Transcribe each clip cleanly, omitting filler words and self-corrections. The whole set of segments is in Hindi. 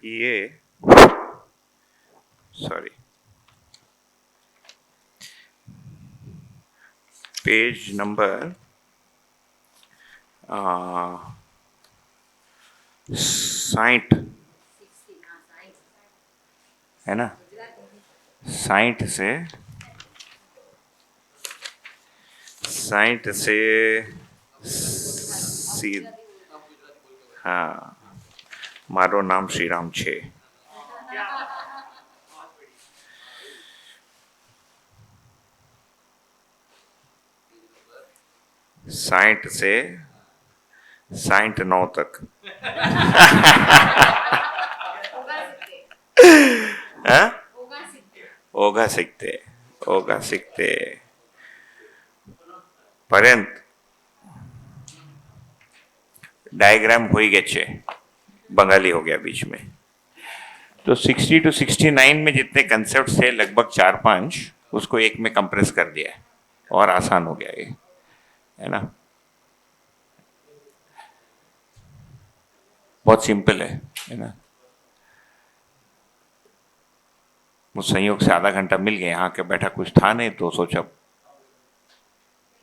ये सॉरी पेज नंबर 60 है ना, 60 से सी हाँ, मारो नाम श्री राम छे। साइठ से 69 तक ओगा सीखते पर्यंत डायग्राम हो ही गए, बंगाली हो गया बीच में। तो 60 to 69 में जितने कंसेप्ट थे लगभग 4-5 उसको एक में कंप्रेस कर दिया है और आसान हो गया ये, है ना। बहुत सिंपल है ना। मुझ संयोग से आधा घंटा मिल गया, यहाँ के बैठा कुछ था नहीं तो सोचा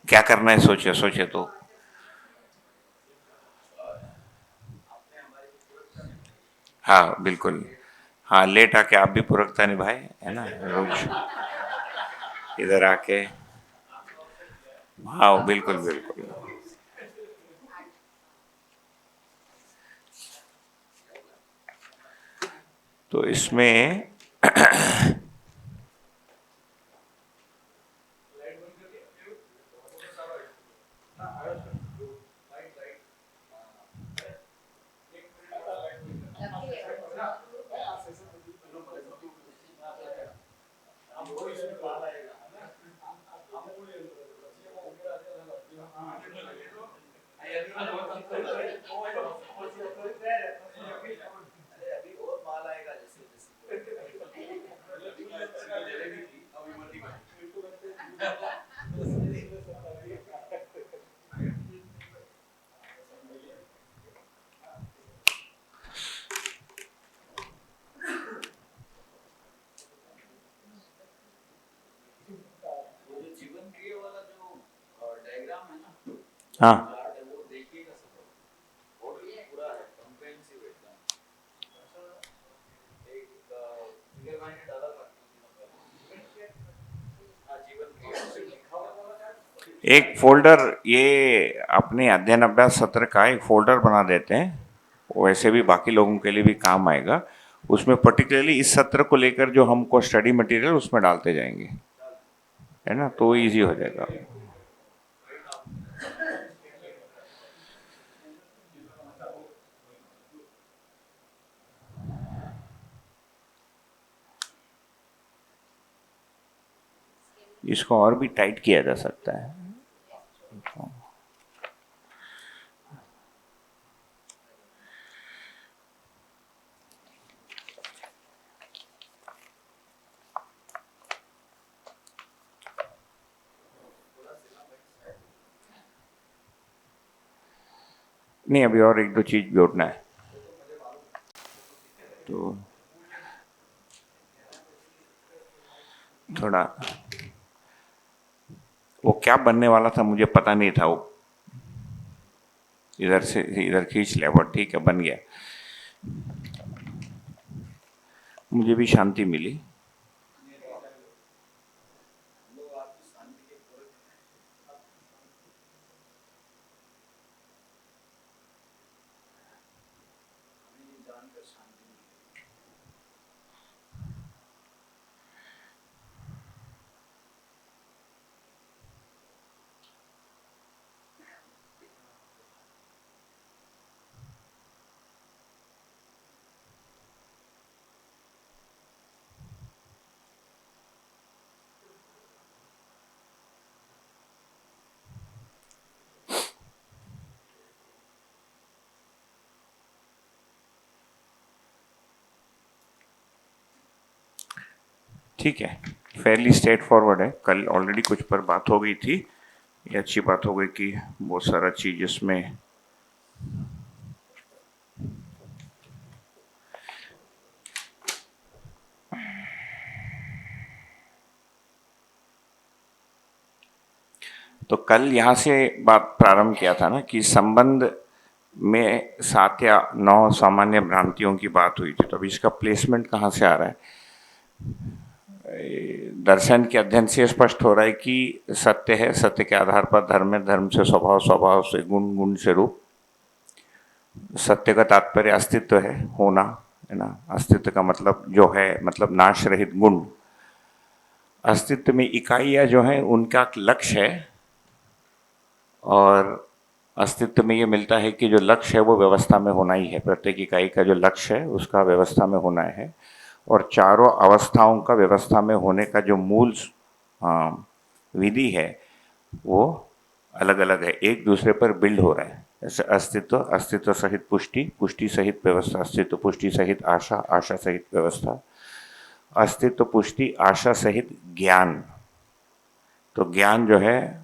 क्या करना है, सोचे तो हाँ बिल्कुल, हाँ लेट आके आप भी पूरकता निभाए, है ना, रोज इधर आके। हाँ बिल्कुल बिल्कुल। तो इसमें हाँ एक फोल्डर, ये अपने अध्ययन अभ्यास सत्र का एक फोल्डर बना देते हैं, वैसे भी बाकी लोगों के लिए भी काम आएगा। उसमें पर्टिकुलरली इस सत्र को लेकर जो हमको स्टडी मटेरियल उसमें डालते जाएंगे, है ना, तो इजी हो जाएगा। इसको और भी टाइट किया जा सकता है। नहीं, अभी और एक दो चीज जोड़ना है। तो थोड़ा वो क्या बनने वाला था मुझे पता नहीं था, वो इधर से इधर खींच लिया, बट ठीक है बन गया, मुझे भी शांति मिली। ठीक है, फेयरली स्ट्रेट फॉरवर्ड है। कल ऑलरेडी कुछ पर बात हो गई थी, ये अच्छी बात हो गई कि बहुत सारा चीज इसमें तो कल यहाँ से बात प्रारंभ किया था ना कि संबंध में 7 या 9 सामान्य भ्रांतियों की बात हुई थी, तो अभी इसका प्लेसमेंट कहाँ से आ रहा है? दर्शन के अध्ययन से स्पष्ट हो रहा है कि सत्य है, सत्य के आधार पर धर्म है, धर्म से स्वभाव, स्वभाव से गुण, गुण से रूप। सत्य का तात्पर्य अस्तित्व है, होना है ना। अस्तित्व का मतलब जो है, मतलब नाश रहित गुण। अस्तित्व में इकाइयाँ जो हैं उनका लक्ष्य है, और अस्तित्व में ये मिलता है कि जो लक्ष्य है वो व्यवस्था में होना ही है। प्रत्येक इकाई का जो लक्ष्य है उसका व्यवस्था में होना है, और चारों अवस्थाओं का व्यवस्था में होने का जो मूल विधि है वो अलग अलग है, एक दूसरे पर बिल्ड हो रहा है। जैसे अस्तित्व, अस्तित्व सहित पुष्टि, पुष्टि सहित व्यवस्था, अस्तित्व पुष्टि सहित आशा, आशा सहित व्यवस्था, अस्तित्व पुष्टि आशा सहित ज्ञान। तो ज्ञान जो है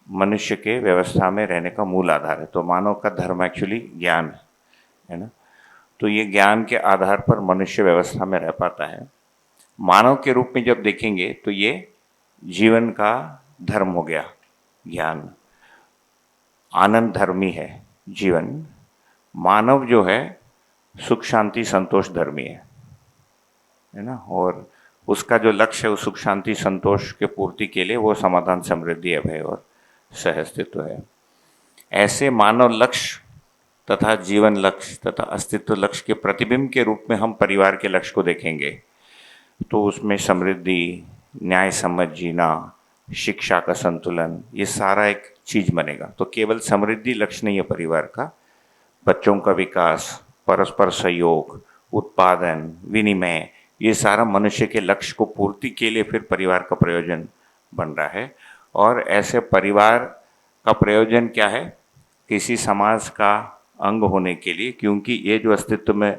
मनुष्य के व्यवस्था में रहने का मूल आधार है। तो मानव का धर्म एक्चुअली ज्ञान है ना। तो ये ज्ञान के आधार पर मनुष्य व्यवस्था में रह पाता है। मानव के रूप में जब देखेंगे तो ये जीवन का धर्म हो गया ज्ञान। आनंद धर्मी है जीवन। मानव जो है सुख शांति संतोष धर्मी है ना। और उसका जो लक्ष्य है उस सुख शांति संतोष के पूर्ति के लिए वो समाधान, समृद्धि, अभय और सह अस्तित्व है। ऐसे मानव लक्ष्य तथा जीवन लक्ष्य तथा अस्तित्व लक्ष्य के प्रतिबिंब के रूप में हम परिवार के लक्ष्य को देखेंगे तो उसमें समृद्धि, न्याय समझ जीना, शिक्षा का संतुलन, ये सारा एक चीज बनेगा। तो केवल समृद्धि लक्ष्य नहीं है परिवार का, बच्चों का विकास, परस्पर सहयोग, उत्पादन, विनिमय, ये सारा मनुष्य के लक्ष्य को पूर्ति के लिए फिर परिवार का प्रयोजन बन रहा है। और ऐसे परिवार का प्रयोजन क्या है? किसी समाज का अंग होने के लिए, क्योंकि ये जो अस्तित्व में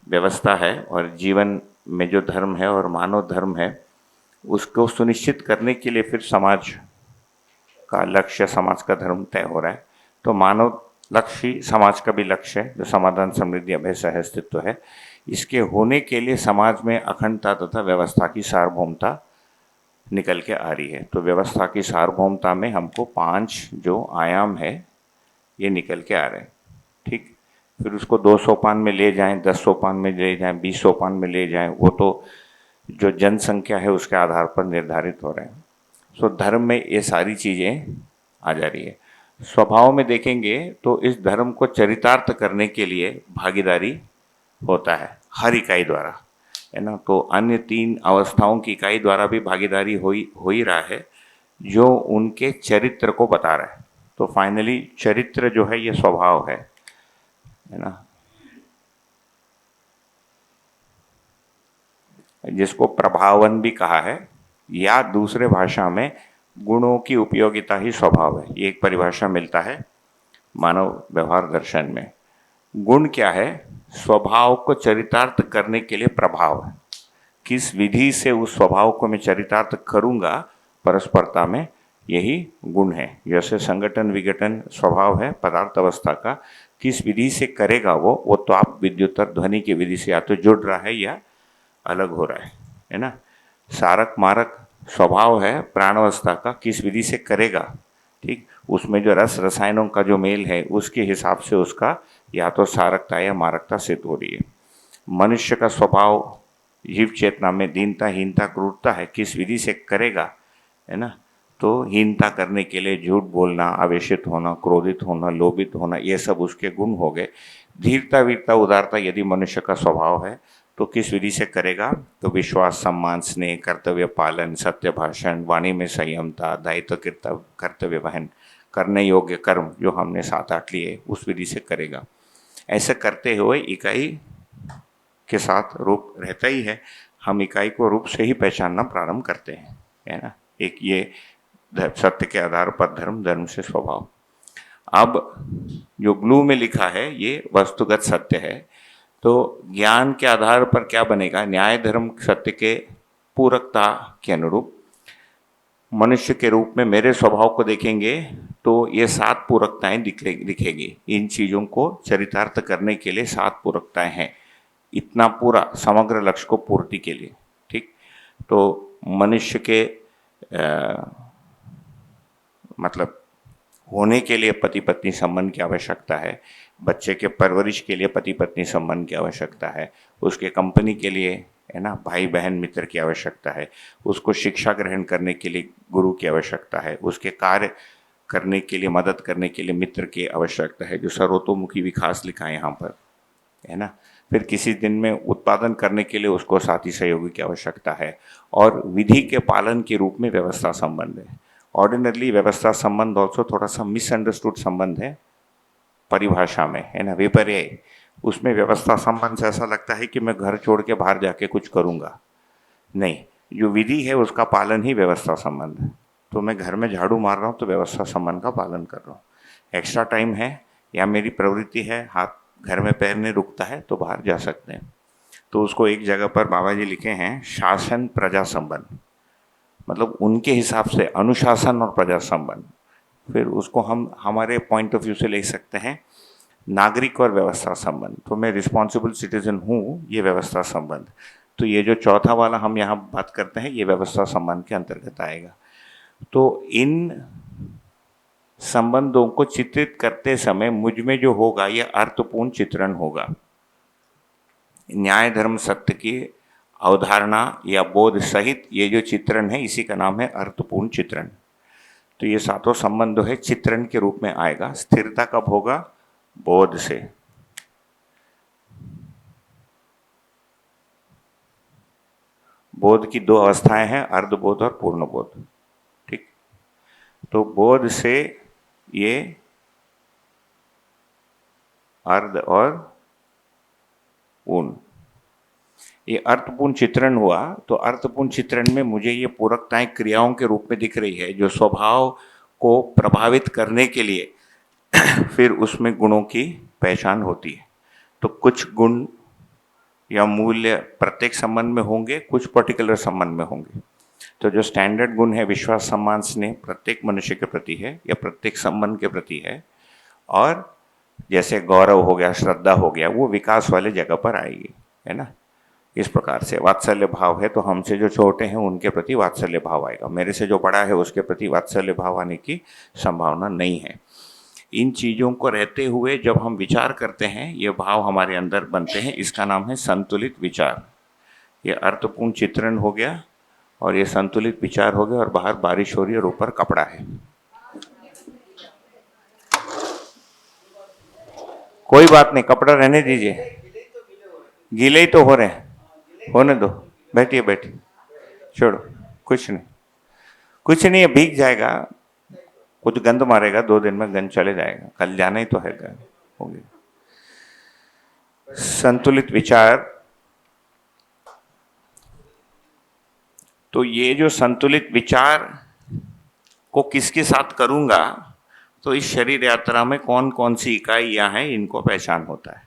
व्यवस्था है और जीवन में जो धर्म है और मानव धर्म है, उसको सुनिश्चित करने के लिए फिर समाज का लक्ष्य, समाज का धर्म तय हो रहा है। तो मानव लक्ष्य ही समाज का भी लक्ष्य है, जो समाधान, समृद्धि, अभय, सह अस्तित्व है। इसके होने के लिए समाज में अखंडता तथा व्यवस्था की सार्वभौमता निकल के आ रही है। तो व्यवस्था की सार्वभौमता में हमको 5 जो आयाम है ये निकल के आ रहे हैं। ठीक, फिर उसको 2 सोपान में ले जाएं, 10 सोपान में ले जाएं, 20 सोपान में ले जाएं, वो तो जो जनसंख्या है उसके आधार पर निर्धारित हो रहे हैं। सो धर्म में ये सारी चीज़ें आ जा रही है। स्वभाव में देखेंगे तो इस धर्म को चरितार्थ करने के लिए भागीदारी होता है हर इकाई द्वारा, है ना। तो अन्य 3 अवस्थाओं की इकाई द्वारा भी भागीदारी हो ही रहा है, जो उनके चरित्र को बता रहा है। तो फाइनली चरित्र जो है ये स्वभाव है ना, जिसको प्रभावन भी कहा है, या दूसरे भाषा में गुणों की उपयोगिता ही स्वभाव है। ये एक परिभाषा मिलता है मानव व्यवहार दर्शन में। गुण क्या है? स्वभाव को चरितार्थ करने के लिए प्रभाव है। किस विधि से उस स्वभाव को मैं चरितार्थ करूंगा परस्परता में, यही गुण है। जैसे संगठन विघटन स्वभाव है पदार्थ अवस्था का, किस विधि से करेगा वो तो आप विद्युत ध्वनि की विधि से या तो जुड़ रहा है या अलग हो रहा है ना। सारक मारक स्वभाव है प्राणावस्था का, किस विधि से करेगा। ठीक, उसमें जो रस रसायनों का जो मेल है उसके हिसाब से उसका या तो सारकता या मारकता सिद्ध हो रही है। मनुष्य का स्वभाव जीव चेतना में दीनता, हीनता, क्रूरता है, किस विधि से करेगा, है ना। तो हीनता करने के लिए झूठ बोलना, आवेशित होना, क्रोधित होना, लोभित होना, ये सब उसके गुण हो गए। धीरता, वीरता, उदारता यदि मनुष्य का स्वभाव है तो किस विधि से करेगा? तो विश्वास, सम्मान, स्नेह, कर्तव्य पालन, सत्य भाषण, वाणी में संयमता, दायित्व, कर्तव्य वहन, करने योग्य कर्म जो हमने 7-8 लिए उस विधि से करेगा। ऐसे करते हुए इकाई के साथ रूप रहता ही है। हम इकाई को रूप से ही पहचानना प्रारंभ करते हैं, है ना। एक ये सत्य के आधार पर धर्म, धर्म से स्वभाव। अब जो ब्लू में लिखा है ये वस्तुगत सत्य है। तो ज्ञान के आधार पर क्या बनेगा? न्याय धर्म सत्य के पूरकता के अनुरूप मनुष्य के रूप में मेरे स्वभाव को देखेंगे तो ये 7 पूरकताएं दिखेगी। इन चीज़ों को चरितार्थ करने के लिए 7 पूरकताएं हैं, इतना पूरा समग्र लक्ष्य को पूर्ति के लिए। ठीक, तो मनुष्य के मतलब होने के लिए पति पत्नी संबंध की आवश्यकता है, बच्चे के परवरिश के लिए पति पत्नी संबंध की आवश्यकता है, उसके कंपनी के लिए, है ना, भाई बहन मित्र की आवश्यकता है, उसको शिक्षा ग्रहण करने के लिए गुरु की आवश्यकता है, उसके कार्य करने के लिए, मदद करने के लिए मित्र की आवश्यकता है, जो सर्वतोमुखी विकास लिखा है यहाँ पर, है ना। फिर किसी दिन में उत्पादन करने के लिए उसको साथी सहयोगी की आवश्यकता है, और विधि के पालन के रूप में व्यवस्था संबंध है। ऑर्डिनरली व्यवस्था संबंध ऑल्सो थोड़ा सा मिसअंडरस्टूड संबंध है परिभाषा में, है ना, विपर्य। उसमें व्यवस्था संबंध से ऐसा लगता है कि मैं घर छोड़ के बाहर जाके कुछ करूँगा, नहीं, जो विधि है उसका पालन ही व्यवस्था संबंध है। तो मैं घर में झाड़ू मार रहा हूँ तो व्यवस्था संबंध का पालन कर रहा हूँ। एक्स्ट्रा टाइम है या मेरी प्रवृत्ति है, हाथ घर में पैर नहीं रुकता है तो बाहर जा सकते हैं, तो उसको एक जगह पर बाबा जी लिखे हैं शासन प्रजा संबंध, मतलब उनके हिसाब से अनुशासन और प्रजा संबंध। फिर उसको हम हमारे पॉइंट ऑफ व्यू से ले सकते हैं नागरिक और व्यवस्था संबंध। तो मैं रिस्पॉन्सिबल सिटीजन हूँ, ये व्यवस्था संबंध। तो ये जो चौथा वाला हम यहाँ बात करते हैं ये व्यवस्था संबंध के अंतर्गत आएगा। तो इन संबंधों को चित्रित करते समय मुझ में जो होगा ये अर्थपूर्ण चित्रण होगा। न्याय धर्म सत्य की अवधारणा या बोध सहित ये जो चित्रण है इसी का नाम है अर्थपूर्ण चित्रण। तो ये सातों संबंध है चित्रण के रूप में आएगा। स्थिरता कब होगा? बोध से। बोध की दो अवस्थाएं हैं, अर्धबोध और पूर्ण बोध। ठीक, तो बोध से ये अर्ध और पूर्ण, ये अर्थपूर्ण चित्रण हुआ। तो अर्थपूर्ण चित्रण में मुझे ये पूरकताएं क्रियाओं के रूप में दिख रही है जो स्वभाव को प्रभावित करने के लिए फिर उसमें गुणों की पहचान होती है। तो कुछ गुण या मूल्य प्रत्येक संबंध में होंगे, कुछ पर्टिकुलर संबंध में होंगे। तो जो स्टैंडर्ड गुण है विश्वास सम्मान स्नेह प्रत्येक मनुष्य के प्रति है या प्रत्येक संबंध के प्रति है, और जैसे गौरव हो गया, श्रद्धा हो गया, वो विकास वाले जगह पर आएगी, है ना। इस प्रकार से वात्सल्य भाव है तो हमसे जो छोटे हैं उनके प्रति वात्सल्य भाव आएगा, मेरे से जो बड़ा है उसके प्रति वात्सल्य भाव आने की संभावना नहीं है। इन चीज़ों को रहते हुए जब हम विचार करते हैं ये भाव हमारे अंदर बनते हैं, इसका नाम है संतुलित विचार। ये अर्थपूर्ण चित्रण हो गया और ये संतुलित विचार हो गया, और बाहर बारिश हो रही है और ऊपर कपड़ा है। कोई बात नहीं, कपड़ा रहने दीजिए, गीले ही तो हो रहे हैं, होने दो, बैठिए बैठिए, छोड़ो, कुछ नहीं, कुछ नहीं है, भीग जाएगा, कुछ गंद मारेगा, 2 दिन में गंद चले जाएगा, कल जाना ही तो है, हो गया। संतुलित विचार, तो ये जो संतुलित विचार को किसके साथ करूंगा, तो इस शरीर यात्रा में कौन कौन सी इकाइयां हैं इनको पहचान होता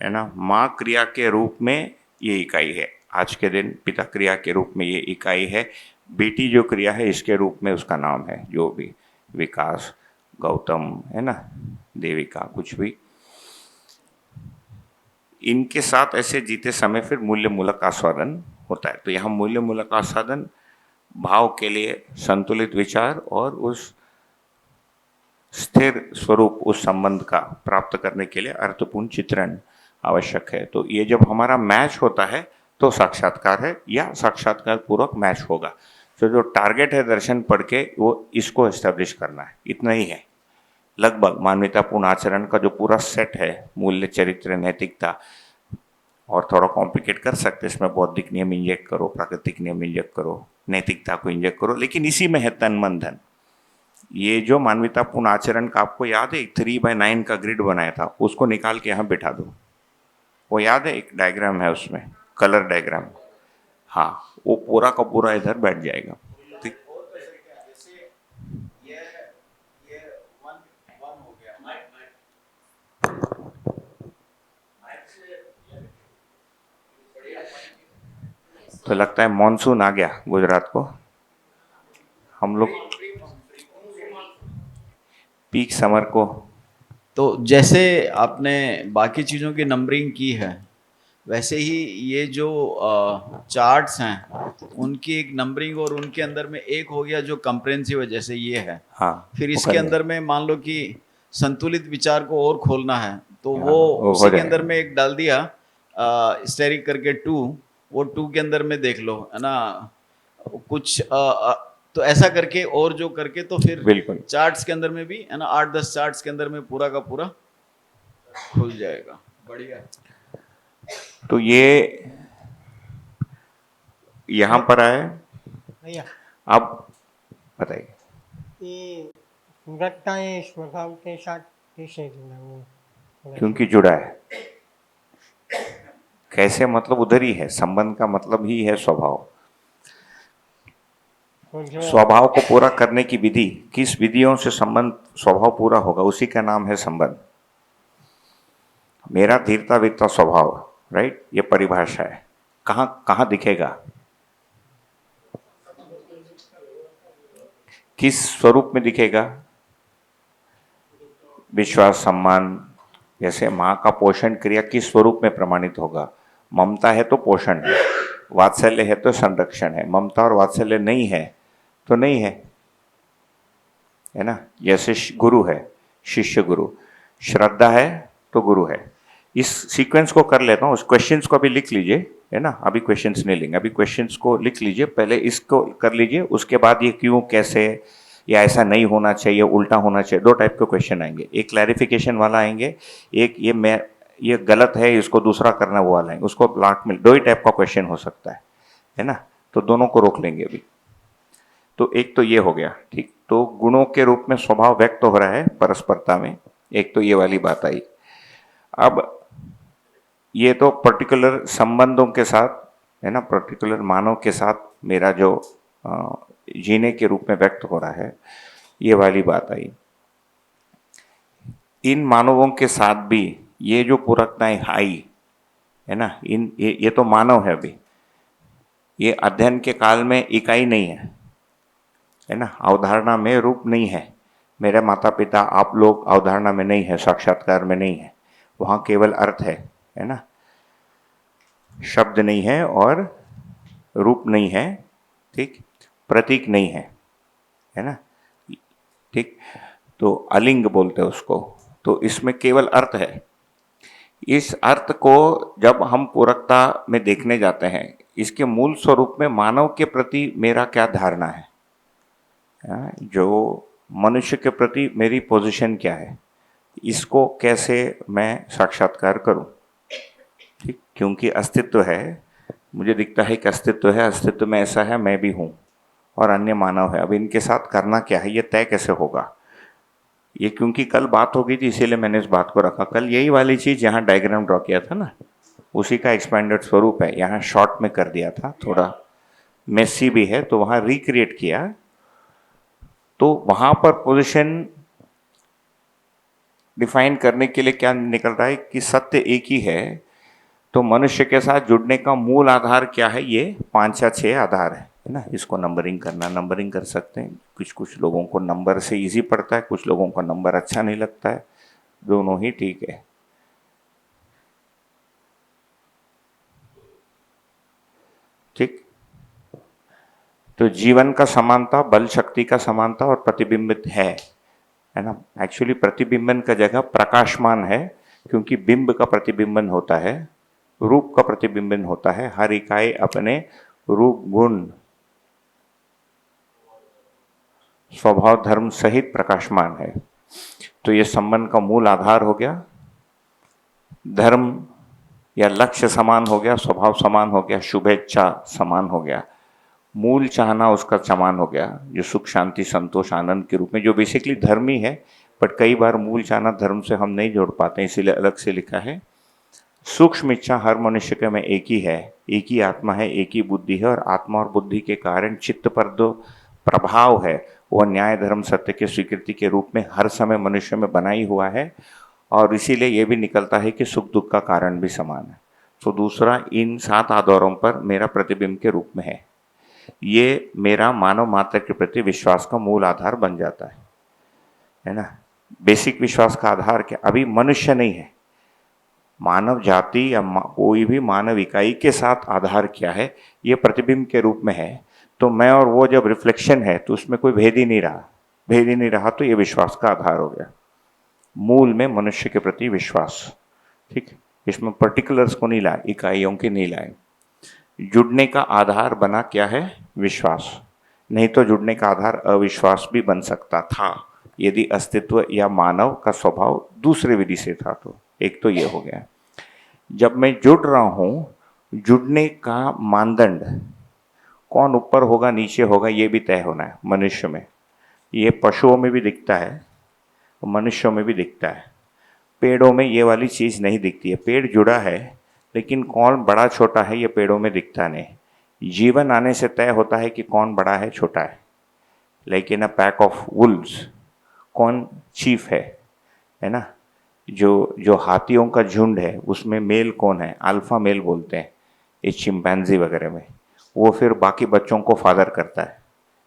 है ना। माँ क्रिया के रूप में ये इकाई है, आज के दिन पिता क्रिया के रूप में ये इकाई है, बेटी जो क्रिया है इसके रूप में उसका नाम है, जो भी विकास, गौतम, है ना, देविका, कुछ भी। इनके साथ ऐसे जीते समय फिर मूल्य मूलक आस्वादन होता है। तो यहाँ मूल्य मूलक आस्वादन भाव के लिए संतुलित विचार और उस स्थिर स्वरूप, उस संबंध का प्राप्त करने के लिए अर्थपूर्ण चित्रण आवश्यक है। तो ये जब हमारा मैच होता है तो साक्षात्कार है या साक्षात्कार पूर्वक मैच होगा। तो जो टारगेट है दर्शन पढ़ के वो इसको एस्टेब्लिश करना है, इतना ही है लगभग। मानवतापूर्ण आचरण का जो पूरा सेट है, मूल्य, चरित्र, नैतिकता, और थोड़ा कॉम्प्लिकेट कर सकते हैं इसमें, बौद्धिक नियम इंजेक्ट करो, प्राकृतिक नियम इंजेक्ट करो, नैतिकता को इंजेक्ट करो, लेकिन इसी में है तन मन धन। ये जो मानवतापूर्ण आचरण का आपको याद है, एक 3x9 का ग्रिड बनाया था, उसको निकाल के यहाँ बिठा दो, वो याद है, एक डायग्राम है उसमें, कलर डायग्राम, हाँ, वो पूरा का पूरा इधर बैठ जाएगा। ठीक, तो लगता है मॉनसून आ गया गुजरात को, हम लोग पीक समर को। तो जैसे आपने बाकी चीज़ों की नंबरिंग की है, वैसे ही ये जो चार्ट्स हैं उनकी एक नंबरिंग, और उनके अंदर में एक हो गया जो कंप्रेहेंसिव है, जैसे ये है। हाँ, फिर वो इसके करेंगे। अंदर में मान लो कि संतुलित विचार को और खोलना है, तो हाँ, वो वो हो उसी के अंदर जाएगा। में एक डाल दिया, स्टेरिक करके टू। वो टू के अंदर में देख लो, है ना, कुछ तो ऐसा करके और जो करके तो फिर बिल्कुल। चार्ट्स के अंदर में भी, है ना, 8-10 चार्ट्स के अंदर में पूरा का पूरा खुल जाएगा। बढ़िया। तो ये यहाँ पर आए। भैया अब बताइए। ये सुंदरता ये स्वभाव के साथ कैसे जुड़ा वो थोड़ा क्योंकि समझ। जुड़ा है। कैसे मतलब उधर ही है, संबंध का मतलब ही है स्वभाव। तो जो स्वभाव को पूरा करने की विधि, किस विधियों से संबंध स्वभाव पूरा होगा, उसी का नाम है संबंध। मेरा धीरता वीरता स्वभाव, राइट, ये परिभाषा है। कहाँ कहाँ दिखेगा, किस स्वरूप में दिखेगा? विश्वास, सम्मान। जैसे माँ का पोषण क्रिया किस स्वरूप में प्रमाणित होगा? ममता है तो पोषण है, वात्सल्य है तो संरक्षण है। ममता और वात्सल्य नहीं है तो नहीं है ना। जैसे गुरु है, शिष्य गुरु, श्रद्धा है तो गुरु है। इस सीक्वेंस को कर लेता हूँ। उस क्वेश्चंस को अभी लिख लीजिए, है ना। अभी क्वेश्चंस नहीं लेंगे, अभी क्वेश्चंस को लिख लीजिए, पहले इसको कर लीजिए, उसके बाद ये क्यों, कैसे, या ऐसा नहीं होना चाहिए, उल्टा होना चाहिए। दो टाइप के क्वेश्चन आएंगे, एक क्लैरिफिकेशन वाला आएंगे, एक ये गलत है इसको दूसरा करना वो वाला आएंगे। उसको प्लाट में दो ही टाइप का क्वेश्चन हो सकता है ना। तो दोनों को रोक लेंगे अभी। तो एक तो ये हो गया, ठीक। तो गुणों के रूप में स्वभाव व्यक्त हो रहा है परस्परता में, एक तो ये वाली बात आई। अब ये तो पर्टिकुलर संबंधों के साथ, है ना, पर्टिकुलर मानव के साथ मेरा जो जीने के रूप में व्यक्त हो रहा है, ये वाली बात आई। इन मानवों के साथ भी ये जो पूरकताएं आई, है ना, ये तो मानव है अभी, ये अध्ययन के काल में इकाई नहीं है ना। अवधारणा में रूप नहीं है। मेरे माता पिता, आप लोग अवधारणा में नहीं है, साक्षात्कार में नहीं है। वहां केवल अर्थ है ना, शब्द नहीं है और रूप नहीं है, ठीक, प्रतीक नहीं है ना, ठीक। तो अलिंग बोलते हैं उसको। तो इसमें केवल अर्थ है। इस अर्थ को जब हम पूरकता में देखने जाते हैं, इसके मूल स्वरूप में मानव के प्रति मेरा क्या धारणा है, जो मनुष्य के प्रति मेरी पोजीशन क्या है, इसको कैसे मैं साक्षात्कार करूं, ठीक। क्योंकि अस्तित्व है, मुझे दिखता है कि अस्तित्व है, अस्तित्व में ऐसा है, मैं भी हूं और अन्य मानव है। अब इनके साथ करना क्या है, ये तय कैसे होगा? ये क्योंकि कल बात हो गई थी, इसीलिए मैंने इस बात को रखा। कल यही वाली चीज यहाँ डायग्राम ड्रॉ किया था ना, उसी का एक्सपेंडेड स्वरूप है। यहाँ शॉर्ट में कर दिया था, थोड़ा मेसी भी है, तो वहां रिक्रिएट किया। तो वहां पर पोजीशन डिफाइन करने के लिए क्या निकल रहा है कि सत्य एक ही है। तो मनुष्य के साथ जुड़ने का मूल आधार क्या है? ये 5 या 6 आधार है ना। इसको नंबरिंग करना, नंबरिंग कर सकते हैं। कुछ लोगों को नंबर से इजी पड़ता है, कुछ लोगों को नंबर अच्छा नहीं लगता है, दोनों ही ठीक है, ठीक। तो जीवन का समानता, बल शक्ति का समानता और प्रतिबिंबित है ना। एक्चुअली प्रतिबिंबन का जगह प्रकाशमान है, क्योंकि बिंब का प्रतिबिंबन होता है, रूप का प्रतिबिंबन होता है। हर इकाई अपने रूप, गुण, स्वभाव, धर्म सहित प्रकाशमान है। तो ये संबंध का मूल आधार हो गया। धर्म या लक्ष्य समान हो गया, स्वभाव समान हो गया, शुभेच्छा समान हो गया, मूल चाहना उसका समान हो गया, जो सुख शांति संतोष आनंद के रूप में, जो बेसिकली धर्म ही है। बट कई बार मूल चाहना धर्म से हम नहीं जोड़ पाते, इसीलिए अलग से लिखा है। सूक्ष्म इच्छा हर मनुष्य के में एक ही है, एक ही आत्मा है, एक ही बुद्धि है, और आत्मा और बुद्धि के कारण चित्त पर जो प्रभाव है वह न्याय धर्म सत्य के स्वीकृति के रूप में हर समय मनुष्य में बना ही हुआ है। और इसीलिए यह भी निकलता है कि सुख दुख का कारण भी समान है। तो दूसरा, इन 7 आधारों पर मेरा प्रतिबिंब के रूप में है। ये मेरा मानव मात्र के प्रति विश्वास का मूल आधार बन जाता है ना। बेसिक विश्वास का आधार क्या? अभी मनुष्य नहीं है, मानव जाति या कोई भी मानव इकाई के साथ आधार क्या है, ये प्रतिबिंब के रूप में है। तो मैं और वो जब रिफ्लेक्शन है तो उसमें कोई भेद ही नहीं रहा, भेद ही नहीं रहा, तो ये विश्वास का आधार हो गया। मूल में मनुष्य के प्रति विश्वास, ठीक, इसमें पर्टिकुलर्स को नहीं लाए, इकाइयों के नहीं लाए। जुड़ने का आधार बना क्या है, विश्वास। नहीं तो जुड़ने का आधार अविश्वास भी बन सकता था यदि अस्तित्व या मानव का स्वभाव दूसरे विधि से था। तो एक तो ये हो गया। जब मैं जुड़ रहा हूं, जुड़ने का मानदंड कौन ऊपर होगा नीचे होगा ये भी तय होना है मनुष्य में। ये पशुओं में भी दिखता है, मनुष्यों में भी दिखता है। पेड़ों में ये वाली चीज़ नहीं दिखती है, पेड़ जुड़ा है लेकिन कौन बड़ा छोटा है ये पेड़ों में दिखता नहीं। जीवन आने से तय होता है कि कौन बड़ा है छोटा है। लेकिन अ पैक ऑफ वुल्व्स, कौन चीफ है ना। जो हाथियों का झुंड है उसमें मेल कौन है, अल्फा मेल बोलते हैं इस चिंपैंजी वगैरह में। वो फिर बाकी बच्चों को फादर करता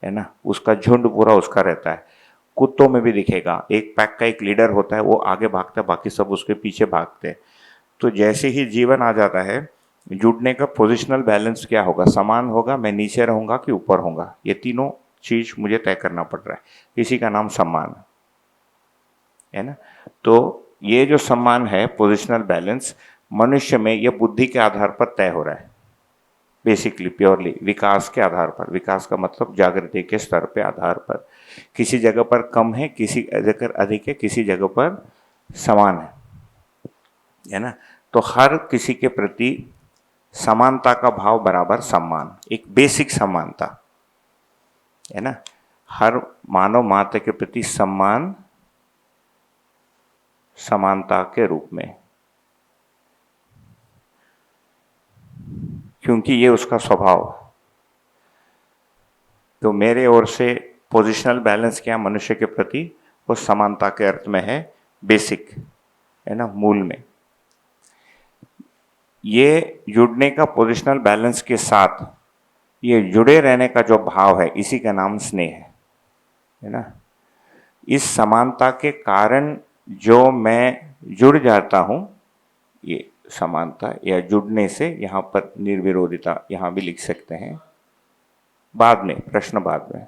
है ना, उसका झुंड पूरा उसका रहता है। कुत्तों में भी दिखेगा, एक पैक का एक लीडर होता है, वो आगे भागता है, बाकी सब उसके पीछे भागते हैं। तो जैसे ही जीवन आ जाता है, जुड़ने का पोजिशनल बैलेंस क्या होगा, समान होगा, मैं नीचे रहूँगा कि ऊपर होऊंगा, ये तीनों चीज़ मुझे तय करना पड़ रहा है। इसी का नाम सम्मान है ना। तो ये जो सम्मान है, पोजिशनल बैलेंस, मनुष्य में ये बुद्धि के आधार पर तय हो रहा है, बेसिकली प्योरली विकास के आधार पर। विकास का मतलब जागृति के स्तर पे आधार पर। किसी जगह पर कम है, किसी जगह अधिक है, किसी जगह पर समान है ना। तो हर किसी के प्रति समानता का भाव बराबर सम्मान, एक बेसिक समानता है ना। हर मानव मात्र के प्रति सम्मान समानता के रूप में, क्योंकि ये उसका स्वभाव। तो मेरे ओर से पोजिशनल बैलेंस क्या मनुष्य के प्रति, वो समानता के अर्थ में है, बेसिक है ना, मूल में। ये जुड़ने का पोजिशनल बैलेंस के साथ ये जुड़े रहने का जो भाव है, इसी का नाम स्नेह है ना। इस समानता के कारण जो मैं जुड़ जाता हूँ, ये समानता या जुड़ने से, यहाँ पर निर्विरोधिता यहाँ भी लिख सकते हैं, बाद में प्रश्न बाद में।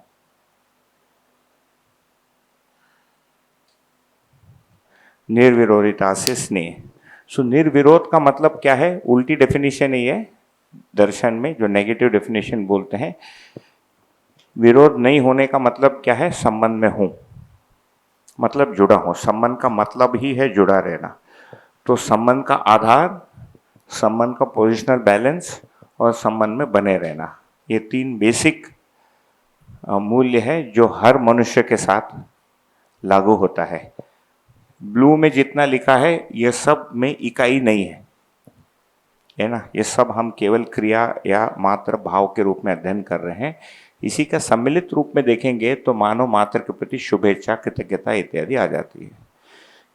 निर्विरोधिता से स्नेह। सो निर्विरोध का मतलब क्या है, उल्टी डेफिनेशन ही है दर्शन में, जो नेगेटिव डेफिनेशन बोलते हैं। विरोध नहीं होने का मतलब क्या है, संबंध में हूं, मतलब जुड़ा हूं। संबंध का मतलब ही है जुड़ा रहना। तो संबंध का आधार, संबंध का पोजिशनल बैलेंस और संबंध में बने रहना, ये तीन बेसिक मूल्य है जो हर मनुष्य के साथ लागू होता है। ब्लू में जितना लिखा है ये सब में इकाई नहीं है ना। ये सब हम केवल क्रिया या मात्र भाव के रूप में अध्ययन कर रहे हैं। इसी का सम्मिलित रूप में देखेंगे तो मानव मात्र के प्रति शुभेच्छा, कृतज्ञता इत्यादि आ जाती है।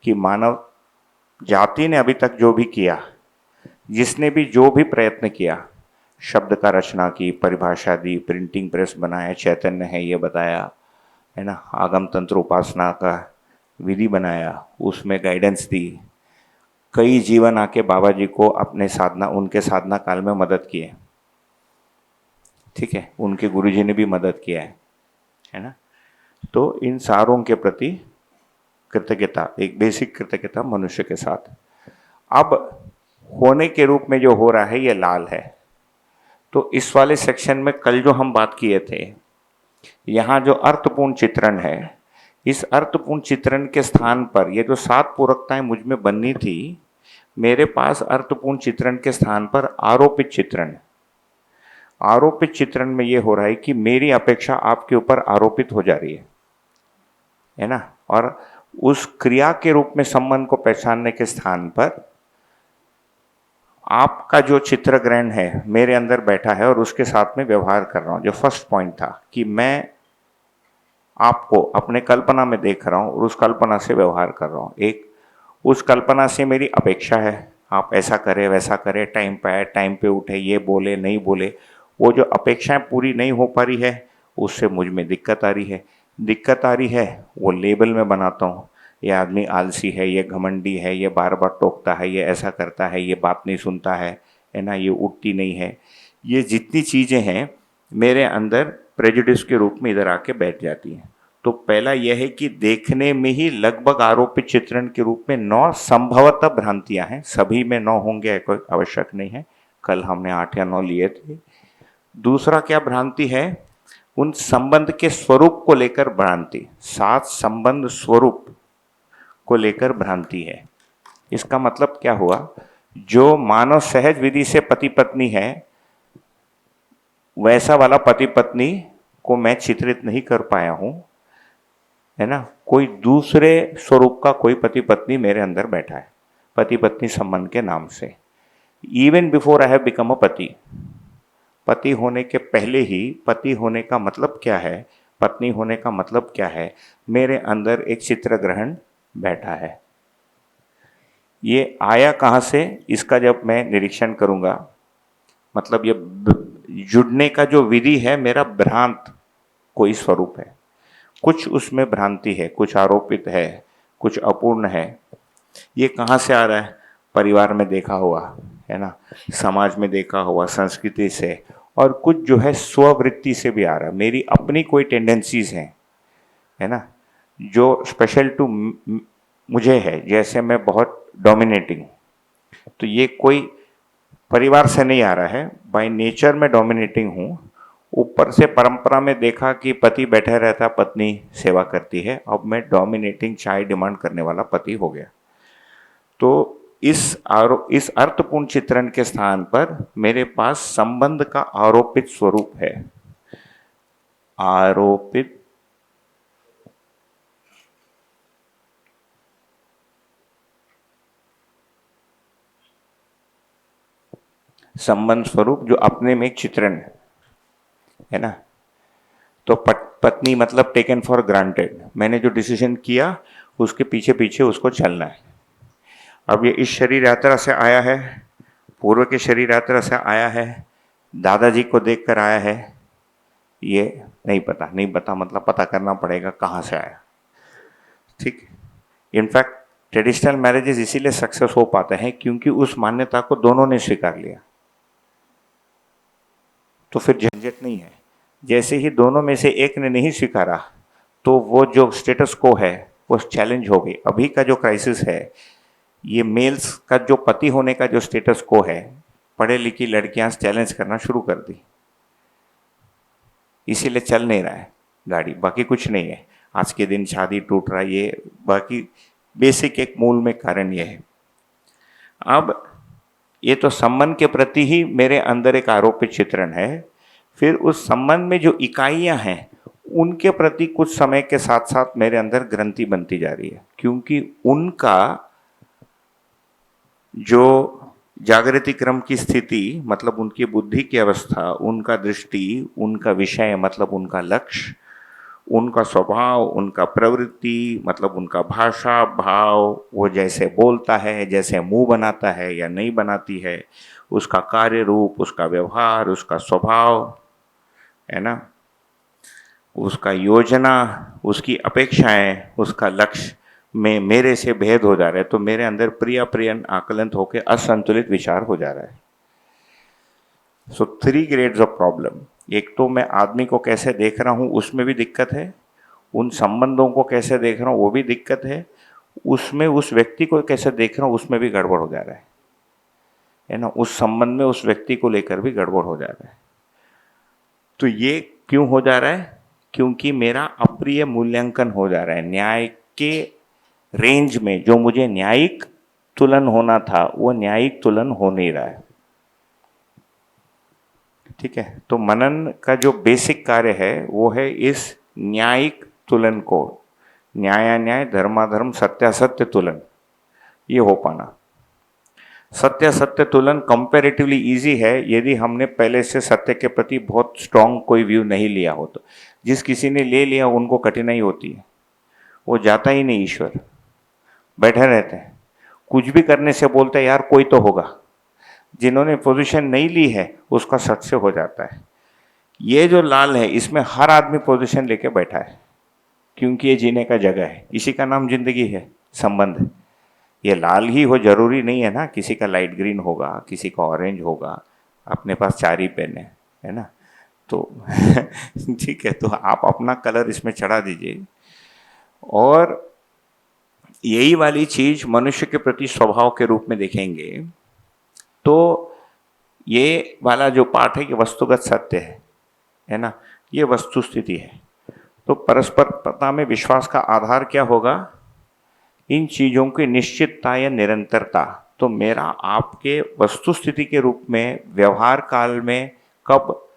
कि मानव जाति ने अभी तक जो भी किया, जिसने भी जो भी प्रयत्न किया, शब्द का रचना की, परिभाषा दी, प्रिंटिंग प्रेस बनाया, चैतन्य है ये बताया है ना, आगम तंत्र उपासना का विधि बनाया, उसमें गाइडेंस दी, कई जीवन आके बाबा जी को अपने साधना, उनके साधना काल में मदद किए, ठीक है, उनके गुरुजी ने भी मदद किया है ना। तो इन सारों के प्रति कृतज्ञता, एक बेसिक कृतज्ञता मनुष्य के साथ। अब होने के रूप में जो हो रहा है ये लाल है। तो इस वाले सेक्शन में कल जो हम बात किए थे, यहाँ जो अर्थपूर्ण चित्रण है, इस अर्थपूर्ण चित्रण के स्थान पर ये जो 7 पूरकताएं मुझ में बननी थी, मेरे पास अर्थपूर्ण चित्रण के स्थान पर आरोपित चित्रण। आरोपित चित्रण में ये हो रहा है कि मेरी अपेक्षा आपके ऊपर आरोपित हो जा रही है ना। और उस क्रिया के रूप में संबंध को पहचानने के स्थान पर आपका जो चित्र ग्रहण है मेरे अंदर बैठा है और उसके साथ में व्यवहार कर रहा हूँ। जो फर्स्ट पॉइंट था कि मैं आपको अपने कल्पना में देख रहा हूँ और उस कल्पना से व्यवहार कर रहा हूँ। एक उस कल्पना से मेरी अपेक्षा है, आप ऐसा करें वैसा करें, टाइम पे आए, टाइम पे उठे, ये बोले नहीं बोले। वो जो अपेक्षाएं पूरी नहीं हो पा रही है, उससे मुझ में दिक्कत आ रही है। दिक्कत आ रही है वो लेबल में बनाता हूँ। ये आदमी आलसी है, ये घमंडी है, ये बार बार टोकता है, ये ऐसा करता है, ये बात नहीं सुनता है ना, ये उठती नहीं है। ये जितनी चीज़ें हैं मेरे अंदर प्रेजुडिस के रूप में इधर आके बैठ जाती हैं। तो पहला यह है कि देखने में ही लगभग आरोपित चित्रण के रूप में 9 संभवतः भ्रांतियां हैं। सभी में 9 होंगे कोई आवश्यक नहीं है, कल हमने 8 या 9 लिए थे। दूसरा क्या भ्रांति है, उन संबंध के स्वरूप को लेकर भ्रांति, 7 संबंध स्वरूप को लेकर भ्रांति है। इसका मतलब क्या हुआ, जो मानव सहज विधि से पति पत्नी है वैसा वाला पति पत्नी को मैं चित्रित नहीं कर पाया हूं, है ना। कोई दूसरे स्वरूप का कोई पति पत्नी मेरे अंदर बैठा है, पति पत्नी संबंध के नाम से। Even before I have become a पति, पति होने के पहले ही, पति होने का मतलब क्या है, पत्नी होने का मतलब क्या है, मेरे अंदर एक चित्र ग्रहण बैठा है। ये आया कहाँ से, इसका जब मैं निरीक्षण करूंगा, मतलब ये जुड़ने का जो विधि है मेरा भ्रांत कोई स्वरूप है, कुछ उसमें भ्रांति है, कुछ आरोपित है, कुछ अपूर्ण है। ये कहाँ से आ रहा है, परिवार में देखा हुआ, है ना, समाज में देखा हुआ, संस्कृति से, और कुछ जो है स्ववृत्ति से भी आ रहा है। मेरी अपनी कोई टेंडेंसीज हैं, है ना, जो स्पेशल टू मुझे है। जैसे मैं बहुत डोमिनेटिंग, तो ये कोई परिवार से नहीं आ रहा है, बाय नेचर में डोमिनेटिंग हूँ। ऊपर से परंपरा में देखा कि पति बैठा रहता, पत्नी सेवा करती है, अब मैं डोमिनेटिंग चाय डिमांड करने वाला पति हो गया। तो इस अर्थपूर्ण चित्रण के स्थान पर मेरे पास संबंध का आरोपित स्वरूप है। आरोपित संबंध स्वरूप जो अपने में एक चित्रण है ना। तो पत्नी मतलब टेकन फॉर ग्रांटेड, मैंने जो डिसीजन किया उसके पीछे पीछे उसको चलना है। अब ये इस शरीर यात्रा से आया है, पूर्व के शरीर यात्रा से आया है, दादाजी को देखकर आया है, ये नहीं पता मतलब पता करना पड़ेगा कहाँ से आया। ठीक, इनफैक्ट ट्रेडिशनल मैरिजेस इसीलिए सक्सेस हो पाते हैं क्योंकि उस मान्यता को दोनों ने स्वीकार लिया, तो फिर झंझट नहीं है। जैसे ही दोनों में से एक ने नहीं स्वीकारा तो वो जो स्टेटस को है वो चैलेंज हो गई। अभी का जो क्राइसिस है, ये मेल्स का जो पति होने का जो स्टेटस को है, पढ़े लिखी लड़कियां चैलेंज करना शुरू कर दी, इसीलिए चल नहीं रहा है गाड़ी, बाकी कुछ नहीं है। आज के दिन शादी टूट रहा है, ये बाकी बेसिक एक मूल में कारण ये है। अब ये तो संबंध के प्रति ही मेरे अंदर एक आरोपित चित्रण है। फिर उस संबंध में जो इकाइयां हैं उनके प्रति कुछ समय के साथ साथ मेरे अंदर ग्रंथि बनती जा रही है, क्योंकि उनका जो जागृति क्रम की स्थिति मतलब उनकी बुद्धि की अवस्था, उनका दृष्टि, उनका विषय मतलब उनका लक्ष्य, उनका स्वभाव, उनका प्रवृत्ति मतलब उनका भाषा भाव, वो जैसे बोलता है, जैसे मुंह बनाता है या नहीं बनाती है, उसका कार्य रूप, उसका व्यवहार, उसका स्वभाव, है ना, उसका योजना, उसकी अपेक्षाएं, उसका लक्ष्य में मेरे से भेद हो जा रहा है। तो मेरे अंदर प्रिय अप्रिय आकलन होकर असंतुलित विचार हो जा रहा है। सो 3 ग्रेड्स ऑफ प्रॉब्लम। एक तो मैं आदमी को कैसे देख रहा हूँ उसमें भी दिक्कत है, उन संबंधों को कैसे देख रहा हूँ वो भी दिक्कत है, उसमें उस व्यक्ति को कैसे देख रहा हूँ उसमें भी गड़बड़ हो जा रहा है ना, उस संबंध में उस व्यक्ति को लेकर भी गड़बड़ हो जा रहा है। तो ये क्यों हो जा रहा है, क्योंकि मेरा अप्रिय मूल्यांकन हो जा रहा है। न्याय के रेंज में जो मुझे न्यायिक तुलन होना था वो न्यायिक तुलन हो नहीं रहा है। ठीक है, तो मनन का जो बेसिक कार्य है वो है इस न्यायिक तुलन को, न्यायान्याय धर्माधर्म सत्यासत्य तुलन, ये हो पाना। सत्यासत्य तुलन कंपैरेटिवली इजी है यदि हमने पहले से सत्य के प्रति बहुत स्ट्रांग कोई व्यू नहीं लिया हो। तो जिस किसी ने ले लिया उनको कठिनाई होती है, वो जाता ही नहीं ईश्वर, बैठे रहते हैं, कुछ भी करने से बोलते हैं यार कोई तो होगा। जिन्होंने पोजीशन नहीं ली है उसका सट से हो जाता है। ये जो लाल है इसमें हर आदमी पोजीशन लेके बैठा है, क्योंकि ये जीने का जगह है, इसी का नाम जिंदगी है, संबंध। ये लाल ही हो जरूरी नहीं है ना, किसी का लाइट ग्रीन होगा, किसी का ऑरेंज होगा, अपने पास 4 ही पेन है ना, तो ठीक है, तो आप अपना कलर इसमें चढ़ा दीजिए। और यही वाली चीज मनुष्य के प्रति स्वभाव के रूप में देखेंगे तो ये वाला जो पाठ है कि वस्तुगत सत्य है ना, ये वस्तु स्थिति है। तो परस्परता में विश्वास का आधार क्या होगा? इन चीजों की निश्चितता या निरंतरता। तो मेरा आपके वस्तु स्थिति के रूप में व्यवहार काल में कब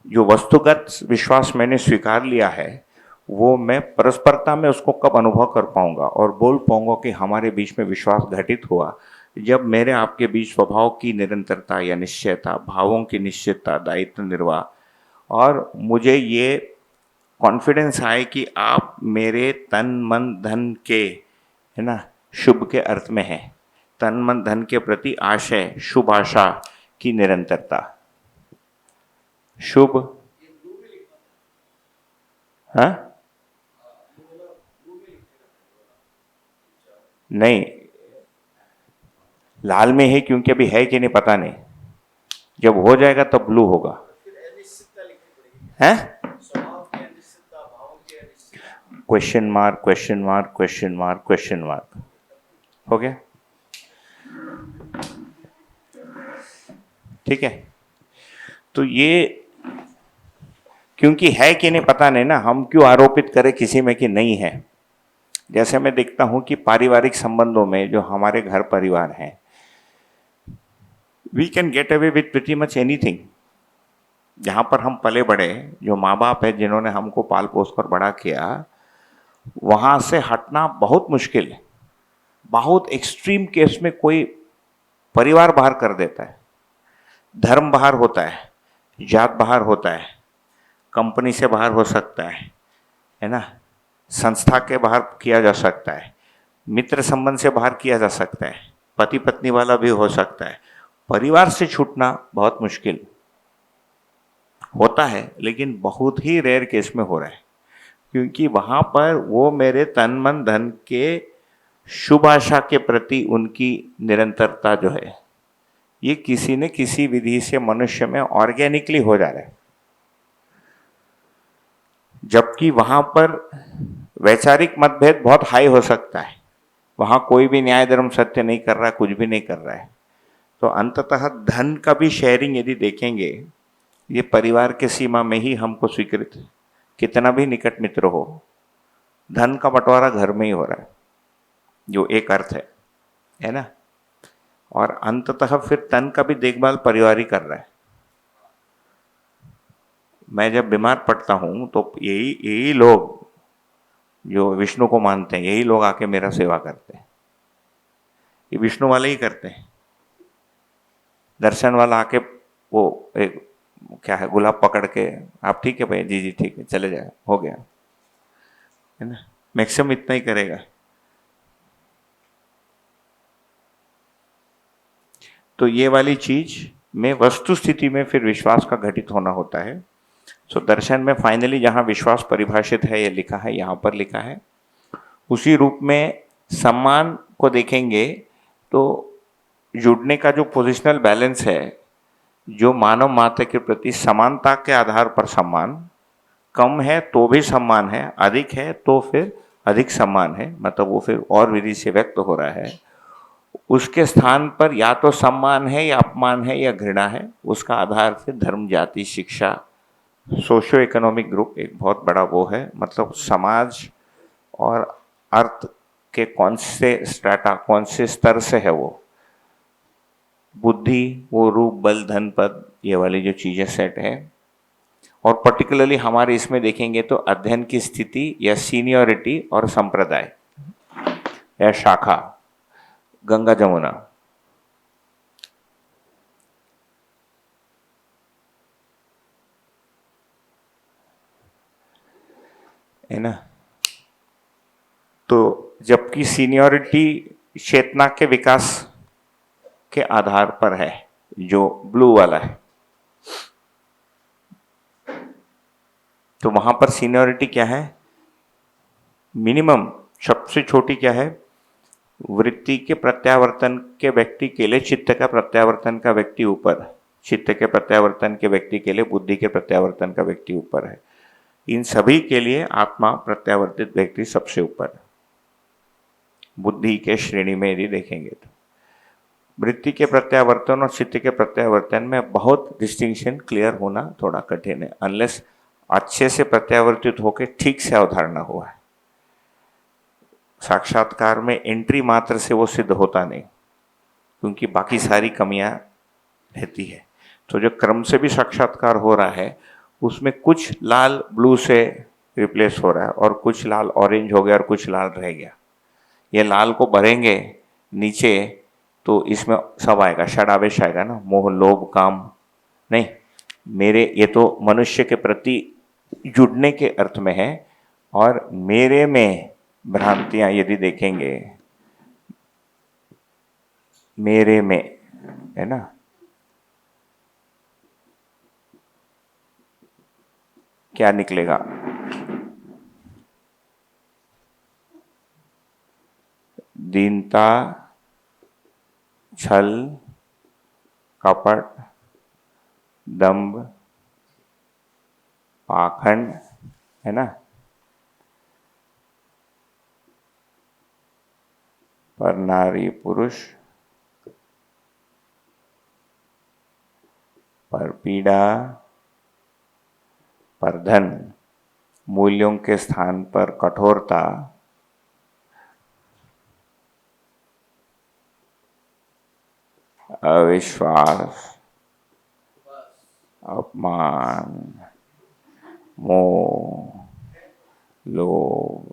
जो वस्तुगत विश्वास मैंने स्वीकार लिया है वो मैं परस्परता में उसको कब अनुभव कर पाऊंगा और बोल पाऊंगा कि हमारे बीच में विश्वास घटित हुआ, जब मेरे आपके बीच स्वभाव की निरंतरता या निश्चयता, भावों की निश्चितता, दायित्व निर्वाह, और मुझे ये कॉन्फिडेंस आए कि आप मेरे तन मन धन के, है ना, शुभ के अर्थ में है, तन मन धन के प्रति आशय, शुभ आशा की निरंतरता। शुभ, हाँ नहीं, लाल में है क्योंकि अभी है कि नहीं पता नहीं, जब हो जाएगा तब ब्लू होगा। है question mark, question mark, question mark, question mark, हो गया, ठीक है। तो ये क्योंकि है कि नहीं पता नहीं ना, हम क्यों आरोपित करें किसी में कि नहीं है। जैसे मैं देखता हूं कि पारिवारिक संबंधों में जो हमारे घर परिवार हैं, we can get away with pretty much anything. जहां पर हम पले बढ़े, जो माँ बाप है जिन्होंने हमको पाल पोस कर बड़ा किया, वहां से हटना बहुत मुश्किल है। बहुत एक्सट्रीम केस में कोई परिवार बाहर कर देता है, धर्म बाहर होता है, जात बाहर होता है, कंपनी से बाहर हो सकता है ना, संस्था के बाहर किया जा सकता है, मित्र संबंध से बाहर किया जा सकता है, पति पत्नी वाला भी हो सकता है। परिवार से छूटना बहुत मुश्किल होता है, लेकिन बहुत ही रेयर केस में हो रहा है, क्योंकि वहां पर वो मेरे तन मन धन के शुभ आशा के प्रति उनकी निरंतरता जो है, ये किसी न किसी विधि से मनुष्य में ऑर्गेनिकली हो जा रहा है। जबकि वहां पर वैचारिक मतभेद बहुत हाई हो सकता है, वहां कोई भी न्याय धर्म सत्य नहीं कर रहा, कुछ भी नहीं कर रहा है। तो अंततः धन का भी शेयरिंग यदि देखेंगे, ये परिवार के सीमा में ही हमको स्वीकृत, कितना भी निकट मित्र हो, धन का बंटवारा घर में ही हो रहा है, जो एक अर्थ है ना। और अंततः फिर तन का भी देखभाल परिवार ही कर रहा है। मैं जब बीमार पड़ता हूं तो यही लोग जो विष्णु को मानते हैं, यही लोग आके मेरा सेवा करते हैं। ये विष्णु वाले ही करते हैं। दर्शन वाला आके वो एक क्या है, गुलाब पकड़ के, आप ठीक है भाई, जी जी ठीक है, चले जाए, हो गया, है ना, मैक्सिमम इतना ही करेगा। तो ये वाली चीज में वस्तु स्थिति में फिर विश्वास का घटित होना होता है। सो दर्शन में फाइनली जहां विश्वास परिभाषित है, ये लिखा है, यहां पर लिखा है, उसी रूप में सम्मान को देखेंगे तो जुड़ने का जो पोजिशनल बैलेंस है, जो मानव मात्र के प्रति समानता के आधार पर सम्मान, कम है तो भी सम्मान है, अधिक है तो फिर अधिक सम्मान है, मतलब वो फिर और विधि से व्यक्त हो रहा है। उसके स्थान पर या तो सम्मान है या अपमान है या घृणा है, उसका आधार फिर धर्म, जाति, शिक्षा, सोशियो इकोनॉमिक ग्रुप एक बहुत बड़ा वो है, मतलब समाज और अर्थ के कौन से स्ट्रेटा, कौन से स्तर से है वो, बुद्धि, वो रूप, बल, धन, पद, ये वाली जो चीजें सेट है। और पर्टिकुलरली हमारे इसमें देखेंगे तो अध्ययन की स्थिति या सीनियरिटी और संप्रदाय या शाखा, गंगा जमुना, है ना। तो जबकि सीनियरिटी चेतना के विकास के आधार पर है, जो ब्लू वाला है, तो वहां पर सीनियरिटी क्या है? मिनिमम सबसे छोटी क्या है, वृत्ति के प्रत्यावर्तन के व्यक्ति के लिए चित्त का प्रत्यावर्तन का व्यक्ति ऊपर, चित्त के प्रत्यावर्तन के व्यक्ति के लिए बुद्धि के प्रत्यावर्तन का व्यक्ति ऊपर है। इन सभी के लिए आत्मा प्रत्यावर्तित व्यक्ति सबसे ऊपर है, बुद्धि के श्रेणी में यदि देखेंगे तो। वृत्ति के प्रत्यावर्तन और चित्त के प्रत्यावर्तन में बहुत डिस्टिंक्शन क्लियर होना थोड़ा कठिन है, अनलेस अच्छे से प्रत्यावर्तित होकर ठीक से अवधारणा हुआ है। साक्षात्कार में एंट्री मात्र से वो सिद्ध होता नहीं, क्योंकि बाकी सारी कमियां रहती है। तो जो क्रम से भी साक्षात्कार हो रहा है उसमें कुछ लाल ब्लू से रिप्लेस हो रहा है और कुछ लाल ऑरेंज हो गया और कुछ लाल रह गया। ये लाल को भरेंगे नीचे तो इसमें सब आएगा, षडावेश आएगा ना, मोह लोभ काम नहीं, मेरे, ये तो मनुष्य के प्रति जुड़ने के अर्थ में है। और मेरे में भ्रांतियां यदि देखेंगे, मेरे में है ना, क्या निकलेगा, दीनता, छल, कपट, दंभ, पाखंड, है ना, पर नारी पुरुष, पर पीड़ा, पर धन, मूल्यों के स्थान पर कठोरता, अविश्वास, अपमान, मोह, लोभ,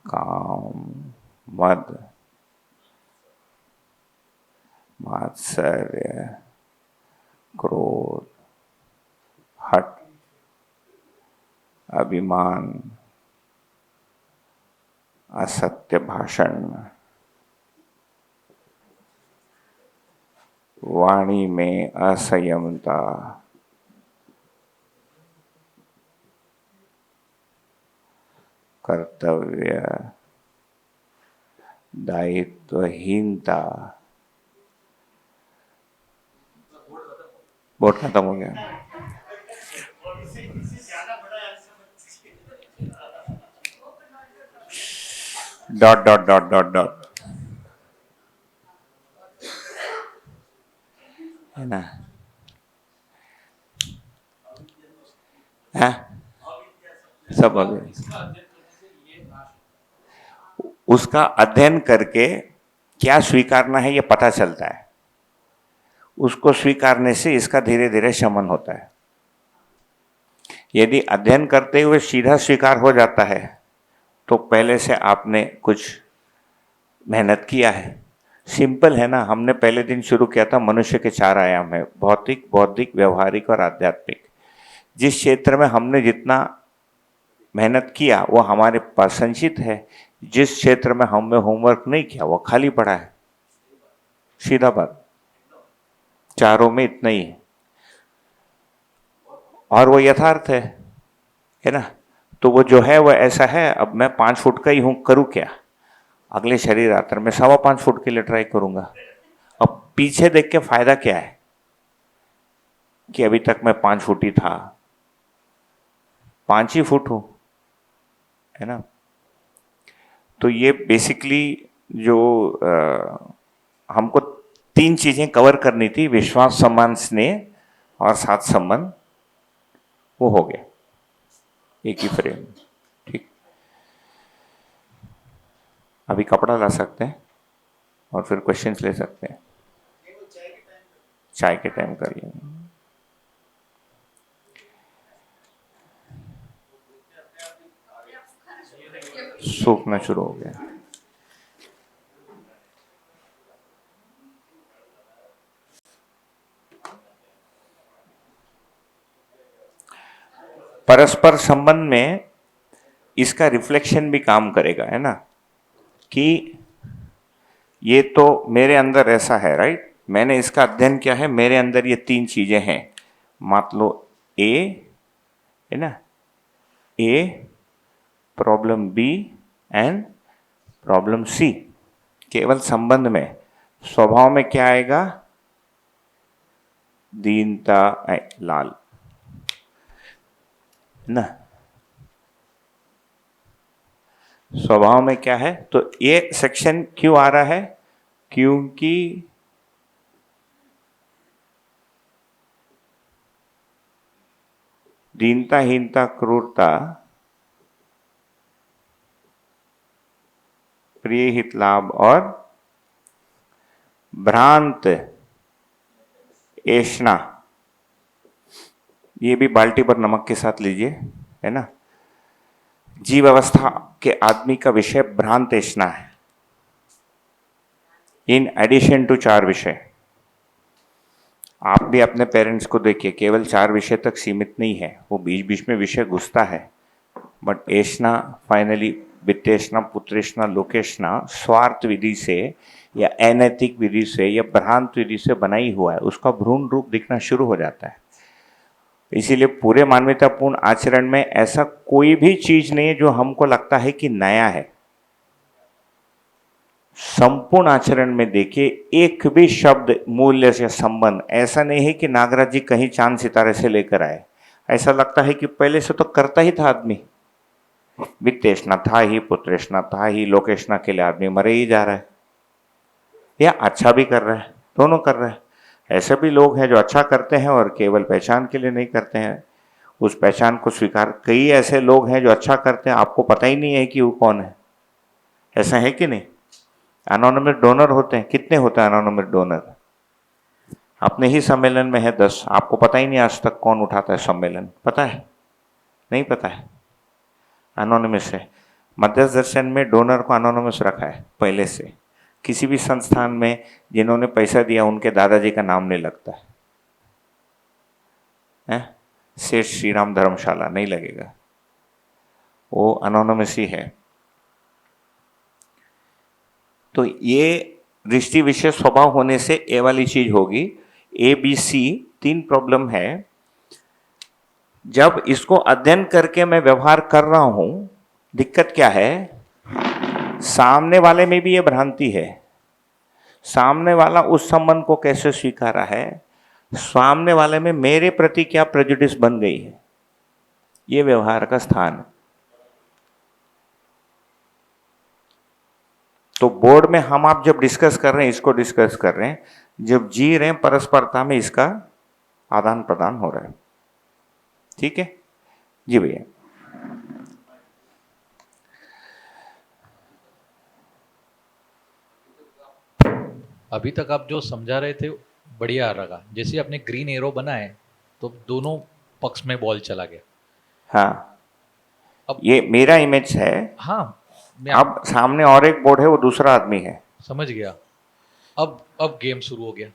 काम, मद, मात्सर्य, क्रोध, हठ, अभिमान, असत्य भाषण, वाणी में असंयमता, कर्तव्य, दायित्वहीनता, बोर्ड खत्म हो गया। Dot dot dot dot dot, है ना, हाँ सब हो गया। उसका अध्ययन करके क्या स्वीकारना है ये पता चलता है, उसको स्वीकारने से इसका धीरे धीरे शमन होता है। यदि अध्ययन करते हुए सीधा स्वीकार हो जाता है तो पहले से आपने कुछ मेहनत किया है। सिंपल है ना, हमने पहले दिन शुरू किया था, मनुष्य के 4 आयाम है, भौतिक, बौद्धिक, व्यवहारिक और आध्यात्मिक। जिस क्षेत्र में हमने जितना मेहनत किया वो हमारे पास संचित है, जिस क्षेत्र में हमने होमवर्क नहीं किया वो खाली पड़ा है। सीधा बात, चारों में इतना ही है और वो यथार्थ है ना। तो वो जो है वो ऐसा है, अब मैं 5 फुट का ही हूं, करूं क्या, अगले शरीर यात्रा में 5.25 फुट के लिए ट्राई करूंगा। अब पीछे देख के फायदा क्या है कि अभी तक मैं 5 फुट ही था, 5 ही फुट हूं, है ना। तो ये बेसिकली जो हमको 3 चीजें कवर करनी थी, विश्वास, सम्मान, स्नेह और साथ संबंध, वो हो गया एक ही फ्रेम। ठीक, अभी कपड़ा ला सकते हैं और फिर क्वेश्चंस ले सकते हैं। चाय के टाइम कर लेंगे। सूखना शुरू हो गया। परस्पर संबंध में इसका रिफ्लेक्शन भी काम करेगा, है ना, कि ये तो मेरे अंदर ऐसा है, राइट, मैंने इसका अध्ययन किया है, मेरे अंदर ये 3 चीजें हैं। मान लो ए, है ना, A problem B and problem C. केवल संबंध में स्वभाव में क्या आएगा? दीनता लाल ना। स्वभाव में क्या है? तो ये सेक्शन क्यों आ रहा है? क्योंकि दीनता, हीनता, क्रूरता, प्रिय हित लाभ और भ्रांत ऐष्णा, ये भी बाल्टी पर नमक के साथ लीजिए, है ना। जीव अवस्था के आदमी का विषय भ्रांत ऐष्णा है, इन एडिशन टू 4 विषय। आप भी अपने पेरेंट्स को देखिए, केवल 4 विषय तक सीमित नहीं है, वो बीच बीच में विषय घुसता है, बट ऐष्णा फाइनली वित्तेष्णा, पुत्रेष्णा, लोकेष्णा स्वार्थ विधि से या अनैतिक विधि से या भ्रांत विधि से बना ही हुआ है, उसका भ्रूण रूप दिखना शुरू हो जाता है। इसीलिए पूरे मानवतापूर्ण आचरण में ऐसा कोई भी चीज नहीं है जो हमको लगता है कि नया है। संपूर्ण आचरण में देखिए, एक भी शब्द, मूल्य से संबंध ऐसा नहीं है कि नागराज जी कहीं चांद सितारे से लेकर आए। ऐसा लगता है कि पहले से तो करता ही था आदमी। वित्तेष्णा था ही, पुत्रेष्णा था ही, लोकेष्णा के लिए आदमी मरे ही जा रहा है, या अच्छा भी कर रहा है, दोनों कर रहा है। ऐसे भी लोग हैं जो अच्छा करते हैं और केवल पहचान के लिए नहीं करते हैं, उस पहचान को स्वीकार। कई ऐसे लोग हैं जो अच्छा करते हैं, आपको पता ही नहीं है कि वो कौन है। ऐसा है कि नहीं? एनोनिमस डोनर होते हैं, कितने होते हैं एनोनिमस डोनर? अपने ही सम्मेलन में है 10, आपको पता ही नहीं आज तक कौन उठाता है सम्मेलन, पता है? नहीं पता है, एनोनिमस है। मध्यस्थ दर्शन में डोनर को एनोनिमस रखा है पहले से। किसी भी संस्थान में जिन्होंने पैसा दिया उनके दादाजी का नाम नहीं लगता है? सेठ श्रीराम धर्मशाला नहीं लगेगा, वो एनोनिमस ही है। तो ये दृष्टि विषय स्वभाव होने से ए वाली चीज होगी। ए बी सी 3 प्रॉब्लम है। जब इसको अध्ययन करके मैं व्यवहार कर रहा हूं, दिक्कत क्या है? सामने वाले में भी ये भ्रांति है। सामने वाला उस संबंध को कैसे स्वीकारा है, सामने वाले में मेरे प्रति क्या प्रेजुडिस बन गई है, ये व्यवहार का स्थान है। तो बोर्ड में हम आप जब डिस्कस कर रहे हैं, इसको डिस्कस कर रहे हैं, जब जी रहे हैं परस्परता में, इसका आदान प्रदान हो रहा है। ठीक है जी भैया। अभी तक आप जो समझा रहे थे बढ़िया लगा। जैसे आपने ग्रीन एरो बनाए तो दोनों पक्ष में बॉल चला गया। हाँ, अब ये मेरा इमेज है। हाँ, मैं अब सामने और एक बोर्ड है, वो दूसरा आदमी है। समझ गया। अब गेम शुरू हो गया।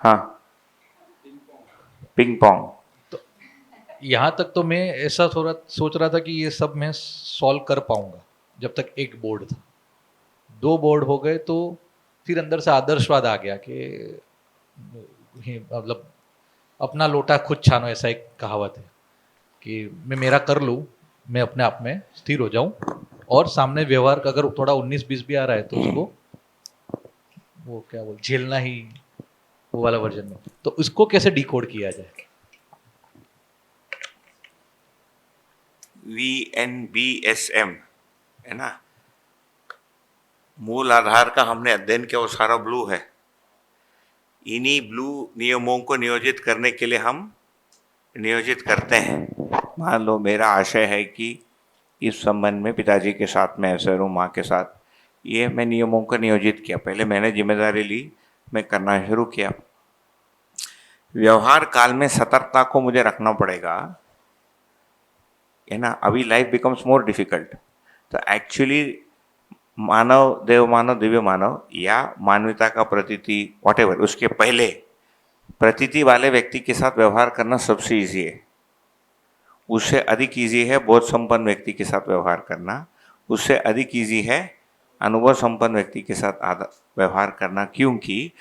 हाँ, पिंग पोंग। तो यहाँ तक तो मैं ऐसा थोड़ा सोच रहा था कि ये सब मैं सॉल्व कर पाऊंगा, जब तक एक बोर्ड था। 2 बोर्ड हो गए तो फिर अंदर से आदर्शवाद आ गया कि मतलब अपना लोटा खुद छानो, ऐसा एक कहावत है कि मैं मेरा कर लूँ, मैं अपने आप में स्थिर हो जाऊं, और सामने व्यवहार का अगर थोड़ा 19-20 भी आ रहा है तो उसको वो क्या बोल झेलना ही, वो वाला वर्जन में। तो उसको कैसे डिकोड किया जाए? VNBSM है ना, मूल आधार का हमने अध्ययन किया, वो सारा ब्लू है। इन्हीं ब्लू नियमों को नियोजित करने के लिए हम नियोजित करते हैं। मान लो मेरा आशय है कि इस संबंध में पिताजी के साथ मैं ऐसे रहूँ, माँ के साथ, ये मैं नियमों को नियोजित किया। पहले मैंने जिम्मेदारी ली, मैं करना शुरू किया। व्यवहार काल में सतर्कता को मुझे रखना पड़ेगा, है ना। अभी लाइफ बिकम्स मोर डिफिकल्ट। तो एक्चुअली मानव, देव मानव, दिव्य मानव या मानवता का प्रतीति, वॉटेवर, उसके पहले प्रतीति वाले व्यक्ति के साथ व्यवहार करना सबसे ईजी है। उससे अधिक ईजी है बोध संपन्न व्यक्ति के साथ व्यवहार करना। उससे अधिक ईजी है अनुभव संपन्न व्यक्ति के साथ व्यवहार करना, क्योंकि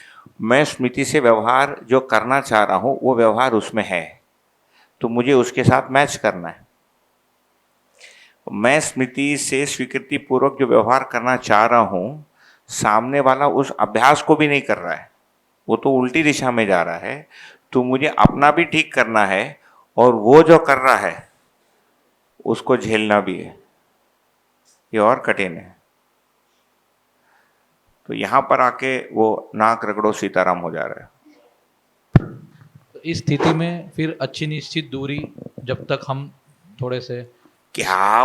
मैं स्मृति से व्यवहार जो करना चाह रहा हूँ वो व्यवहार उसमें है, तो मुझे उसके साथ मैच करना है। मैं स्मृति से स्वीकृति पूर्वक जो व्यवहार करना चाह रहा हूं, सामने वाला उस अभ्यास को भी नहीं कर रहा है, वो तो उल्टी दिशा में जा रहा है। तो मुझे अपना भी ठीक करना है और वो जो कर रहा है उसको झेलना भी है। ये और कठिन है। तो यहां पर आके वो नाक रगड़ो सीताराम हो जा रहा है। तो इस स्थिति में फिर अच्छी निश्चित दूरी, जब तक हम थोड़े से क्या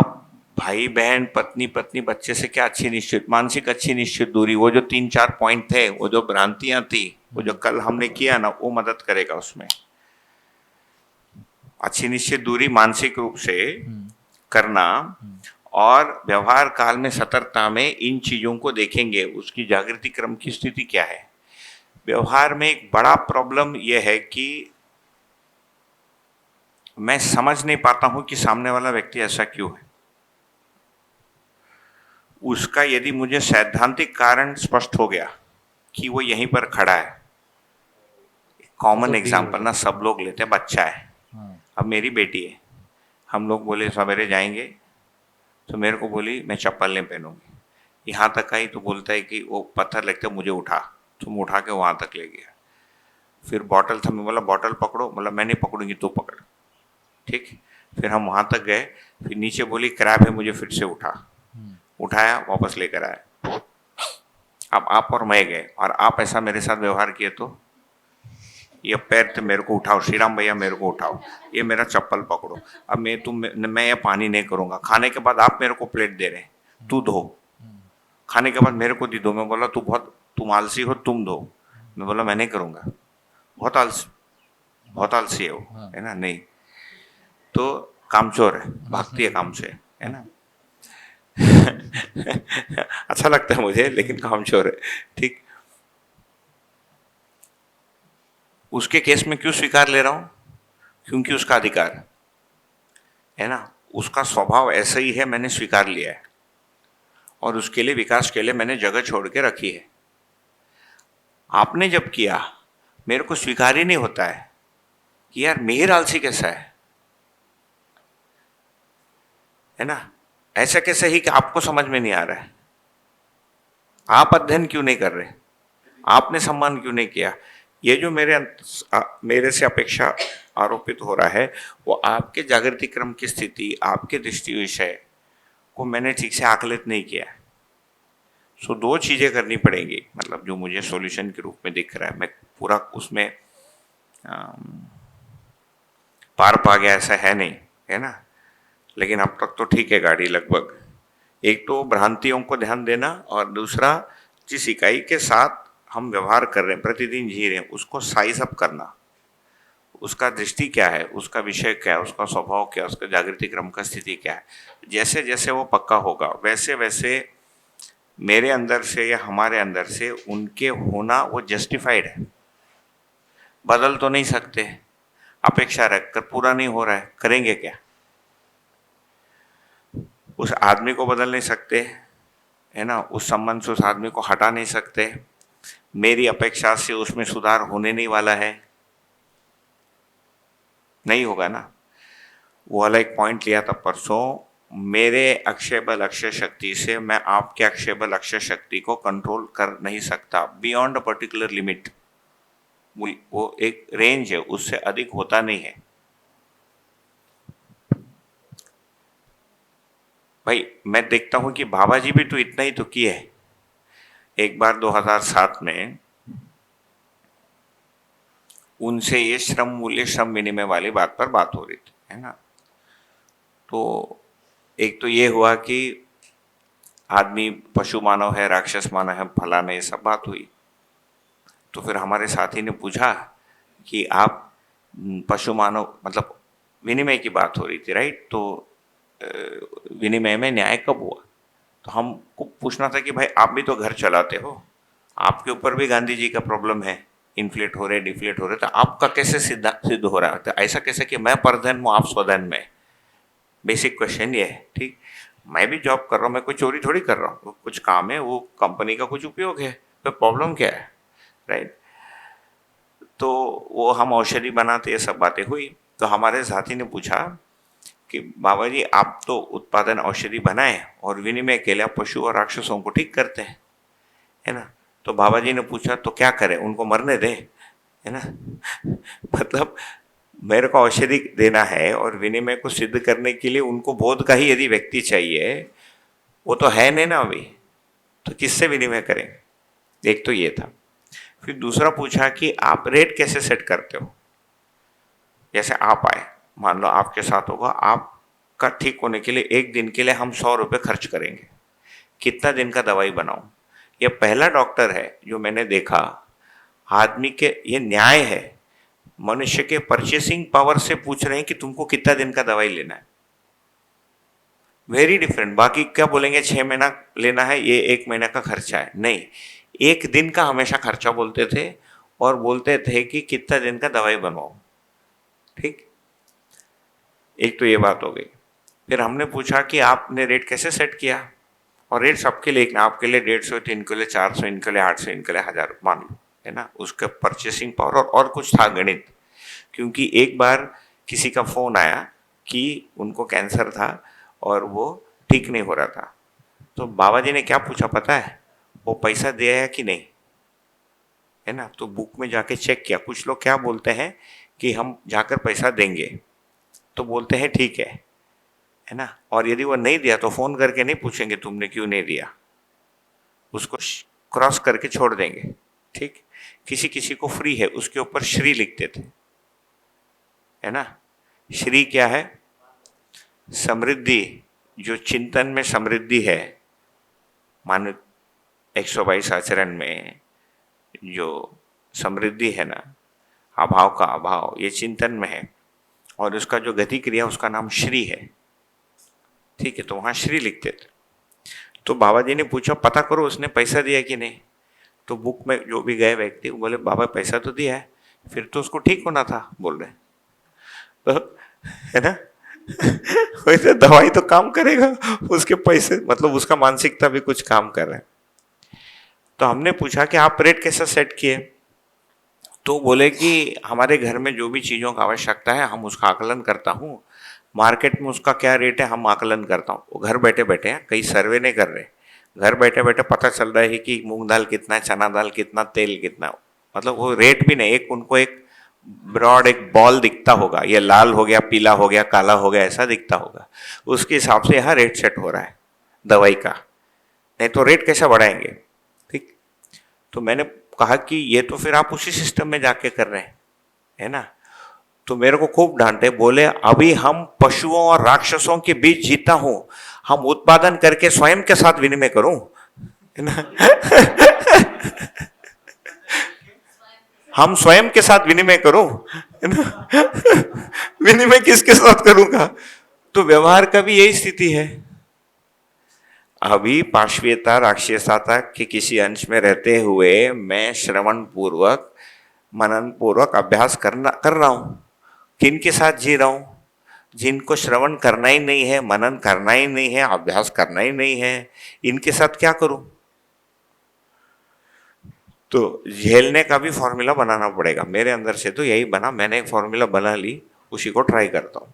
भाई बहन पत्नी पत्नी बच्चे से क्या अच्छी निश्चित, मानसिक अच्छी निश्चित दूरी, वो जो 3-4 पॉइंट थे, वो जो भ्रांतियां थी, वो जो कल हमने किया ना, वो मदद करेगा उसमें। अच्छी निश्चित दूरी मानसिक रूप से करना, और व्यवहार काल में सतर्कता में इन चीजों को देखेंगे, उसकी जागृति क्रम की स्थिति क्या है। व्यवहार में एक बड़ा प्रॉब्लम यह है कि मैं समझ नहीं पाता हूं कि सामने वाला व्यक्ति ऐसा क्यों है। उसका यदि मुझे सैद्धांतिक कारण स्पष्ट हो गया कि वो यहीं पर खड़ा है, कॉमन तो एग्जाम्पल ना सब लोग लेते हैं, बच्चा है, हाँ, अब मेरी बेटी है, हम लोग बोले सवेरे जाएंगे, तो मेरे को बोली मैं चप्पल नहीं पहनूंगी, यहाँ तक आई तो बोलता है कि वो पत्थर लगते मुझे उठा, तुम उठा के वहाँ तक ले गया। फिर बॉटल था, मैं बोला बॉटल पकड़ो, बोला मैं नहीं पकड़ूंगी तू पकड़, ठीक। फिर हम वहाँ तक गए, फिर नीचे बोली क्रैब है, मुझे फिर से उठाया वापस लेकर आया। अब आप और मैं गए और आप ऐसा मेरे साथ व्यवहार किए तो ये पैर तो मेरे को उठाओ, श्रीराम भैया मेरे को उठाओ, ये मेरा चप्पल पकड़ो, अब मैं ये पानी नहीं करूँगा। खाने के बाद आप मेरे को प्लेट दे रहे हैं, तू धो, खाने के बाद मेरे को दी दो। मैं बोला तुम आलसी हो, तुम धो। मैं बोला मैं नहीं करूँगा, बहुत आलसी है वो, है ना, नहीं तो कामचोर है, भागती है काम से, है ना। अच्छा लगता है मुझे, लेकिन कामचोर है, ठीक। उसके केस में क्यों स्वीकार ले रहा हूं? क्योंकि उसका अधिकार है ना, उसका स्वभाव ऐसा ही है, मैंने स्वीकार लिया है, और उसके लिए विकास के लिए मैंने जगह छोड़ के रखी है। आपने जब किया, मेरे को स्वीकार ही नहीं होता है कि यार मिहिर आलसी कैसा है ना। ऐसा कैसे ही कि आपको समझ में नहीं आ रहा है, आप अध्ययन क्यों नहीं कर रहे, आपने सम्मान क्यों नहीं किया। ये जो मेरे से अपेक्षा आरोपित हो रहा है, वो आपके जागृति क्रम की स्थिति, आपके दृष्टि विषय को मैंने ठीक से आकलित नहीं किया। सो 2 चीजें करनी पड़ेंगी, मतलब जो मुझे सॉल्यूशन के रूप में दिख रहा है, मैं पूरा उसमें पार पा गया ऐसा है नहीं, है ना, लेकिन अब तक तो ठीक है गाड़ी लगभग। एक तो भ्रांतियों को ध्यान देना, और दूसरा जिस इकाई के साथ हम व्यवहार कर रहे हैं, प्रतिदिन जी रहे हैं, उसको साइज अप करना, उसका दृष्टि क्या है, उसका विषय क्या है, उसका स्वभाव क्या है, उसका जागृति क्रम का स्थिति क्या है। जैसे जैसे वो पक्का होगा, वैसे वैसे मेरे अंदर से या हमारे अंदर से उनके होना वो जस्टिफाइड है। बदल तो नहीं सकते, अपेक्षा रखकर पूरा नहीं हो रहा है, करेंगे क्या। उस आदमी को बदल नहीं सकते, है ना, उस संबंध से उस आदमी को हटा नहीं सकते, मेरी अपेक्षा से उसमें सुधार होने नहीं वाला है, नहीं होगा ना। वो वाला एक पॉइंट लिया था परसों, मेरे अक्षय बल अक्षय शक्ति से मैं आपके अक्षय बल अक्षय शक्ति को कंट्रोल कर नहीं सकता, बियॉन्ड अ पर्टिकुलर लिमिट। वो एक रेंज है, उससे अधिक होता नहीं है। भाई मैं देखता हूं कि बाबा जी भी तो इतना ही तो किए। एक बार 2007 में उनसे ये श्रम मूल्य श्रम विनिमय वाली बात पर बात हो रही थी, है ना। तो एक तो ये हुआ कि आदमी पशु मानव है, राक्षस मानव है, फलाना, ये सब बात हुई। तो फिर हमारे साथी ने पूछा कि आप पशु मानव, मतलब विनिमय की बात हो रही थी, राइट, तो विनिमय में न्याय कब हुआ। तो हमको पूछना था कि भाई आप भी तो घर चलाते हो, आपके ऊपर भी गांधी जी का प्रॉब्लम है, इन्फ्लेट हो रहे डिफ्लेट हो रहे, तो आपका कैसे सिद्ध हो रहा है, तो ऐसा कैसे कि मैं परधन हूँ आप स्वधन में। बेसिक क्वेश्चन ये है, ठीक। मैं भी जॉब कर रहा हूँ, मैं कोई चोरी थोड़ी कर रहा हूँ, कुछ काम है, वो कंपनी का कुछ उपयोग है, तो प्रॉब्लम क्या है, राइट। तो वो हम औषधि बनाते, ये सब बातें हुई। तो हमारे साथी ने पूछा कि बाबा जी आप तो उत्पादन औषधि बनाए और विनिमय के लिए आप पशु और राक्षसों को ठीक करते हैं, है ना। तो बाबा जी ने पूछा तो क्या करें, उनको मरने दे, है ना। मतलब मेरे को औषधि देना है और विनिमय को सिद्ध करने के लिए उनको बोध का ही यदि व्यक्ति चाहिए, वो तो है नहीं ना अभी, तो किससे विनिमय करेंगे। एक तो ये था। फिर दूसरा पूछा कि आप रेट कैसे सेट करते हो। जैसे आप आए, मान लो आपके साथ होगा, आपका ठीक होने के लिए एक दिन के लिए हम 100 रुपये खर्च करेंगे, कितना दिन का दवाई बनाऊं। ये पहला डॉक्टर है जो मैंने देखा, आदमी के ये न्याय है, मनुष्य के परचेसिंग पावर से पूछ रहे हैं कि तुमको कितना दिन का दवाई लेना है। Very different. बाकी क्या बोलेंगे 6 महीना लेना है, ये 1 महीना का खर्चा है, नहीं, एक दिन का हमेशा खर्चा बोलते थे और बोलते थे कि कितना दिन का दवाई बनवाओ। ठीक, एक तो ये बात हो गई। फिर हमने पूछा कि आपने रेट कैसे सेट किया, और रेट सबके लिए, आपके लिए 150, तो इनके लिए 400, इनके लिए 800, इनके लिए 1000 मान लो, है ना। उसका परचेसिंग पावर और कुछ था गणित। क्योंकि एक बार किसी का फोन आया कि उनको कैंसर था और वो ठीक नहीं हो रहा था, तो बाबा जी ने क्या पूछा पता है, वो पैसा दिया है कि नहीं, है ना। तो बुक में जाके चेक किया। कुछ लोग क्या बोलते हैं कि हम जाकर पैसा देंगे, तो बोलते हैं ठीक है ना, और यदि वो नहीं दिया तो फोन करके नहीं पूछेंगे तुमने क्यों नहीं दिया, उसको क्रॉस करके छोड़ देंगे। ठीक, किसी किसी को फ्री है, उसके ऊपर श्री लिखते थे, है ना। श्री क्या है, समृद्धि, जो चिंतन में समृद्धि है, मानो 122 आचरण में जो समृद्धि है ना, अभाव का अभाव, ये चिंतन में है, और उसका जो गति क्रिया उसका नाम श्री है। ठीक है, तो वहां श्री लिखते थे। तो बाबा जी ने पूछा पता करो उसने पैसा दिया कि नहीं। तो बुक में जो भी गए व्यक्ति वो बोले बाबा पैसा तो दिया है, फिर तो उसको ठीक होना था, बोल रहे। तो है ना, वैसे दवाई तो काम करेगा, उसके पैसे मतलब उसका मानसिकता भी कुछ काम कर रहे हैं। तो हमने पूछा कि आप रेट कैसा सेट किए, तो बोले कि हमारे घर में जो भी चीज़ों की आवश्यकता है हम उसका आकलन करता हूँ, मार्केट में उसका क्या रेट है हम आकलन करता हूँ। वो घर बैठे बैठे हैं, कहीं सर्वे नहीं कर रहे, घर बैठे बैठे पता चल रहा है कि मूंग दाल कितना है, चना दाल कितना, तेल कितना, मतलब वो रेट भी नहीं, एक उनको एक ब्रॉड एक बॉल दिखता होगा, ये लाल हो गया, पीला हो गया, काला हो गया, ऐसा दिखता होगा, उसके हिसाब से यहाँ रेट सेट हो रहा है दवाई का, नहीं तो रेट कैसा बढ़ाएंगे। ठीक, तो मैंने कहा कि ये तो फिर आप उसी सिस्टम में जाके कर रहे हैं, है ना। तो मेरे को खूब डांटे, बोले अभी हम पशुओं और राक्षसों के बीच जीता हूं, हम उत्पादन करके स्वयं के साथ विनिमय करूं, है ना। हम स्वयं के साथ विनिमय करूं, है ना। विनिमय किसके साथ करूंगा, तो व्यवहार का भी यही स्थिति है। अभी पार्श्वीयता राक्षसता के किसी अंश में रहते हुए मैं श्रवण पूर्वक मनन पूर्वक अभ्यास कर रहा हूं। किन के साथ जी रहा हूं, जिनको श्रवण करना ही नहीं है, मनन करना ही नहीं है, अभ्यास करना ही नहीं है, इनके साथ क्या करूं। तो झेलने का भी फॉर्मूला बनाना पड़ेगा। मेरे अंदर से तो यही बना, मैंने एक फॉर्मूला बना ली, उसी को ट्राई करता हूं।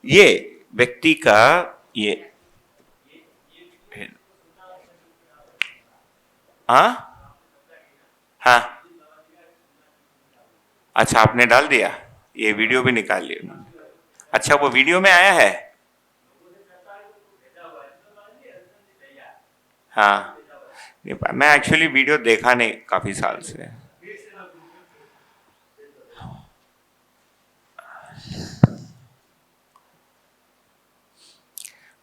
ये व्यक्ति का ये हाँ हाँ, अच्छा आपने डाल दिया, ये वीडियो भी निकाल लिया। अच्छा वो वीडियो में आया है, हाँ। मैं एक्चुअली वीडियो देखा नहीं काफी साल से।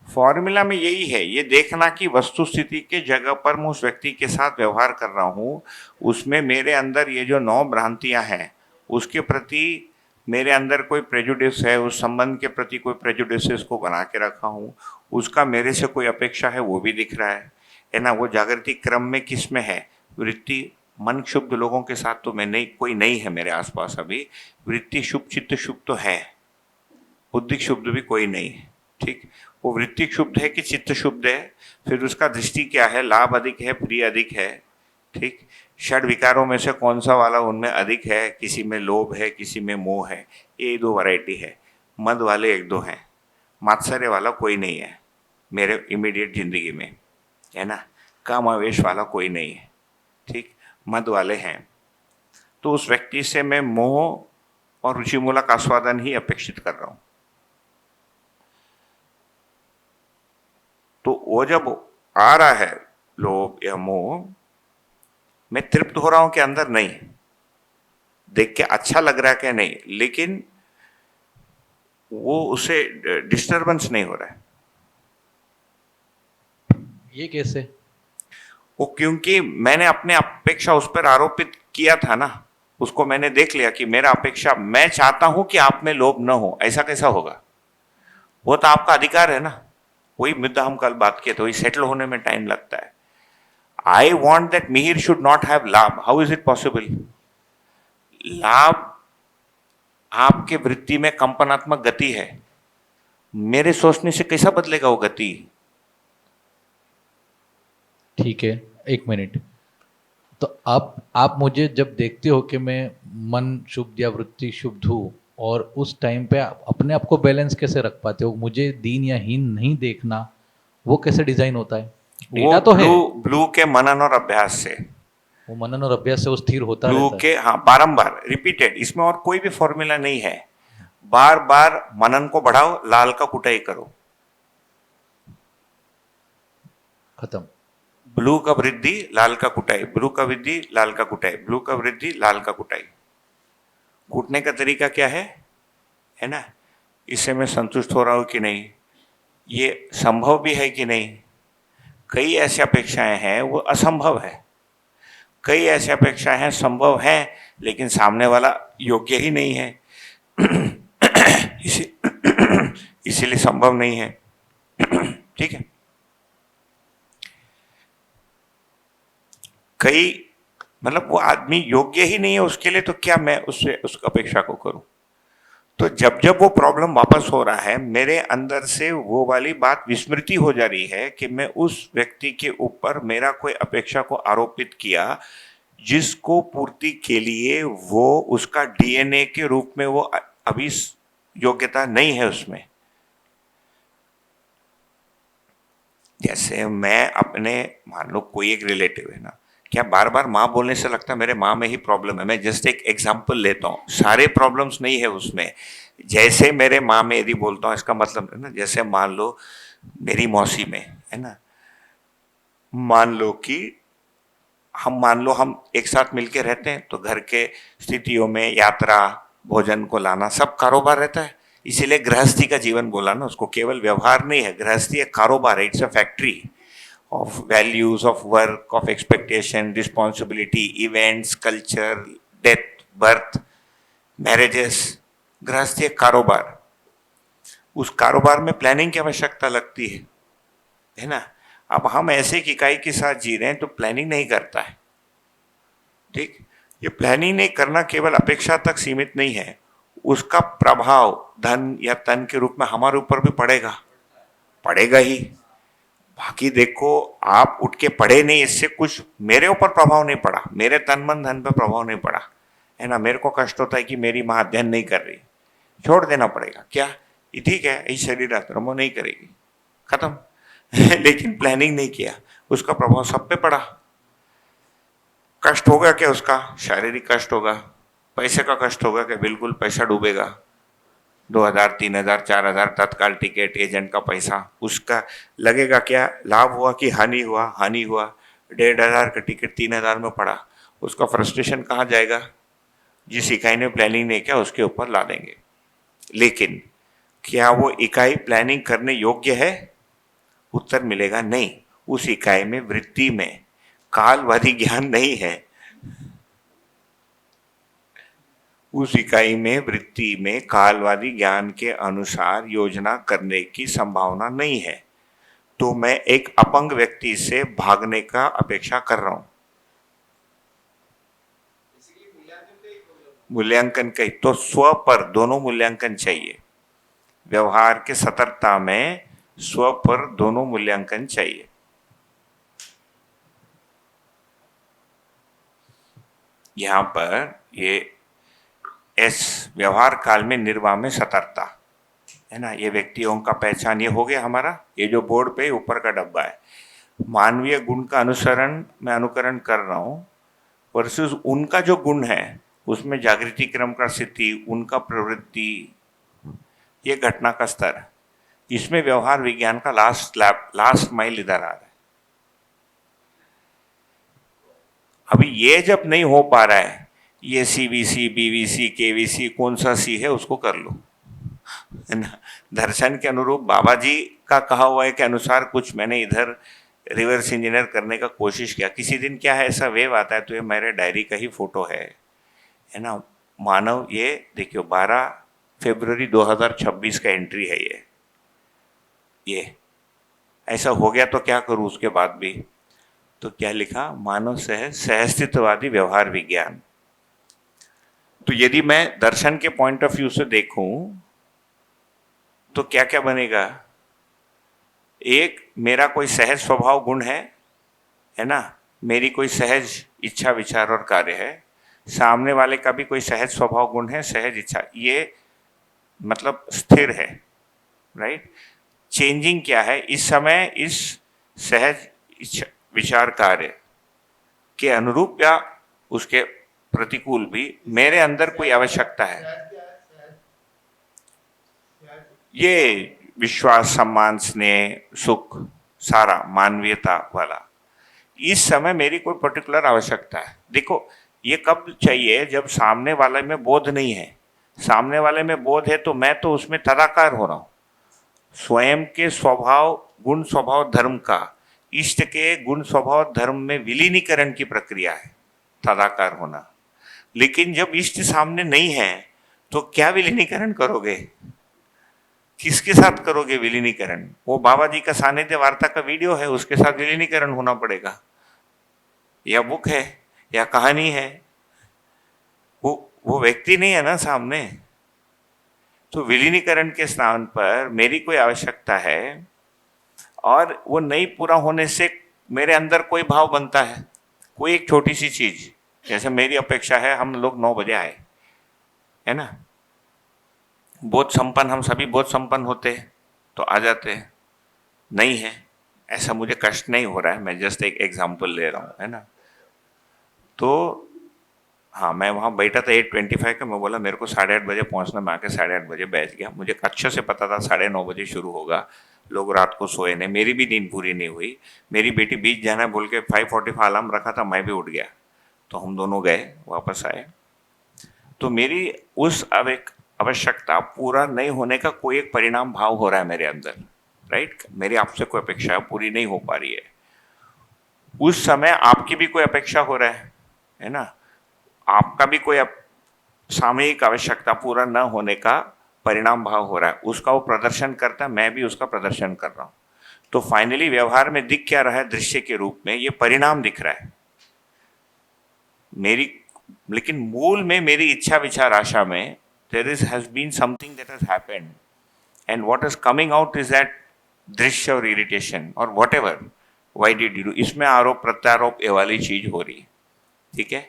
फॉर्मूला में यही है, ये देखना कि वस्तु स्थिति के जगह पर मैं उस व्यक्ति के साथ व्यवहार कर रहा हूँ, उसमें मेरे अंदर ये जो 9 भ्रांतियां हैं उसके प्रति मेरे अंदर कोई प्रेजुडिस है, उस संबंध के प्रति कोई प्रेजुडिस को बना के रखा हूँ, उसका मेरे से कोई अपेक्षा है वो भी दिख रहा है ना। वो जागृति क्रम में किस में है, वृत्ति मन शुद्ध लोगों के साथ तो मैं नहीं, कोई नहीं है मेरे आसपास अभी, वृत्ति शुभ चित्त शुभ तो है, बुद्धि शुभ भी कोई नहीं है। ठीक, वो वृत्ति शुद्ध है कि चित्त शुद्ध है, फिर उसका दृष्टि क्या है, लाभ अधिक है प्रिय अधिक है, ठीक। षड विकारों में से कौन सा वाला उनमें अधिक है, किसी में लोभ है, किसी में मोह है, ये दो वैरायटी है। मद वाले एक दो हैं, मात्सर्य वाला कोई नहीं है मेरे इमीडिएट जिंदगी में, है ना। काम आवेश वाला कोई नहीं है, ठीक। मद वाले हैं, तो उस व्यक्ति से मैं मोह और रुचिमूलक आस्वादन ही अपेक्षित कर रहा हूं। तो वो जब आ रहा है लोभ या मोह, मैं तृप्त हो रहा हूं कि अंदर नहीं, देख के अच्छा लग रहा है कि नहीं, लेकिन वो उसे डिस्टरबेंस नहीं हो रहा है। ये कैसे? वो क्योंकि मैंने अपने अपेक्षा उस पर आरोपित किया था ना, उसको मैंने देख लिया कि मेरा अपेक्षा, मैं चाहता हूं कि आप में लोभ न हो, ऐसा कैसा होगा? वो तो आपका अधिकार है ना। वही मुद्दा हम कल बात किए, तो वही सेटल होने में टाइम लगता है। I want that Mihir should not have लाभ, हाउ इज इट पॉसिबल? लाभ आपके वृत्ति में कंपनात्मक गति है, मेरे सोचने से कैसा बदलेगा वो गति? ठीक है, एक मिनट। तो आप मुझे जब देखते हो कि मैं मन शुद्ध या वृत्ति शुद्ध हूँ, और उस टाइम पे आप अपने आप को बैलेंस कैसे रख पाते हो? मुझे दीन या हीन नहीं देखना, वो कैसे डिजाइन होता है? डेटा वो तो है, ब्लू के मनन और अभ्यास से, वो मनन और अभ्यास से वो स्थिर होता ब्लू रहता है। के, हाँ, बारंबार रिपीटेड, इसमें और कोई भी फॉर्मूला नहीं है। बार बार मनन को बढ़ाओ, लाल का कुटाई करो, खत्म। ब्लू का वृद्धि लाल का कुटाई, ब्लू का वृद्धि लाल का कुटाई, ब्लू का वृद्धि लाल का कुटाई। कूटने का तरीका क्या है ना, इससे मैं संतुष्ट हो रहा हूं कि नहीं, ये संभव भी है कि नहीं। कई ऐसी अपेक्षाएं हैं वो असंभव है, कई ऐसी अपेक्षाएं हैं संभव हैं, लेकिन सामने वाला योग्य ही नहीं है, इसी इसीलिए संभव नहीं है। ठीक है। कई, मतलब वो आदमी योग्य ही नहीं है उसके लिए, तो क्या मैं उससे उस अपेक्षा को करूं? तो जब जब वो प्रॉब्लम वापस हो रहा है, मेरे अंदर से वो वाली बात विस्मृति हो जा रही है कि मैं उस व्यक्ति के ऊपर मेरा कोई अपेक्षा को आरोपित किया, जिसको पूर्ति के लिए वो उसका डीएनए के रूप में वो अभी योग्यता नहीं है उसमें। जैसे मैं अपने, मान लो कोई एक रिलेटिव है ना, क्या बार बार माँ बोलने से लगता है मेरे माँ में ही प्रॉब्लम है? मैं जस्ट एक एग्जांपल लेता हूँ, सारे प्रॉब्लम्स नहीं है उसमें। जैसे मेरे माँ में यदि बोलता हूँ, इसका मतलब है ना, जैसे मान लो मेरी मौसी में है ना, मान लो हम एक साथ मिलके रहते हैं, तो घर के स्थितियों में यात्रा, भोजन को लाना, सब कारोबार रहता है। इसीलिए गृहस्थी का जीवन बोला ना, उसको केवल व्यवहार नहीं है, गृहस्थी एक कारोबार है, it's a factory of values, of work, of expectation, responsibility, events, culture, death, birth, marriages। गृहस्थी एक कारोबार, उस कारोबार में प्लानिंग की आवश्यकता लगती है ना। अब हम ऐसे एक इकाई के साथ जी रहे हैं तो प्लानिंग नहीं करता है, ठीक। ये प्लानिंग नहीं करना केवल अपेक्षा तक सीमित नहीं है, उसका प्रभाव धन या तन के रूप में हमारे ऊपर भी पड़ेगा ही। बाकी देखो, आप उठ के पढ़े नहीं, इससे कुछ मेरे ऊपर प्रभाव नहीं पड़ा, मेरे तन मन धन पे प्रभाव नहीं पड़ा, है ना। मेरे को कष्ट होता है कि मेरी माँ अध्ययन नहीं कर रही, छोड़ देना पड़ेगा क्या? ये ठीक है, ये शरीर वो नहीं करेगी, खत्म। लेकिन प्लानिंग नहीं किया, उसका प्रभाव सब पे पड़ा। कष्ट होगा क्या उसका? शारीरिक कष्ट होगा। पैसे का कष्ट होगा क्या? बिल्कुल, पैसा डूबेगा। 2000, 3000, 4000 तत्काल टिकट, एजेंट का पैसा, उसका लगेगा क्या? लाभ हुआ कि हानि हुआ? हानि हुआ। 1500 का टिकट 3000 में पड़ा, उसका फ्रस्ट्रेशन कहाँ जाएगा? जिस इकाई ने प्लानिंग नहीं किया उसके ऊपर ला देंगे। लेकिन क्या वो इकाई प्लानिंग करने योग्य है? उत्तर मिलेगा नहीं। उस इकाई में, वृत्ति में कालवादी ज्ञान नहीं है, उस इकाई में, वृत्ति में कालवादी ज्ञान के अनुसार योजना करने की संभावना नहीं है। तो मैं एक अपंग व्यक्ति से भागने का अपेक्षा कर रहा हूं। मूल्यांकन कही तो स्व पर दोनों मूल्यांकन चाहिए। व्यवहार के सतर्कता में स्व पर दोनों मूल्यांकन चाहिए। यहाँ पर ये एस व्यवहार काल में निर्वाह में सतर्कता है ना, ये व्यक्तियों का पहचान, ये हो गया हमारा। ये जो बोर्ड पे ऊपर का डब्बा है, मानवीय गुण का अनुसरण मैं अनुकरण कर रहा हूँ वर्सेस उनका जो गुण है उसमें जागृति क्रम का स्थिति, उनका प्रवृत्ति, ये घटना का स्तर, इसमें व्यवहार विज्ञान का लास्ट माइल इधर आ रहा है। अभी ये जब नहीं हो पा रहा है, ये सीवीसी, बीवीसी, केवीसी, कौन सा सी है उसको कर लो, है ना। दर्शन के अनुरूप बाबा जी का कहा हुआ है के अनुसार कुछ मैंने इधर रिवर्स इंजीनियर करने का कोशिश किया। किसी दिन क्या है, ऐसा वेव आता है तो ये मेरे डायरी का ही फोटो है ना। मानव, ये देखियो 12 फरवरी 2026 का एंट्री है ये ऐसा हो गया तो क्या करूं उसके बाद भी। तो क्या लिखा, मानव सहअस्तित्ववादी व्यवहार विज्ञान। तो यदि मैं दर्शन के पॉइंट ऑफ व्यू से देखूं तो क्या क्या बनेगा। एक, मेरा कोई सहज स्वभाव गुण है ना, मेरी कोई सहज इच्छा विचार और कार्य है, सामने वाले का भी कोई सहज स्वभाव गुण है, सहज इच्छा, ये मतलब स्थिर है, राइट। चेंजिंग क्या है, इस समय इस सहज इच्छा विचार कार्य के अनुरूप या उसके प्रतिकूल भी मेरे अंदर कोई आवश्यकता है। ये विश्वास, सम्मान, स्नेह, सुख, सारा मानवीयता वाला, इस समय मेरी कोई पर्टिकुलर आवश्यकता है। देखो ये कब चाहिए, जब सामने वाले में बोध नहीं है। सामने वाले में बोध है तो मैं तो उसमें तदाकार हो रहा हूं। स्वयं के स्वभाव, गुण स्वभाव धर्म का इष्ट के गुण स्वभाव धर्म में विलीनीकरण की प्रक्रिया है तदाकार होना। लेकिन जब इष्ट सामने नहीं है तो क्या विलीनीकरण करोगे, किसके साथ करोगे विलीनीकरण। वो बाबा जी का सानिध्य वार्ता का वीडियो है, उसके साथ विलीनीकरण होना पड़ेगा, या बुक है या कहानी है, वो व्यक्ति नहीं है ना सामने। तो विलीनीकरण के स्थान पर मेरी कोई आवश्यकता है और वो नहीं पूरा होने से मेरे अंदर कोई भाव बनता है, कोई एक छोटी सी चीज, जैसे मेरी अपेक्षा है हम लोग 9 बजे आए, है ना। बोध संपन्न, हम सभी बोध संपन्न होते तो आ जाते, नहीं है ऐसा मुझे कष्ट नहीं हो रहा है, मैं जस्ट एक एग्जांपल ले रहा हूँ, है ना। तो हाँ, मैं वहाँ बैठा था 8:25 का, मैं बोला मेरे को 8:30 बजे पहुँचना, मैं आके 8:30 बजे बैठ गया। मुझे अच्छे से पता था 9:30 बजे शुरू होगा, लोग रात को सोए नहीं, मेरी भी नींद पूरी नहीं हुई। मेरी बेटी बीच जाना बोल के 5:45 अलार्म रखा था, मैं भी उठ गया, तो हम दोनों गए, वापस आए। तो मेरी उस आवश्यकता पूरा नहीं होने का कोई एक परिणाम भाव हो रहा है मेरे अंदर, राइट। मेरी आपसे कोई अपेक्षा पूरी नहीं हो पा रही है, उस समय आपकी भी कोई अपेक्षा हो रहा है ना। आपका भी कोई सामयिक आवश्यकता पूरा न होने का परिणाम भाव हो रहा है, उसका वो प्रदर्शन करता है, मैं भी उसका प्रदर्शन कर रहा हूं। तो फाइनली व्यवहार में दिख क्या रहा है, दृश्य के रूप में ये परिणाम दिख रहा है मेरी। लेकिन मूल में मेरी इच्छा विचार आशा में there has been something that has happened, and what is coming out is that दृश्य और इरिटेशन और whatever, why did you do, इसमें आरोप प्रत्यारोप ये वाली चीज हो रही है, ठीक है।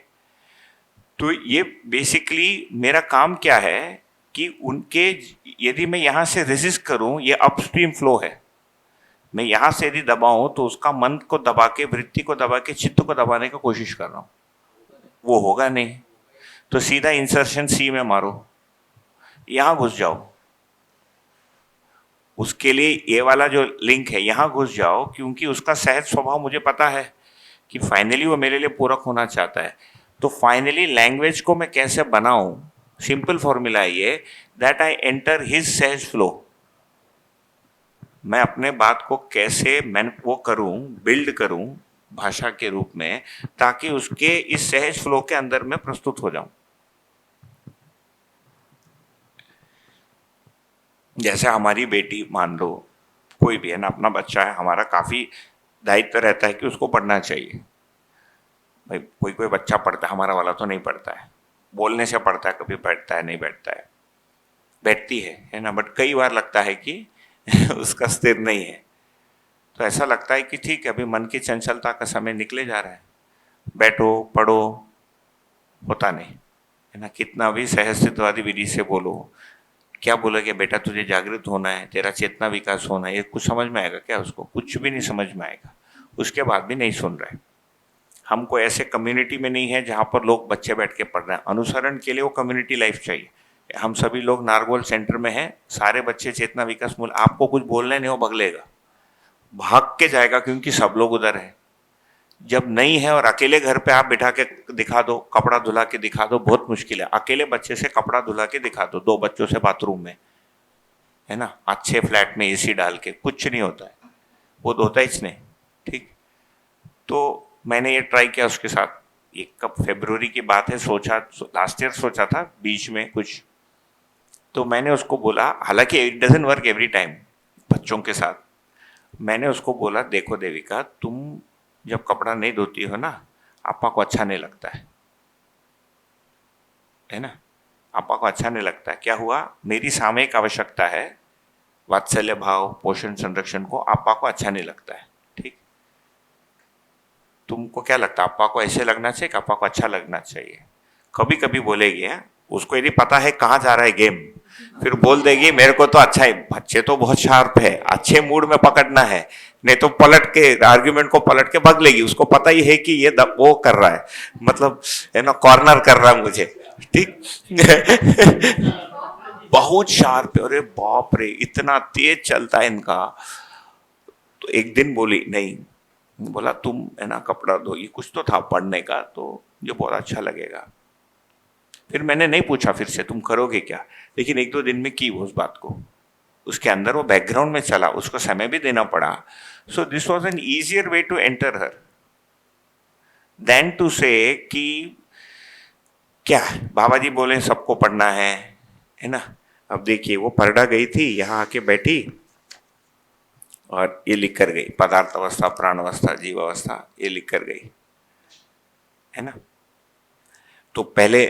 तो ये बेसिकली मेरा काम क्या है कि उनके, यदि मैं यहाँ से रेजिस्ट करूँ, ये अपस्ट्रीम फ्लो है, मैं यहाँ से यदि दबाऊं तो उसका मन को दबा के, वृत्ति को दबा के, चित्त को दबाने का कोशिश कर रहा हूँ, वो होगा नहीं। तो सीधा इंसर्शन सी में मारो, यहाँ घुस जाओ, उसके लिए ये वाला जो लिंक है यहाँ घुस जाओ, क्योंकि उसका सहज स्वभाव मुझे पता है कि फाइनली वो मेरे लिए पूरक होना चाहता है। तो फाइनली लैंग्वेज को मैं कैसे बनाऊं, सिंपल फॉर्मूला है ये, दैट आई एंटर हिज सहज फ्लो। मैं अपने बात को कैसे मैं वो करूं, बिल्ड करूं भाषा के रूप में, ताकि उसके इस सहज फ्लो के अंदर मैं प्रस्तुत हो जाऊं। जैसे हमारी बेटी, मान लो कोई भी है ना, अपना बच्चा है, हमारा काफी दायित्व रहता है कि उसको पढ़ना चाहिए। भाई कोई कोई बच्चा पढ़ता है, हमारा वाला तो नहीं पढ़ता है, बोलने से पढ़ता है, कभी बैठता है नहीं बैठता है, बैठती है ना, बट कई बार लगता है कि उसका स्थिर नहीं है। तो ऐसा लगता है कि ठीक है, अभी मन की चंचलता का समय निकले जा रहा है, बैठो पढ़ो, होता नहीं है ना। कितना भी सहस्त्रवादी विधि से बोलो, क्या बोलोगे बेटा तुझे जागृत होना है, तेरा चेतना विकास होना है, ये कुछ समझ में आएगा क्या? उसको कुछ भी नहीं समझ में आएगा। उसके बाद भी नहीं सुन रहे। हमको ऐसे कम्युनिटी में नहीं है जहाँ पर लोग बच्चे बैठ के पढ़ रहे हैं। अनुसरण के लिए वो कम्युनिटी लाइफ चाहिए। हम सभी लोग नारगोल सेंटर में हैं, सारे बच्चे चेतना विकास मूल, आपको कुछ बोलने नहीं, वो भगलेगा, भाग के जाएगा, क्योंकि सब लोग उधर है। जब नहीं है और अकेले घर पे आप बिठा के दिखा दो, कपड़ा धुला के दिखा दो, बहुत मुश्किल है। अकेले बच्चे से कपड़ा धुला के दिखा दो, 2 बच्चों से बाथरूम में, है ना, अच्छे फ्लैट में एसी डाल के, कुछ नहीं होता है, वो तो होता ही नहीं। ठीक, तो मैंने ये ट्राई किया उसके साथ। एक कब फरवरी की बात है, सोचा लास्ट ईयर सोचा था बीच में कुछ, तो मैंने उसको बोला, हालांकि it doesn't work every time बच्चों के साथ, मैंने उसको बोला देखो देविका, तुम जब कपड़ा नहीं धोती हो ना, आपा को अच्छा नहीं लगता है ना, आपा को अच्छा नहीं लगता है। क्या हुआ, मेरी सामयिक आवश्यकता है, वात्सल्य भाव, पोषण, संरक्षण को आपा को अच्छा नहीं लगता है। ठीक, तुमको क्या लगता है, आपा को ऐसे लगना चाहिए कि आपा को अच्छा लगना चाहिए? कभी कभी बोलेगी है, उसको यदि पता है कहाँ जा रहा है गेम, फिर बोल देगी मेरे को तो अच्छा है। बच्चे तो बहुत शार्प है, अच्छे मूड में पकड़ना है, नहीं तो पलट के आर्ग्यूमेंट को पलट के भाग लेगी। उसको पता ही है कि ये वो कर रहा है, मतलब है ना, कॉर्नर कर रहा है मुझे। ठीक बहुत शार्प है, अरे बाप रे, इतना तेज चलता है इनका। तो एक दिन बोली नहीं, बोला तुम है ना कपड़ा धो, ये कुछ तो था पढ़ने का, तो ये बहुत अच्छा लगेगा। फिर मैंने नहीं पूछा फिर से तुम करोगे क्या, लेकिन 1-2 दिन में की वो उस बात को, उसके अंदर वो बैकग्राउंड में चला, उसको समय भी देना पड़ा। So this was an easier way to enter her than to say कि क्या बाबा जी बोले सबको पढ़ना है ना। अब देखिए वो परडा गई थी, यहाँ आके बैठी और ये लिख कर गई, पदार्थ अवस्था, प्राण अवस्था, जीव अवस्था, ये लिख कर गई, है ना। तो पहले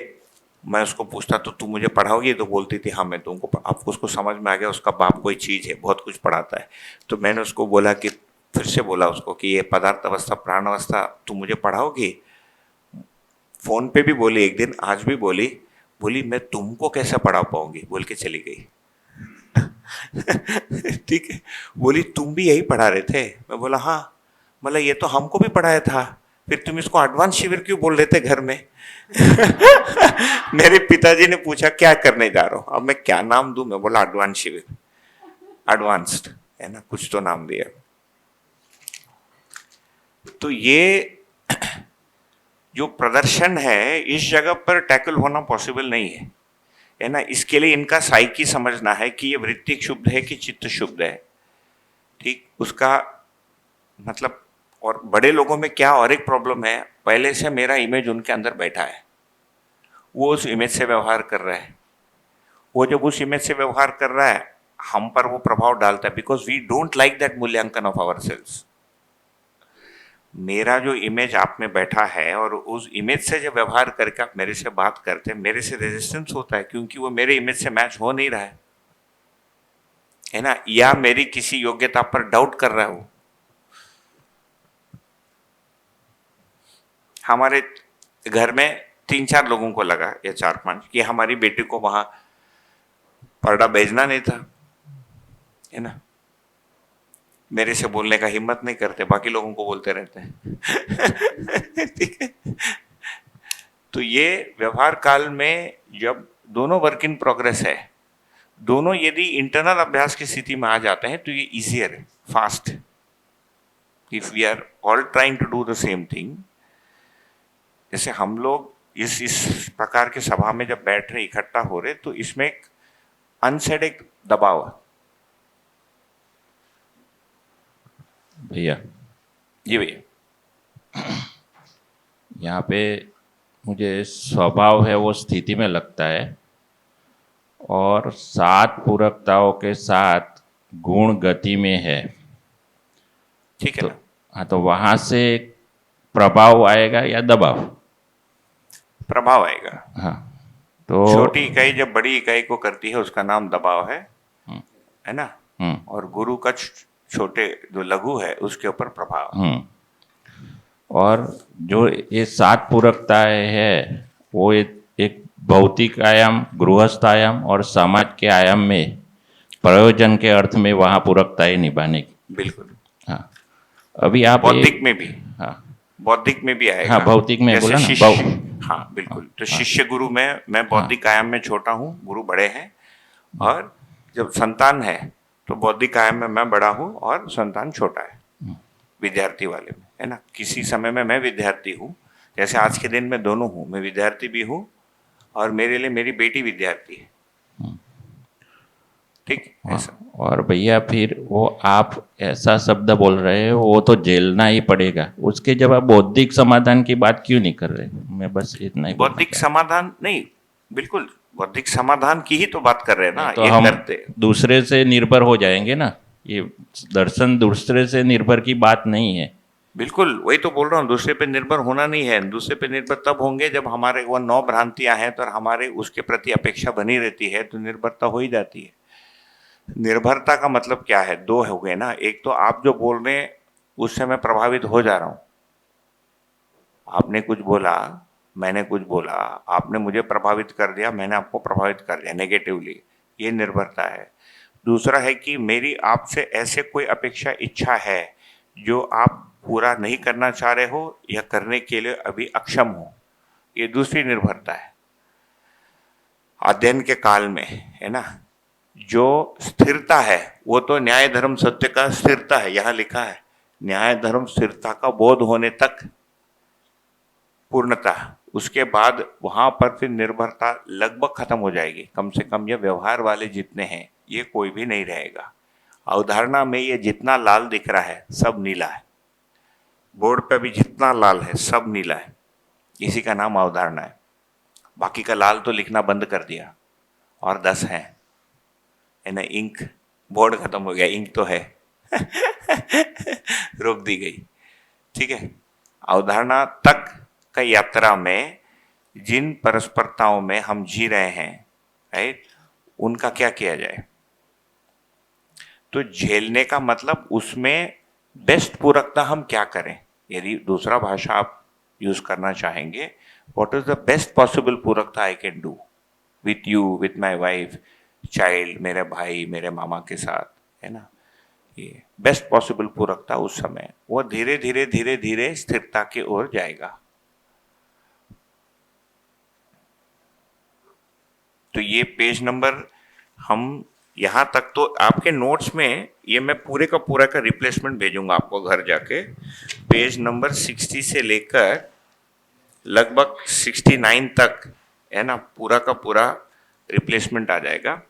मैं उसको पूछता तो तू मुझे पढ़ाओगी, तो बोलती थी हाँ मैं तुमको। आपको उसको समझ में आ गया उसका बाप कोई चीज़ है, बहुत कुछ पढ़ाता है। तो मैंने उसको बोला कि फिर से बोला उसको कि ये पदार्थ अवस्था, प्राण अवस्था तू मुझे पढ़ाओगी। फोन पे भी बोली एक दिन, आज भी बोली, बोली मैं तुमको कैसे पढ़ा पाऊंगी, बोल के चली गई। ठीक है, बोली तुम भी यही पढ़ा रहे थे? मैं बोला हाँ। मतलब ये तो हमको भी पढ़ाया था, फिर तुम इसको एडवांस शिविर क्यों बोल रहे थे घर में? मेरे पिताजी ने पूछा क्या करने जा रहा हूं, अब मैं क्या नाम दूं? मैं बोला एडवांस शिविर, एडवांस्ड है ना, कुछ तो नाम दिया। तो ये जो प्रदर्शन है इस जगह पर टैकल होना पॉसिबल नहीं है ना। इसके लिए इनका साइकी समझना है कि ये वृत्तिक शुद्ध है कि चित्त शुद्ध है। ठीक, उसका मतलब। और बड़े लोगों में क्या और एक प्रॉब्लम है, पहले से मेरा इमेज उनके अंदर बैठा है, वो उस इमेज से व्यवहार कर रहा है। वो जब उस इमेज से व्यवहार कर रहा है, हम पर वो प्रभाव डालता है, because we don't like that मूल्यांकन ऑफ आवर सेल्स। मेरा जो इमेज आप में बैठा है और उस इमेज से जब व्यवहार करके आप मेरे से बात करते हैं, मेरे से रेजिस्टेंस होता है, क्योंकि वो मेरे इमेज से मैच हो नहीं रहा है ना, या मेरी किसी योग्यता पर डाउट कर रहा है। वो हमारे घर में 3-4 लोगों को लगा, या 4-5, कि हमारी बेटी को वहां पर्दा भेजना नहीं था, है ना। मेरे से बोलने का हिम्मत नहीं करते, बाकी लोगों को बोलते रहते हैं। ठीक है, तो ये व्यवहार काल में जब दोनों वर्क इन प्रोग्रेस है, दोनों यदि इंटरनल अभ्यास की स्थिति में आ जाते हैं तो ये इजियर है, fast. If we are all trying to do the same thing, जैसे हम लोग इस प्रकार के सभा में जब बैठ रहे, इकट्ठा हो रहे, तो इसमें एक अनसेड एक दबाव है। भैया जी भैया, यहाँ पे मुझे स्वभाव है वो स्थिति में लगता है, और 7 पूरकताओं के साथ गुण गति में है। ठीक है तो ना। हाँ, तो वहाँ से प्रभाव आएगा या दबाव? प्रभाव आएगा। हाँ, तो छोटी इकाई जब बड़ी इकाई को करती है उसका नाम दबाव है ना। और गुरु का छोटे जो लघु है उसके ऊपर प्रभाव। और जो ये 7 पूरकताएं है वो एक भौतिक आयाम, गृहस्थ आयाम और समाज के आयाम में प्रयोजन के अर्थ में वहाँ पूरकताएं निभाने की। बिल्कुल। हाँ, अभी आप बौद्धिक में भी, हाँ बौद्धिक में भी आएगा। हाँ, भौतिक में जैसे बोला ना, शिष्य, हाँ बिल्कुल। तो शिष्य गुरु में, मैं बौद्धिक आयाम में छोटा हूँ, गुरु बड़े हैं। और जब संतान है तो बौद्धिक आयाम में मैं बड़ा हूँ और संतान छोटा है, विद्यार्थी वाले में, है ना। किसी समय में मैं विद्यार्थी हूँ, जैसे आज के दिन में दोनों हूँ, मैं विद्यार्थी भी हूँ और मेरे लिए मेरी बेटी विद्यार्थी है। ठीक, ऐसा। और भैया फिर वो आप ऐसा शब्द बोल रहे हैं, वो तो झेलना ही पड़ेगा। उसके जब आप बौद्धिक समाधान की बात क्यों नहीं कर रहे? मैं बस इतना ही बोलना बौद्धिक समाधान नहीं, बिल्कुल बौद्धिक समाधान की ही तो बात कर रहे हैं ना। तो ये हम करते, दूसरे से निर्भर हो जाएंगे ना। ये दर्शन दूसरे से निर्भर की बात नहीं है। बिल्कुल वही तो बोल रहा हूँ, दूसरे पे निर्भर होना नहीं है। दूसरे पे निर्भर तब होंगे जब हमारे वो 9 भ्रांतियां हैं तो हमारे उसके प्रति अपेक्षा बनी रहती है, तो निर्भरता हो ही जाती है। निर्भरता का मतलब क्या है? दो हो गए ना। एक तो आप जो बोल रहे हैं उससे मैं प्रभावित हो जा रहा हूं। आपने कुछ बोला, मैंने कुछ बोला, आपने मुझे प्रभावित कर दिया, मैंने आपको प्रभावित कर दिया नेगेटिवली, ये निर्भरता है। दूसरा है कि मेरी आपसे ऐसे कोई अपेक्षा, इच्छा है जो आप पूरा नहीं करना चाह रहे हो या करने के लिए अभी अक्षम हो, ये दूसरी निर्भरता है। अध्ययन के काल में, है ना, जो स्थिरता है वो तो न्याय धर्म सत्य का स्थिरता है, यहां लिखा है न्याय धर्म स्थिरता का बोध होने तक पूर्णता। उसके बाद वहां पर फिर निर्भरता लगभग खत्म हो जाएगी। कम से कम ये व्यवहार वाले जितने हैं ये कोई भी नहीं रहेगा। अवधारणा में ये जितना लाल दिख रहा है सब नीला है, बोर्ड पे भी जितना लाल है सब नीला है, इसी का नाम अवधारणा है। बाकी का लाल तो लिखना बंद कर दिया और 10 है ना। इंक, बोर्ड खत्म हो गया, इंक तो है रोक दी गई। ठीक है, अवधारणा तक का यात्रा में जिन परस्परताओं में हम जी रहे हैं, राइट, उनका क्या किया जाए? तो झेलने का मतलब उसमें बेस्ट पूरकता हम क्या करें? यदि दूसरा भाषा आप यूज करना चाहेंगे, what is the best possible पूरकता I can do with you, with my wife, child, मेरे भाई, मेरे मामा के साथ, है ना। ये बेस्ट पॉसिबल पूरकता उस समय वो धीरे धीरे धीरे धीरे स्थिरता की ओर जाएगा। तो ये पेज नंबर, हम यहां तक तो आपके नोट्स में ये मैं पूरे का पूरा का रिप्लेसमेंट भेजूंगा आपको घर जाके। पेज नंबर 60 से लेकर लगभग 69 तक, है ना, पूरा का पूरा रिप्लेसमेंट आ जाएगा।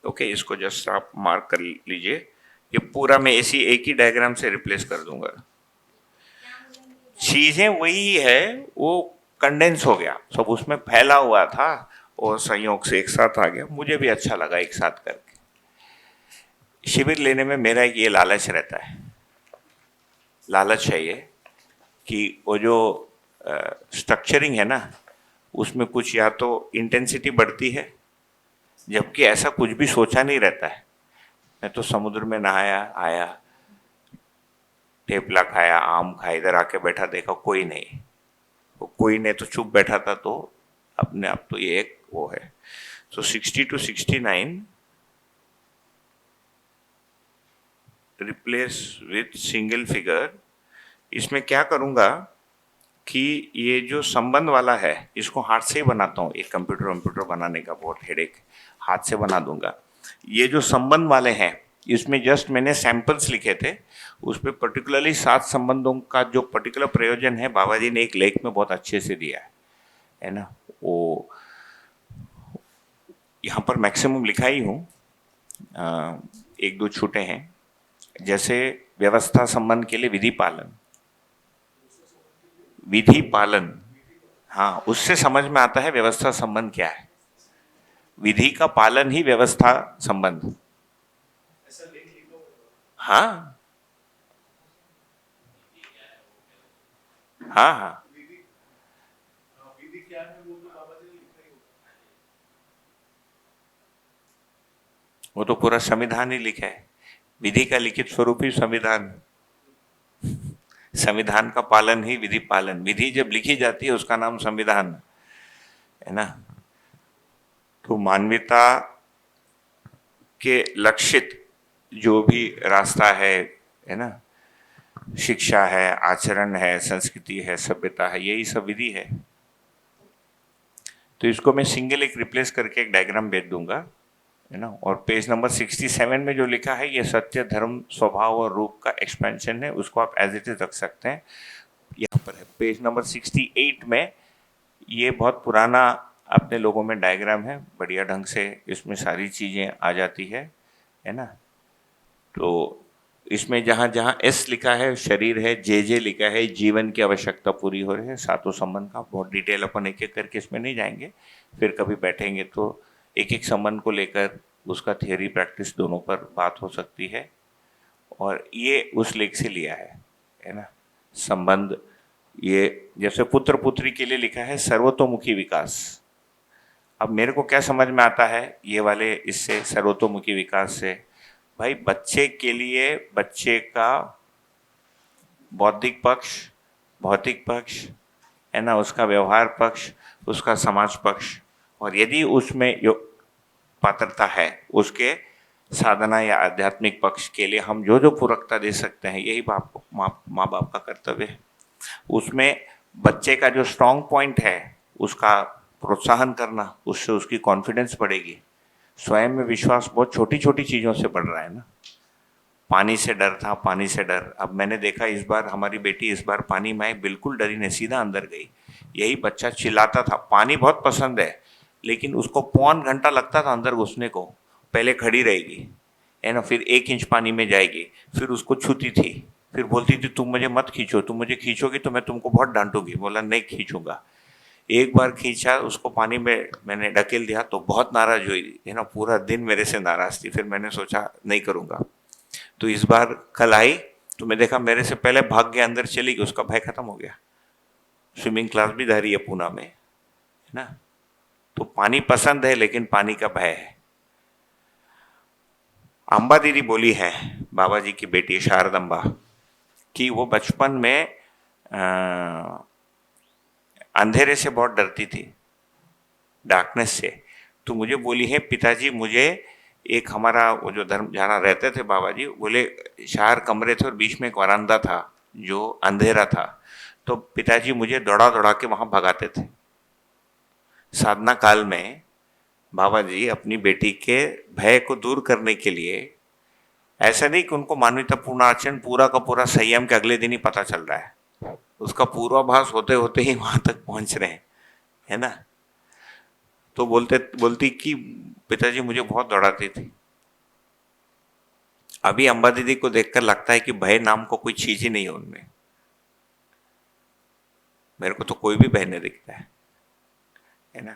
ओके, इसको जस्ट आप मार्क कर लीजिए। ये पूरा मैं ऐसी एक ही डायग्राम से रिप्लेस कर दूंगा। चीजें वही है, वो कंडेंस हो गया, सब उसमें फैला हुआ था और संयोग से एक साथ आ गया। मुझे भी अच्छा लगा एक साथ करके। शिविर लेने में मेरा एक ये लालच रहता है, लालच है ये कि वो जो स्ट्रक्चरिंग है ना, उसमें कुछ या तो इंटेंसिटी बढ़ती है, जबकि ऐसा कुछ भी सोचा नहीं रहता है। मैं तो समुद्र में नहाया, आया, टेपला खाया, आम खाया, इधर आके बैठा, देखा कोई नहीं, कोई नहीं तो चुप बैठा था। तो अपने आप तो ये एक वो है। तो 60 to 69 replace with single figure. इसमें क्या करूंगा कि ये जो संबंध वाला है इसको हाथ से ही बनाता हूँ। एक कंप्यूटर बनाने का बहुत हेडेक, हाथ से बना दूंगा। ये जो संबंध वाले हैं इसमें जस्ट मैंने सैंपल्स लिखे थे, उस पर पर्टिकुलरली 7 संबंधों का जो पर्टिकुलर प्रयोजन है बाबा जी ने एक लेख में बहुत अच्छे से दिया है ना। वो यहाँ पर मैक्सिमम लिखा ही हूँ, एक दो छूटे हैं। जैसे व्यवस्था संबंध के लिए विधि पालन, विधि पालन, हाँ, उससे समझ में आता है व्यवस्था संबंध क्या है। विधि का पालन ही व्यवस्था संबंध। हाँ हाँ हाँ, वो तो पूरा संविधान ही लिखा है। विधि का लिखित स्वरूप ही संविधान, संविधान का पालन ही विधि पालन। विधि जब लिखी जाती है उसका नाम संविधान। है ना। तो मानवीयता के लक्षित जो भी रास्ता है ना, शिक्षा है, आचरण है, संस्कृति है, सभ्यता है, यही सब विधि है। तो इसको मैं सिंगल एक रिप्लेस करके एक डायग्राम भेज दूंगा, है ना। और पेज नंबर 67 में जो लिखा है ये सत्य, धर्म, स्वभाव और रूप का एक्सपेंशन है, उसको आप एज इट इज रख सकते हैं। यहाँ पर है पेज नंबर 68 में, ये बहुत पुराना अपने लोगों में डायग्राम है, बढ़िया ढंग से इसमें सारी चीजें आ जाती है ना। तो इसमें जहाँ जहाँ एस लिखा है शरीर है, जे लिखा है जीवन की आवश्यकता पूरी हो रही है, सातों संबंध का बहुत डिटेल अपन एक एक करके इसमें नहीं जाएंगे, फिर कभी बैठेंगे तो एक एक संबंध को लेकर उसका थियोरी प्रैक्टिस दोनों पर बात हो सकती है। और ये उस लेख से लिया है ना। संबंध, ये जैसे पुत्र पुत्री के लिए लिखा है सर्वतोमुखी विकास। अब मेरे को क्या समझ में आता है ये वाले इससे, सर्वतोमुखी विकास से, भाई बच्चे के लिए बच्चे का बौद्धिक पक्ष, भौतिक पक्ष, है ना, उसका व्यवहार पक्ष, उसका समाज पक्ष, और यदि उसमें जो पात्रता है उसके साधना या आध्यात्मिक पक्ष के लिए हम जो जो पूरकता दे सकते हैं, यही माँ बाप का कर्तव्य है। उसमें बच्चे का जो स्ट्रांग पॉइंट है उसका प्रोत्साहन करना, उससे उसकी कॉन्फिडेंस बढ़ेगी, स्वयं में विश्वास बहुत छोटी छोटी चीज़ों से बढ़ रहा है ना। पानी से डर था, पानी से डर, अब मैंने देखा इस बार हमारी बेटी इस बार पानी में आई, बिल्कुल डरी नहीं, सीधा अंदर गई। यही बच्चा चिल्लाता था, पानी बहुत पसंद है, लेकिन उसको पौन घंटा लगता था अंदर घुसने को, पहले खड़ी रहेगी, है ना, फिर 1 इंच पानी में जाएगी, फिर उसको छूती थी, फिर बोलती थी तुम मुझे मत खींचो, तुम मुझे खींचोगी तो मैं तुमको बहुत डांटूंगी। बोला नहीं खींचूंगा। एक बार खींचा उसको, पानी में मैंने ढकेल दिया तो बहुत नाराज हुई, है ना, पूरा दिन मेरे से नाराज थी। फिर मैंने सोचा नहीं करूंगा। तो इस बार कल आई तो मैं देखा मेरे से पहले भाग के अंदर चली गई, उसका भय खत्म हो गया। स्विमिंग क्लास भी धारी है पूना में, है ना। तो पानी पसंद है लेकिन पानी का भय है। अम्बा दीदी बोली है, बाबा जी की बेटी शारदम्बा, कि वो बचपन में अंधेरे से बहुत डरती थी, डार्कनेस से। तो मुझे बोली है पिताजी, मुझे एक हमारा वो जो धर्म जहाँ रहते थे बाबा जी, बोले 4 कमरे थे और बीच में एक वरांदा था जो अंधेरा था, तो पिताजी मुझे दौड़ा दौड़ा के वहां भगाते थे। साधना काल में बाबा जी अपनी बेटी के भय को दूर करने के लिए, ऐसा नहीं कि उनको मानवतापूर्ण आचरण पूरा का पूरा संयम के अगले दिन ही पता चल रहा है, उसका पूर्वाभास होते होते ही वहां तक पहुंच रहे हैं, है ना। तो बोलती कि पिताजी मुझे बहुत दौड़ाती थी। अभी अम्बा दीदी को देखकर लगता है कि भय नाम को कोई चीज ही नहीं है उनमें। मेरे को तो कोई भी भय नहीं दिखता है ना।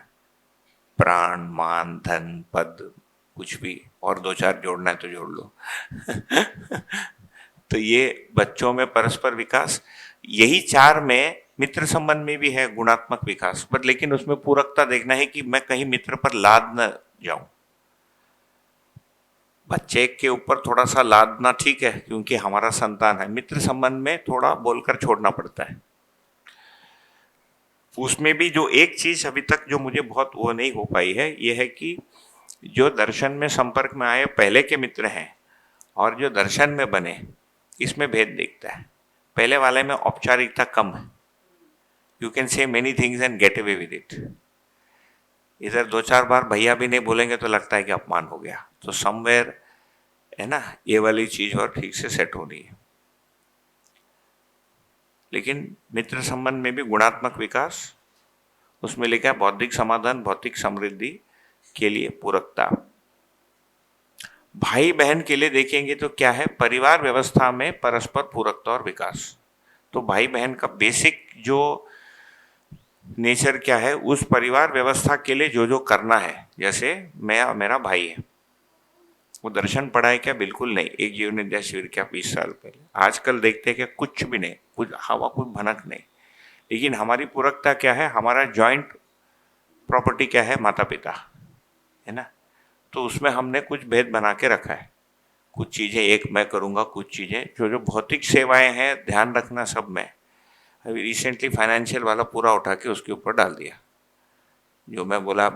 प्राण, मान, धन, पद, कुछ भी, और 2-4 जोड़ना है तो जोड़ लो। तो ये बच्चों में परस्पर विकास, यही 4 में मित्र संबंध में भी है गुणात्मक विकास, बट लेकिन उसमें पूरकता देखना है कि मैं कहीं मित्र पर लाद न जाऊं। बच्चे के ऊपर थोड़ा सा लादना ठीक है क्योंकि हमारा संतान है, मित्र संबंध में थोड़ा बोलकर छोड़ना पड़ता है। उसमें भी जो एक चीज अभी तक जो मुझे बहुत वो नहीं हो पाई है, ये है कि जो दर्शन में संपर्क में आए पहले के मित्र हैं और जो दर्शन में बने, इसमें भेद दिखता है। पहले वाले में औपचारिकता कम है, you can say many things and get away with it. इधर 2-4 बार भैया भी नहीं बोलेंगे तो लगता है कि अपमान हो गया। तो समवेयर, है ना, ये वाली चीज और ठीक से सेट होनी है। लेकिन मित्र संबंध में भी गुणात्मक विकास, उसमें लिखा है बौद्धिक समाधान, भौतिक समृद्धि के लिए पूरकता। भाई बहन के लिए देखेंगे तो क्या है, परिवार व्यवस्था में परस्पर पूरकता और विकास। तो भाई बहन का बेसिक जो नेचर क्या है, उस परिवार व्यवस्था के लिए जो जो करना है, जैसे मैं और मेरा भाई है, वो दर्शन पढ़ा है क्या? बिल्कुल नहीं। एक जीवन विद्या शिविर क्या 20 साल पहले। आजकल देखते हैं कि कुछ भी नहीं, कुछ हवा, कुछ भनक नहीं। लेकिन हमारी पूरकता क्या है, हमारा जॉइंट प्रॉपर्टी क्या है, माता पिता, है ना। तो उसमें हमने कुछ भेद बना के रखा है। कुछ चीज़ें एक मैं करूँगा, कुछ चीज़ें जो जो भौतिक सेवाएं हैं ध्यान रखना सब में। अभी रिसेंटली फाइनेंशियल वाला पूरा उठा के उसके ऊपर डाल दिया, जो मैं बोला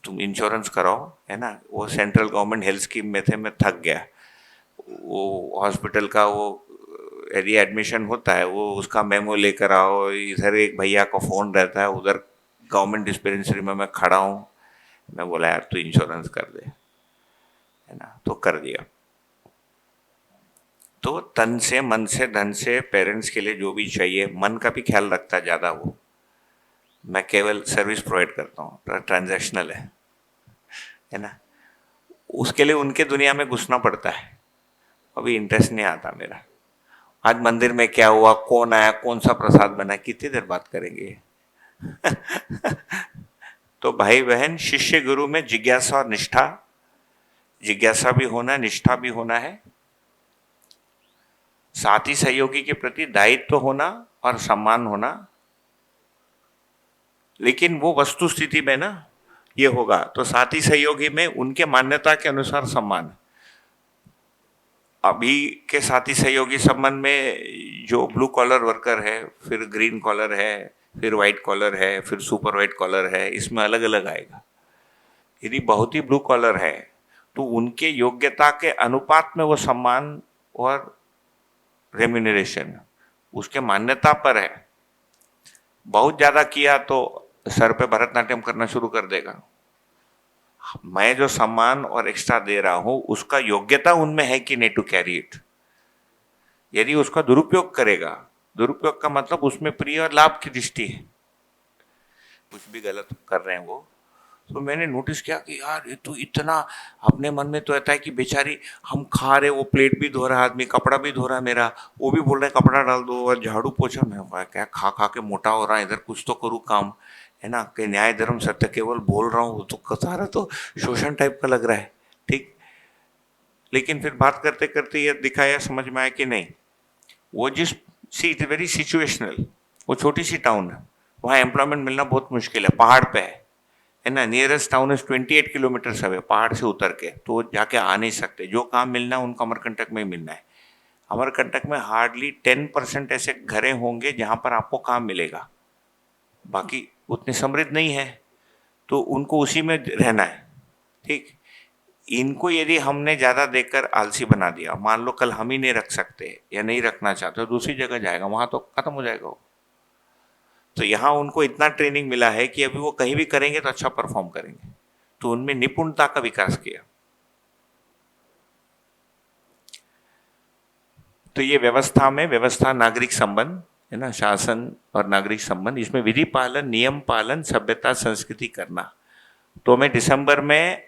तुम इंश्योरेंस कराओ, है ना, वो सेंट्रल गवर्नमेंट हेल्थ स्कीम में थे, मैं थक गया। वो हॉस्पिटल का वो यदि एडमिशन होता है वो उसका मेमो लेकर आओ, इधर एक भैया का फ़ोन रहता है, उधर गवर्नमेंट डिस्पेंसरी में मैं खड़ा हूँ। मैं बोला यार तू इंश्योरेंस कर दे, है ना, तो कर दिया। तो तन से मन से धन से पेरेंट्स के लिए जो भी चाहिए, मन का भी ख्याल रखता है ज़्यादा वो। मैं केवल सर्विस प्रोवाइड करता हूँ, ट्रांजैक्शनल है ना। उसके लिए उनके दुनिया में घुसना पड़ता है, अभी इंटरेस्ट नहीं आता मेरा। आज मंदिर में क्या हुआ, कौन आया, कौन सा प्रसाद बना, कितनी देर बात करेंगे। तो भाई बहन, शिष्य गुरु में जिज्ञासा और निष्ठा, जिज्ञासा भी होना, निष्ठा भी होना है। साथी सहयोगी के प्रति दायित्व होना और सम्मान होना। लेकिन वो वस्तु स्थिति में ना ये होगा, तो साथी सहयोगी में उनके मान्यता के अनुसार सम्मान। अभी के साथी सहयोगी संबंध में जो ब्लू कॉलर वर्कर है, फिर ग्रीन कॉलर है, फिर वाइट कॉलर है, फिर सुपर वाइट कॉलर है, इसमें अलग अलग आएगा। यदि बहुत ही ब्लू कॉलर है तो उनके योग्यता के अनुपात में वो सम्मान और रेम्यूनरेशन उसके मान्यता पर है। बहुत ज्यादा किया तो सर पे भरतनाट्यम करना शुरू कर देगा। मैं जो सम्मान और एक्स्ट्रा दे रहा हूं उसका योग्यता उनमें है कि नहीं टू कैरी इट। यदि उसका दुरुपयोग करेगा, दुरुपयोग का मतलब उसमें प्रिय और लाभ की दृष्टि है, कुछ भी गलत कर रहे हैं वो, तो मैंने नोटिस किया कि यार ये तो इतना अपने मन में तो रहता है कि बेचारी हम खा रहे, वो प्लेट भी धो रहा है आदमी, कपड़ा भी धो रहा है मेरा, वो भी बोल रहे हैं कपड़ा डाल दो और झाड़ू पोछा। मैं कहा क्या खा खा के मोटा हो रहा है, इधर कुछ तो करूँ काम, है ना, कि न्याय धर्म सत्य केवल बोल रहा हूँ तो सारा तो शोषण टाइप का लग रहा है। ठीक, लेकिन फिर बात करते करते ये दिखाया, समझ में आया कि नहीं, वो जिस सी इट वेरी सिचुएशनल, वो छोटी सी टाउन है, वहाँ एम्प्लॉयमेंट मिलना बहुत मुश्किल है, पहाड़ पे है ना। Nearest town is 28 kilometre away, पहाड़ से उतर के तो जाके आ नहीं सकते। जो काम मिलना है उनको अमरकंटक में ही मिलना है। अमरकंटक में हार्डली 10% ऐसे घरें होंगे जहाँ पर आपको काम मिलेगा, बाकी उतने समृद्ध नहीं है, तो उनको उसी में रहना है। ठीक, इनको यदि हमने ज़्यादा देकर आलसी बना दिया, मान लो कल हम ही नहीं रख सकते या नहीं रखना चाहते तो दूसरी जगह जाएगा, वहाँ तो खत्म हो जाएगा वो। तो यहाँ उनको इतना ट्रेनिंग मिला है कि अभी वो कहीं भी करेंगे तो अच्छा परफॉर्म करेंगे, तो उनमें निपुणता का विकास किया। तो ये व्यवस्था में, व्यवस्था नागरिक संबंध है ना, शासन और नागरिक संबंध, इसमें विधि पालन, नियम पालन, सभ्यता, संस्कृति करना। तो मैं दिसंबर में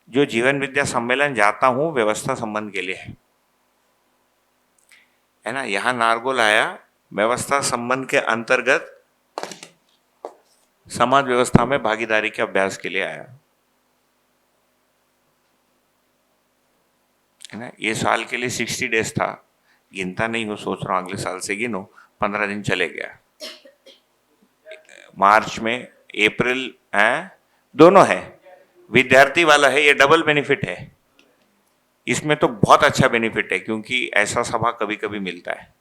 जो जीवन विद्या सम्मेलन जाता हूँ व्यवस्था संबंध के लिए है ना। यहाँ नारगोल आया, व्यवस्था संबंध के अंतर्गत समाज व्यवस्था में भागीदारी के अभ्यास के लिए आया है ना। ये साल के लिए 60 डेज था, गिनता नहीं हूँ, सोच रहा हूँ अगले साल से गिनो। 15 दिन चले गया, मार्च में, अप्रैल है, दोनों है। विद्यार्थी वाला है, ये डबल बेनिफिट है, इसमें तो बहुत अच्छा बेनिफिट है क्योंकि ऐसा सभा कभी कभी मिलता है।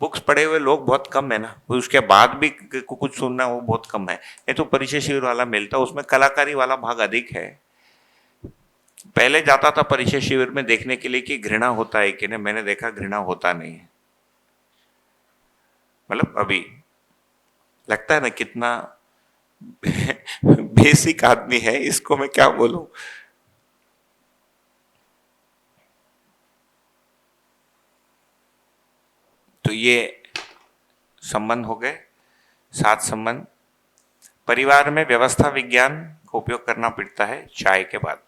बुक्स पढ़े हुए लोग बहुत कम है ना, उसके बाद भी कुछ सुनना वो बहुत कम है। ये तो परिचय शिविर वाला मिलता, उसमें कलाकारी वाला भाग अधिक है। पहले जाता था परिचय शिविर में देखने के लिए कि घृणा होता है कि नहीं, मैंने देखा घृणा होता नहीं है। मतलब अभी लगता है ना कितना बेसिक आदमी है, इसको मैं क्या बोलूं। तो ये संबंध हो गए, 7 संबंध। परिवार में व्यवस्था विज्ञान का उपयोग करना पड़ता है चाय के बाद।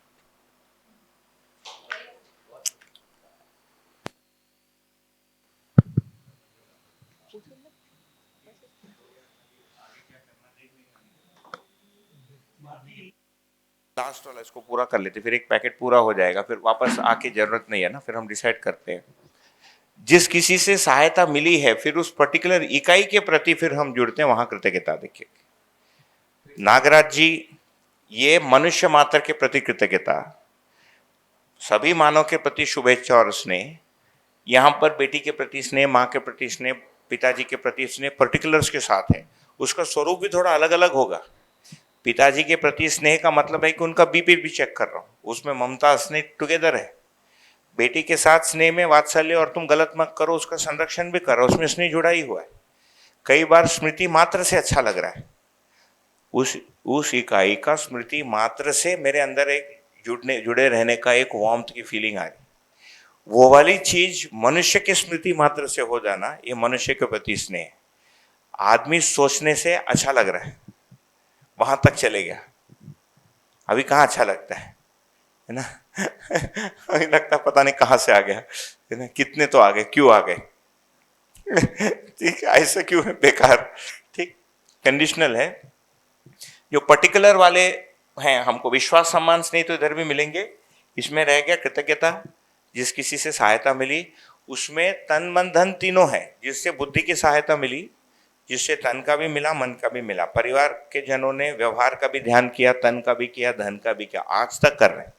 लास्ट वाला इसको पूरा कर लेते, फिर एक पैकेट पूरा हो जाएगा, फिर वापस आके जरूरत नहीं है ना, फिर हम डिसाइड करते हैं। जिस किसी से सहायता मिली है फिर उस पर्टिकुलर इकाई के प्रति फिर हम जुड़ते हैं, वहां कृतज्ञता देखिए। नागराज जी, ये मनुष्य मात्र के प्रति कृतज्ञता, सभी मानव के प्रति शुभेच्छा और स्नेह, यहाँ पर बेटी के प्रति स्नेह, माँ के प्रति स्नेह, पिताजी के प्रति स्नेह, पर्टिकुलर्स के साथ है। उसका स्वरूप भी थोड़ा अलग अलग होगा, पिताजी के प्रति स्नेह का मतलब है कि उनका बीपी भी चेक कर रहा हूं, उसमें ममता स्नेह टुगेदर है। बेटी के साथ स्नेह में वात्सल्य और तुम गलत मत करो उसका संरक्षण भी कर रहा हो, उसमें स्नेह जुड़ा ही हुआ है। कई बार स्मृति मात्र से अच्छा लग रहा है, उस इकाई का स्मृति मात्र से मेरे अंदर एक जुड़े रहने का एक वार्मथ की फीलिंग आ रही। वो वाली चीज मनुष्य की स्मृति मात्र से हो जाना, ये मनुष्य के प्रति स्नेह है। आदमी सोचने से अच्छा लग रहा है, वहां तक चले गया, अभी कहाँ अच्छा लगता है ना। अभी लगता पता नहीं कहाँ से आ गया है ना, कितने तो आ गए, क्यों आ गए। ठीक है, ऐसा क्यों है, बेकार। ठीक, कंडीशनल है। जो पर्टिकुलर वाले हैं, हमको विश्वास सम्मान स्नेह तो इधर भी मिलेंगे, इसमें रह गया कृतज्ञता, जिस किसी से सहायता मिली उसमें तन मन धन तीनों है, जिससे बुद्धि की सहायता मिली, जिससे तन का भी मिला मन का भी मिला। परिवार के जनों ने व्यवहार का भी ध्यान किया, तन का भी किया, धन का भी किया, आज तक कर रहे हैं,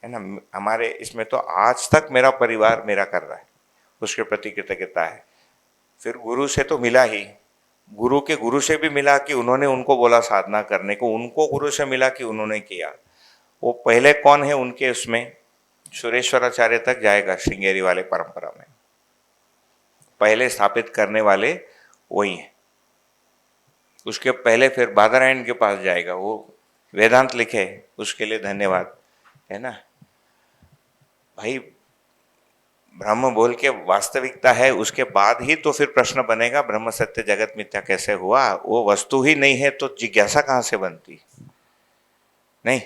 है ना। हमारे इसमें तो आज तक मेरा परिवार मेरा कर रहा है, उसके प्रति कृतज्ञता है। फिर गुरु से तो मिला ही, गुरु के गुरु से भी मिला कि उन्होंने उनको बोला साधना करने को, उनको गुरु से मिला कि उन्होंने किया। वो पहले कौन है उनके उसमें, सुरेश्वराचार्य तक जाएगा श्रृंगेरी वाले परंपरा में, पहले स्थापित करने वाले वही हैं। उसके पहले फिर बादरायण के पास जाएगा, वो वेदांत लिखे, उसके लिए धन्यवाद, है ना भाई। ब्रह्म बोल के वास्तविकता है, उसके बाद ही तो फिर प्रश्न बनेगा ब्रह्म सत्य जगत मिथ्या कैसे हुआ। वो वस्तु ही नहीं है तो जिज्ञासा कहाँ से बनती, नहीं।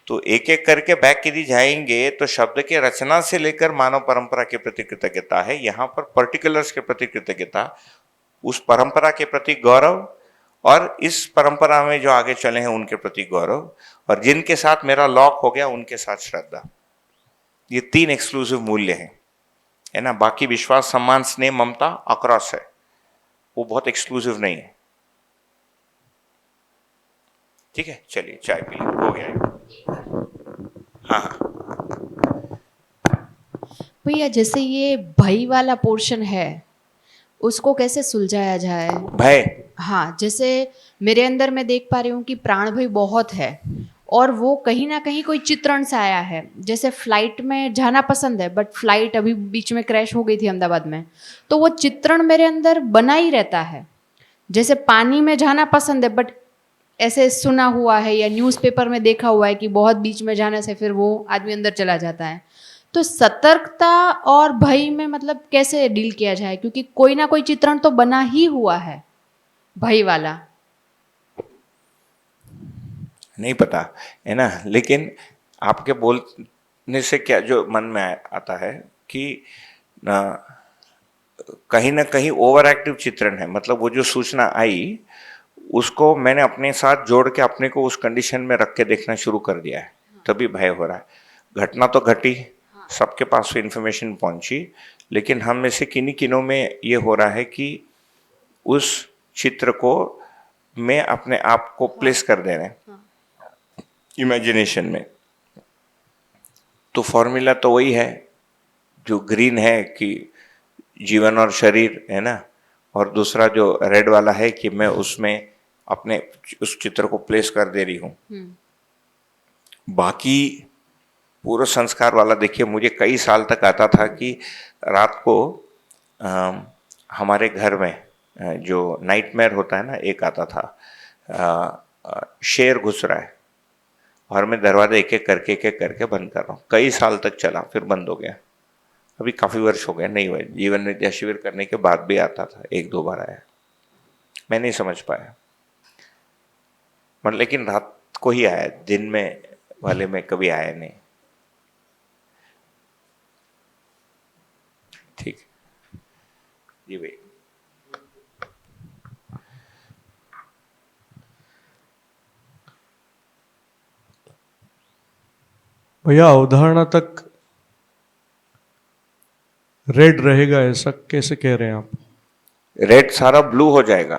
तो एक एक करके बैक यदि जाएंगे तो शब्द के रचना से लेकर मानव परंपरा के प्रति कृतज्ञता है, यहाँ पर पर्टिकुलर्स के प्रति कृतज्ञता, उस परंपरा के प्रति गौरव, और इस परंपरा में जो आगे चले हैं उनके प्रति गौरव, और जिनके साथ मेरा लॉक हो गया उनके साथ श्रद्धा। ये 3 एक्सक्लूसिव मूल्य हैं, है ना। बाकी विश्वास सम्मान स्नेह ममता अक्रॉस है, वो बहुत एक्सक्लूसिव नहीं है। ठीक है, चलिए चाय पी लीजिए, हो गया। हाँ हाँ भैया, जैसे ये भय वाला पोर्शन है, उसको कैसे सुलझाया जाए? भय, हाँ, जैसे मेरे अंदर मैं देख पा रही हूँ कि प्राण भय बहुत है, और वो कहीं ना कहीं कोई चित्रण से आया है। जैसे फ्लाइट में जाना पसंद है, बट फ्लाइट अभी बीच में क्रैश हो गई थी अहमदाबाद में, तो वो चित्रण मेरे अंदर बना ही रहता है। जैसे पानी में जाना पसंद है, बट ऐसे सुना हुआ है या न्यूज़पेपर में देखा हुआ है कि बहुत बीच में जाने से फिर वो आदमी अंदर चला जाता है। तो सतर्कता और भय में मतलब कैसे डील किया जाए, क्योंकि कोई ना कोई चित्रण तो बना ही हुआ है भय वाला। नहीं पता, है ना। लेकिन आपके बोलने से क्या जो मन में आता है कि कहीं ना कहीं ओवर एक्टिव चित्रण है। मतलब वो जो सूचना आई उसको मैंने अपने साथ जोड़ के अपने को उस कंडीशन में रख के देखना शुरू कर दिया है, तभी भय हो रहा है। घटना तो घटी, सबके पास इन्फॉर्मेशन पहुंची, लेकिन हम में से किन्हीं किन्हों में ये हो रहा है कि उस चित्र को मैं अपने आप को प्लेस कर दे रहे हैं इमेजिनेशन में। तो फॉर्मूला तो वही है जो ग्रीन है कि जीवन और शरीर, है ना, और दूसरा जो रेड वाला है कि मैं उसमें अपने उस चित्र को प्लेस कर दे रही हूँ। बाकी पूर्व संस्कार वाला देखिए, मुझे कई साल तक आता था कि रात को हमारे घर में जो नाइटमेयर होता है ना, एक आता था शेर घुस रहा है, और मैं दरवाजा एक एक करके बंद कर रहा हूँ। कई साल तक चला, फिर बंद हो गया। अभी काफ़ी वर्ष हो गए, नहीं हुए। जीवन विद्या शिविर करने के बाद भी आता था, 1-2 बार आया, मैं नहीं समझ पाया। मतलब लेकिन रात को ही आया, दिन में वाले में कभी आया नहीं। ठीक जी भाई। भैया, अवधारणा तक रेड रहेगा ऐसा कैसे कह रहे हैं आप? रेड सारा ब्लू हो जाएगा।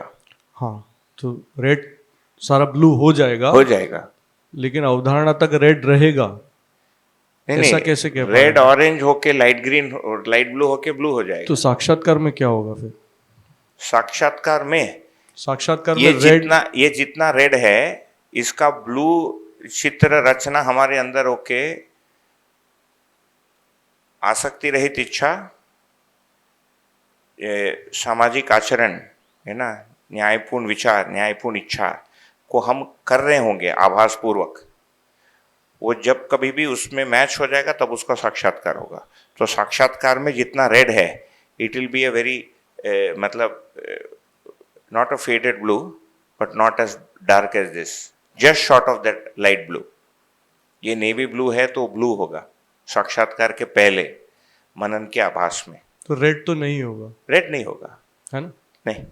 हाँ, तो रेड सारा ब्लू हो जाएगा, लेकिन अवधारणा तक रेड रहेगा, ऐसा कैसे कह पाए? रेड ऑरेंज होके लाइट ग्रीन और लाइट ब्लू होके ब्लू हो जाएगा। तो साक्षात्कार में क्या होगा फिर? साक्षात्कार में साक्षात्कार ये में रेड जितना रेड है, इसका ब्लू चित्र रचना हमारे अंदर होके आसक्ति रहित इच्छा, सामाजिक आचरण है ना, न्यायपूर्ण विचार, न्यायपूर्ण इच्छा को हम कर रहे होंगे आभास पूर्वक, वो जब कभी भी उसमें मैच हो जाएगा तब उसका साक्षात्कार होगा। तो साक्षात्कार में जितना रेड है, it will be a very मतलब not a faded blue but not as dark as this, just short of that light blue. ये नेवी ब्लू है तो ब्लू होगा साक्षात्कार के पहले, मनन के आभास में। तो रेड तो नहीं होगा, रेड नहीं होगा, है ना? नहीं।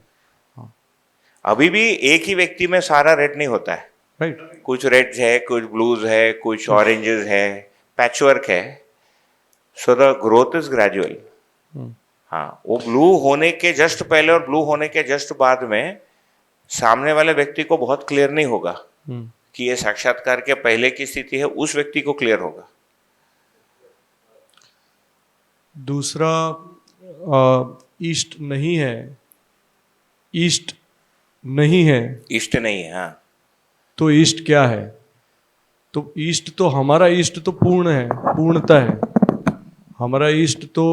अभी भी एक ही व्यक्ति में सारा रेड नहीं होता है, राइट। कुछ रेड्स है, कुछ ब्लूज है, कुछ ऑरेंजेस है, पैचवर्क है। So the growth is gradual. हाँ, वो ब्लू होने के जस्ट पहले और ब्लू होने के जस्ट बाद में सामने वाले व्यक्ति को बहुत क्लियर नहीं होगा कि ये साक्षात्कार के पहले की स्थिति है, उस व्यक्ति को क्लियर होगा। दूसरा ईस्ट नहीं है, ईस्ट नहीं है, इष्ट नहीं है। हाँ, तो ईस्ट क्या है? तो ईस्ट तो हमारा ईस्ट तो पूर्ण है, पूर्णता है। हमारा ईस्ट तो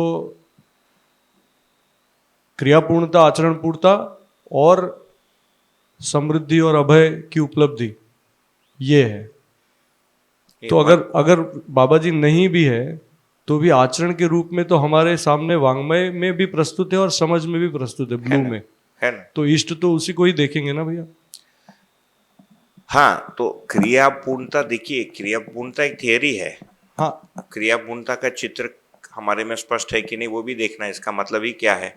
क्रियापूर्णता, आचरण पूर्णता और समृद्धि और अभय की उपलब्धि, ये है। तो अगर बाबा जी नहीं भी है तो भी आचरण के रूप में तो हमारे सामने वांग्मय में भी प्रस्तुत है और समझ में भी प्रस्तुत है, ब्लू में है ना। तो इष्ट तो उसी को ही देखेंगे ना भैया। हाँ, तो क्रियापूर्णता देखिए, क्रियापूर्णता एक थियरी है। हाँ, क्रियापूर्णता का चित्र हमारे में स्पष्ट है कि नहीं वो भी देखना है, इसका मतलब ही क्या है।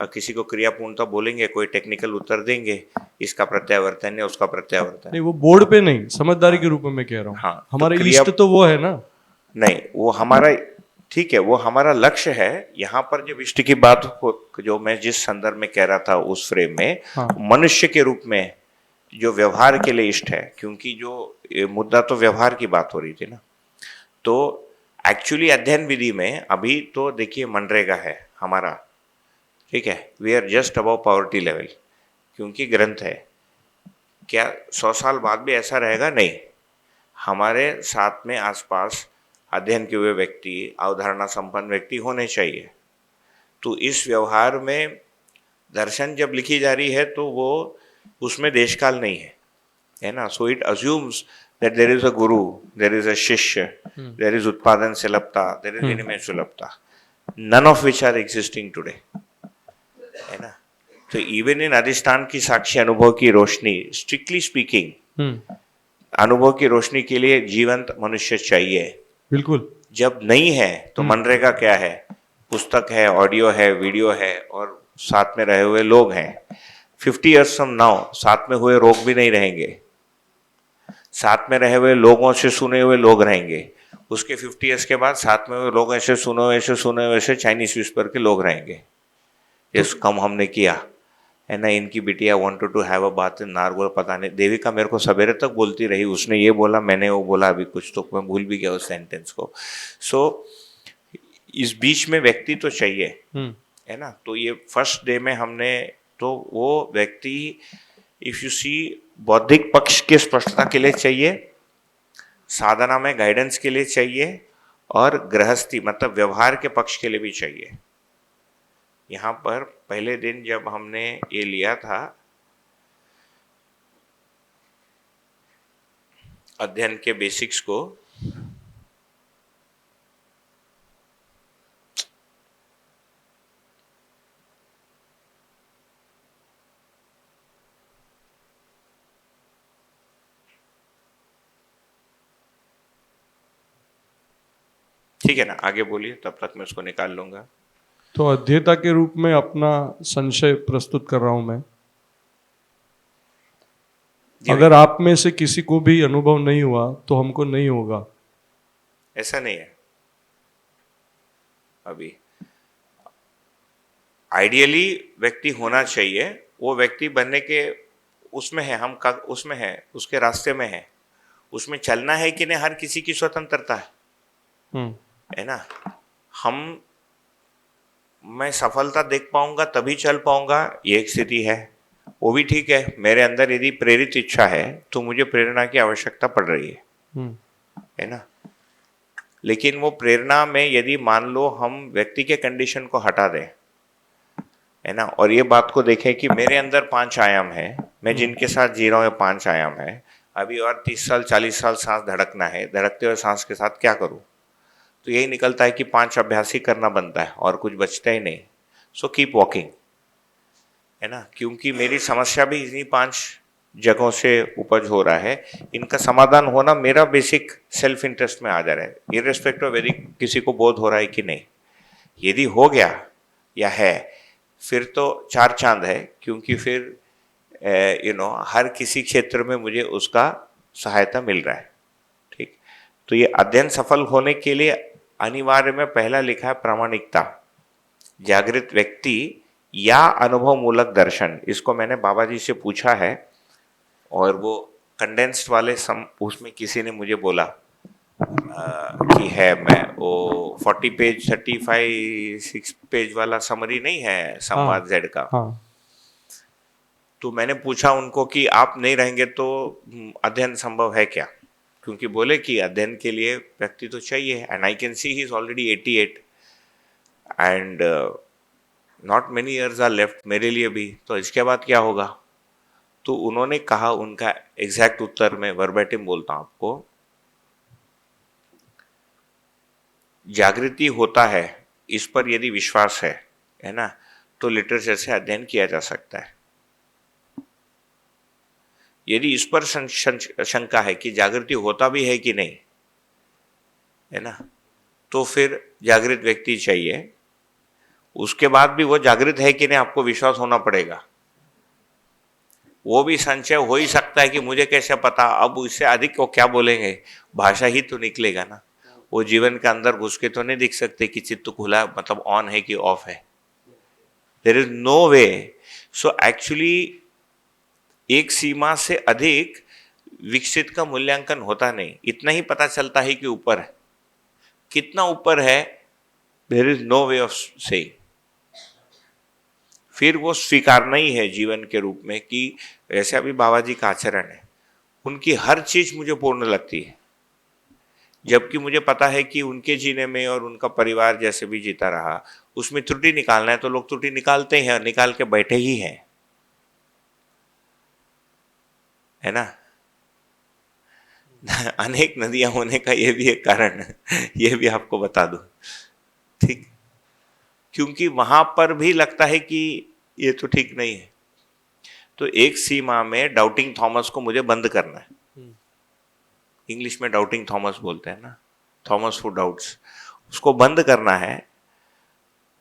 किसी को क्रियापूर्णता बोलेंगे, कोई टेक्निकल उत्तर देंगे, इसका प्रत्यावर्तन है, उसका प्रत्यावर्तन नहीं वो बोर्ड पे नहीं, समझदारी के रूप में मैं कह रहा हूँ। हाँ, तो हमारे इष्ट तो वो है ना। नहीं, वो हमारा ठीक है, वो हमारा लक्ष्य है। यहाँ पर जब इष्ट की बात हो, जो मैं जिस संदर्भ में कह रहा था उस फ्रेम में, हाँ। मनुष्य के रूप में जो व्यवहार के लिए इष्ट है, क्योंकि जो मुद्दा तो व्यवहार की बात हो रही थी ना। तो एक्चुअली अध्ययन विधि में अभी तो देखिए मनरेगा है हमारा, ठीक है, we are just above poverty level, क्योंकि ग्रंथ है। क्या 100 साल बाद भी ऐसा रहेगा? नहीं। हमारे साथ में आसपास अध्ययन किए हुए व्यक्ति, अवधारणा संपन्न व्यक्ति होने चाहिए। तो इस व्यवहार में दर्शन जब लिखी जा रही है तो वो उसमें देशकाल नहीं है ना। So it assumes that there is a guru, there is अ शिष्य, देयर इज उत्पादन सुलभता, देयर इज विनिमय सुलभता, none of which are existing today, है ना। तो इवन इन अधिष्ठान की साक्षी अनुभव की रोशनी, स्ट्रिक्टली स्पीकिंग, अनुभव की रोशनी के लिए जीवंत मनुष्य चाहिए। बिल्कुल। जब नहीं है तो मनरेगा क्या है? पुस्तक है, ऑडियो है, वीडियो है और साथ में रहे हुए लोग हैं। 50 years from now साथ में हुए रोग भी नहीं रहेंगे, साथ में रहे हुए लोगों से सुने हुए लोग रहेंगे। उसके 50 years के बाद साथ में हुए लोग ऐसे सुने हुए चाइनीज विस्पर के लोग रहेंगे। इस कम हमने किया है ना, इनकी बिटिया वांटेड टू हैव अ बात इन नारगोल, पता नहीं देविका मेरे को सवेरे तक बोलती रही, उसने ये बोला, मैंने वो बोला, अभी कुछ तो मैं भूल भी गया उस सेंटेंस को। सो इस बीच में व्यक्ति तो चाहिए, है ना। तो ये फर्स्ट डे में हमने तो वो व्यक्ति, इफ यू सी, बौद्धिक पक्ष के स्पष्टता के लिए चाहिए, साधना में गाइडेंस के लिए चाहिए और गृहस्थी मतलब व्यवहार के पक्ष के लिए भी चाहिए। यहाँ पर पहले दिन जब हमने ये लिया था अध्ययन के बेसिक्स को, ठीक है ना, आगे बोलिए, तब तक मैं उसको निकाल लूंगा। तो अध्येता के रूप में अपना संशय प्रस्तुत कर रहा हूं मैं। अगर आप में से किसी को भी अनुभव नहीं हुआ तो हमको नहीं होगा, ऐसा नहीं है। अभी आइडियली व्यक्ति होना चाहिए, वो व्यक्ति बनने के उसमें है, हम उसमें है, उसके रास्ते में है, उसमें चलना है कि नहीं, हर किसी की स्वतंत्रता है ना। मैं सफलता देख पाऊंगा तभी चल पाऊंगा, ये एक स्थिति है। वो भी ठीक है, मेरे अंदर यदि प्रेरित इच्छा है तो मुझे प्रेरणा की आवश्यकता पड़ रही है ना। लेकिन वो प्रेरणा में यदि मान लो हम व्यक्ति के कंडीशन को हटा दें, है ना, और ये बात को देखें कि मेरे अंदर 5 आयाम है, मैं जिनके साथ जी रहा हूँ 5 आयाम है, अभी और 30 साल 40 साल सांस धड़कना है, धड़कते हुए सांस के साथ क्या करूँ, तो यही निकलता है कि 5 अभ्यास ही करना बनता है और कुछ बचता ही नहीं। सो कीप वॉकिंग, है ना, क्योंकि मेरी समस्या भी इन्हीं 5 जगहों से उपज हो रहा है। इनका समाधान होना मेरा बेसिक सेल्फ इंटरेस्ट में आ जा रहा है, इर्रेस्पेक्टिव यदि किसी को बोध हो रहा है कि नहीं। यदि हो गया या है, फिर तो 4 चांद है, क्योंकि फिर हर किसी क्षेत्र में मुझे उसका सहायता मिल रहा है। ठीक, तो ये अध्ययन सफल होने के लिए अनिवार्य में पहला लिखा है प्रामाणिकता, जागृत व्यक्ति या अनुभव मूलक दर्शन। इसको मैंने बाबा जी से पूछा है और वो कंडेंस्ड वाले उसमें किसी ने मुझे बोला कि है, मैं वो 40 पेज 35 पेज वाला समरी नहीं है संवाद जेड का। तो मैंने पूछा उनको कि आप नहीं रहेंगे तो अध्ययन संभव है क्या, क्योंकि बोले कि अध्ययन के लिए व्यक्ति तो चाहिए, and I can see he is already 88 and not many years are left मेरे लिए भी, तो इसके बाद क्या होगा। तो उन्होंने कहा, उनका एग्जैक्ट उत्तर मैं वर्बेटिम बोलता हूं आपको, जागृति होता है इस पर यदि विश्वास है ना, तो लिटरेचर से अध्ययन किया जा सकता है। यदि इस पर शंका है कि जागृति होता भी है कि नहीं, है ना, तो फिर जागृत व्यक्ति चाहिए। उसके बाद भी वो जागृत है कि नहीं आपको विश्वास होना पड़ेगा। वो भी संशय हो ही सकता है कि मुझे कैसे पता, अब इससे अधिक वो क्या बोलेंगे, भाषा ही तो निकलेगा ना। वो जीवन के अंदर घुस के तो नहीं दिख सकते कि चित्त खुला मतलब ऑन है कि ऑफ है, there is no way. So actually एक सीमा से अधिक विकसित का मूल्यांकन होता नहीं, इतना ही पता चलता है कि ऊपर है, कितना ऊपर है there is no way of saying. फिर वो स्वीकारना ही है जीवन के रूप में कि ऐसे अभी बाबा जी का आचरण है, उनकी हर चीज मुझे पूर्ण लगती है, जबकि मुझे पता है कि उनके जीने में और उनका परिवार जैसे भी जीता रहा उसमें त्रुटि निकालना है तो लोग त्रुटि निकालते हैं, निकाल के बैठे ही हैं, है ना। अनेक नदियां होने का ये भी एक कारण है, ये भी आपको बता दूं, ठीक, क्योंकि वहां पर भी लगता है कि ये तो ठीक नहीं है। तो एक सीमा में डाउटिंग थॉमस को मुझे बंद करना है, इंग्लिश में डाउटिंग थॉमस बोलते हैं ना, थॉमस हु डाउट्स, उसको बंद करना है।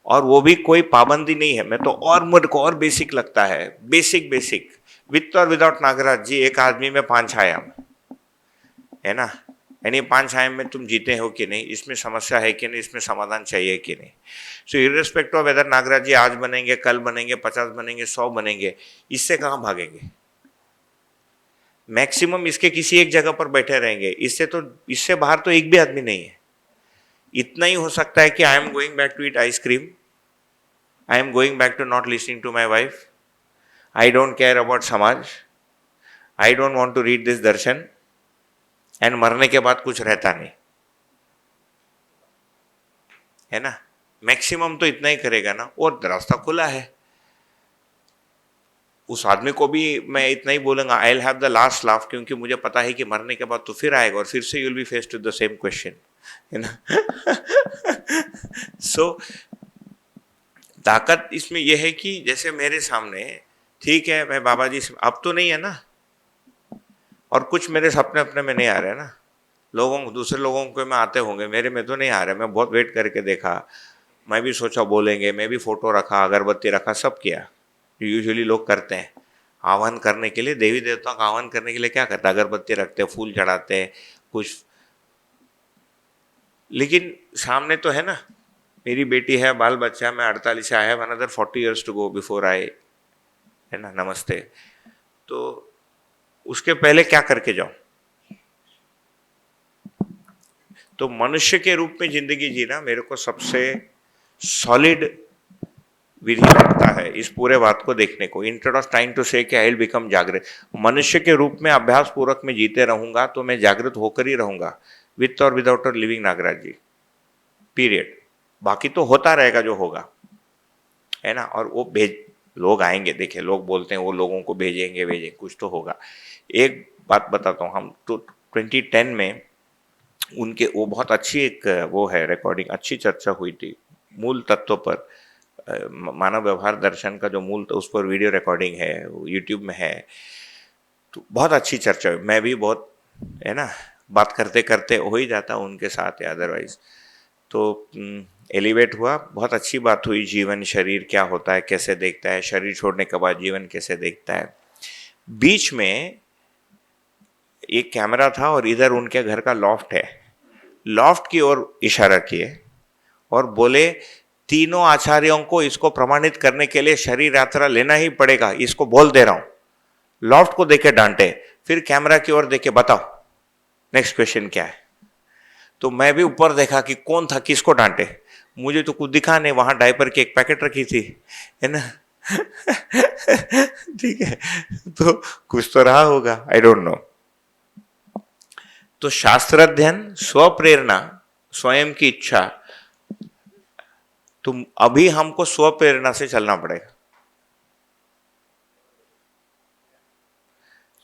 और वो भी कोई पाबंदी नहीं है, मैं तो और मुझे को और बेसिक लगता है, बेसिक विथ और विदाउट नागराज जी, एक आदमी में 5 आयाम है ना, यानी 5 आयाम में तुम जीते हो कि नहीं, इसमें समस्या है कि नहीं, इसमें समाधान चाहिए कि नहीं। सो इर्रेस्पेक्टिव ऑफ वेदर नागराज जी आज बनेंगे, कल बनेंगे, 50 बनेंगे, 100 बनेंगे, इससे कहाँ भागेंगे। मैक्सिमम इसके किसी एक जगह पर बैठे रहेंगे, इससे बाहर तो एक भी आदमी नहीं है। इतना ही हो सकता है कि I am going back to eat ice cream, I am going back to not listening to my wife, I don't care about समाज, I don't want to read this दर्शन, एंड मरने के बाद कुछ रहता नहीं, है ना। मैक्सिमम तो इतना ही करेगा ना, और रास्ता खुला है। उस आदमी को भी मैं इतना ही बोलूंगा, I will have the last laugh, क्योंकि मुझे पता है कि मरने के बाद तो फिर आएगा और फिर से you will be faced with the same question, है ना। सो ताकत इसमें यह है कि जैसे मेरे सामने, ठीक है, मैं बाबा जी से अब तो नहीं है ना, और कुछ मेरे सपने अपने में नहीं आ रहे ना, दूसरे लोगों को में आते होंगे, मेरे में तो नहीं आ रहे। मैं बहुत वेट करके देखा, मैं भी सोचा बोलेंगे, मैं भी फोटो रखा, अगरबत्ती रखा, सब किया जो यूजुअली लोग करते हैं आह्वान करने के लिए। देवी देवताओं का आह्वान करने के लिए क्या करते हैं, अगरबत्ती रखते हैं, फूल चढ़ाते हैं, कुछ। लेकिन सामने तो है ना, मेरी बेटी है, बाल बच्चा, मैं 48 से, I have another 40 years to go before I, है ना, नमस्ते। तो उसके पहले क्या करके जाऊं। तो मनुष्य के रूप में जिंदगी जीना मेरे को सबसे सॉलिड विधि लगता है इस पूरे बात को देखने को, instead of trying to say कि आई विल बिकम जागृत, मनुष्य के रूप में अभ्यास पूर्वक में जीते रहूंगा तो मैं जागृत होकर ही रहूंगा, विथ और विदाउट और लिविंग नागराज जी, पीरियड। बाकी तो होता रहेगा जो होगा, है ना। और वो लोग आएंगे, देखिए लोग बोलते हैं वो लोगों को भेजेंगे, कुछ तो होगा। एक बात बताता हूँ, हम तो 2010 में उनके वो बहुत अच्छी एक वो है रिकॉर्डिंग, अच्छी चर्चा हुई थी मूल तत्व पर, मानव व्यवहार दर्शन का जो मूल, तो उस पर वीडियो रिकॉर्डिंग है, यूट्यूब में है, तो बहुत अच्छी चर्चा हुई। मैं भी बहुत, है ना, बात करते करते हो ही जाता उनके साथ या अदरवाइज, तो एलिवेट हुआ, बहुत अच्छी बात हुई। जीवन, शरीर क्या होता है, कैसे देखता है, शरीर छोड़ने के बाद जीवन कैसे देखता है। बीच में एक कैमरा था और इधर उनके घर का लॉफ्ट है, लॉफ्ट की ओर इशारा किए और बोले तीनों आचार्यों को इसको प्रमाणित करने के लिए शरीर यात्रा लेना ही पड़ेगा, इसको बोल दे रहा हूं। लॉफ्ट को देखे डांटे, फिर कैमरा की ओर देखे बताओ नेक्स्ट क्वेश्चन क्या है। तो मैं भी ऊपर देखा कि कौन था, किसको डांटे, मुझे तो कुछ दिखा नहीं, वहां डायपर की एक पैकेट रखी थी, है ना। ठीक है, तो कुछ तो रहा होगा, आई डोंट नो। तो शास्त्र अध्ययन, स्वप्रेरणा, स्वयं की इच्छा, तो अभी हमको स्वप्रेरणा से चलना पड़ेगा।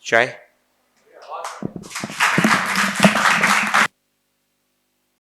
चाय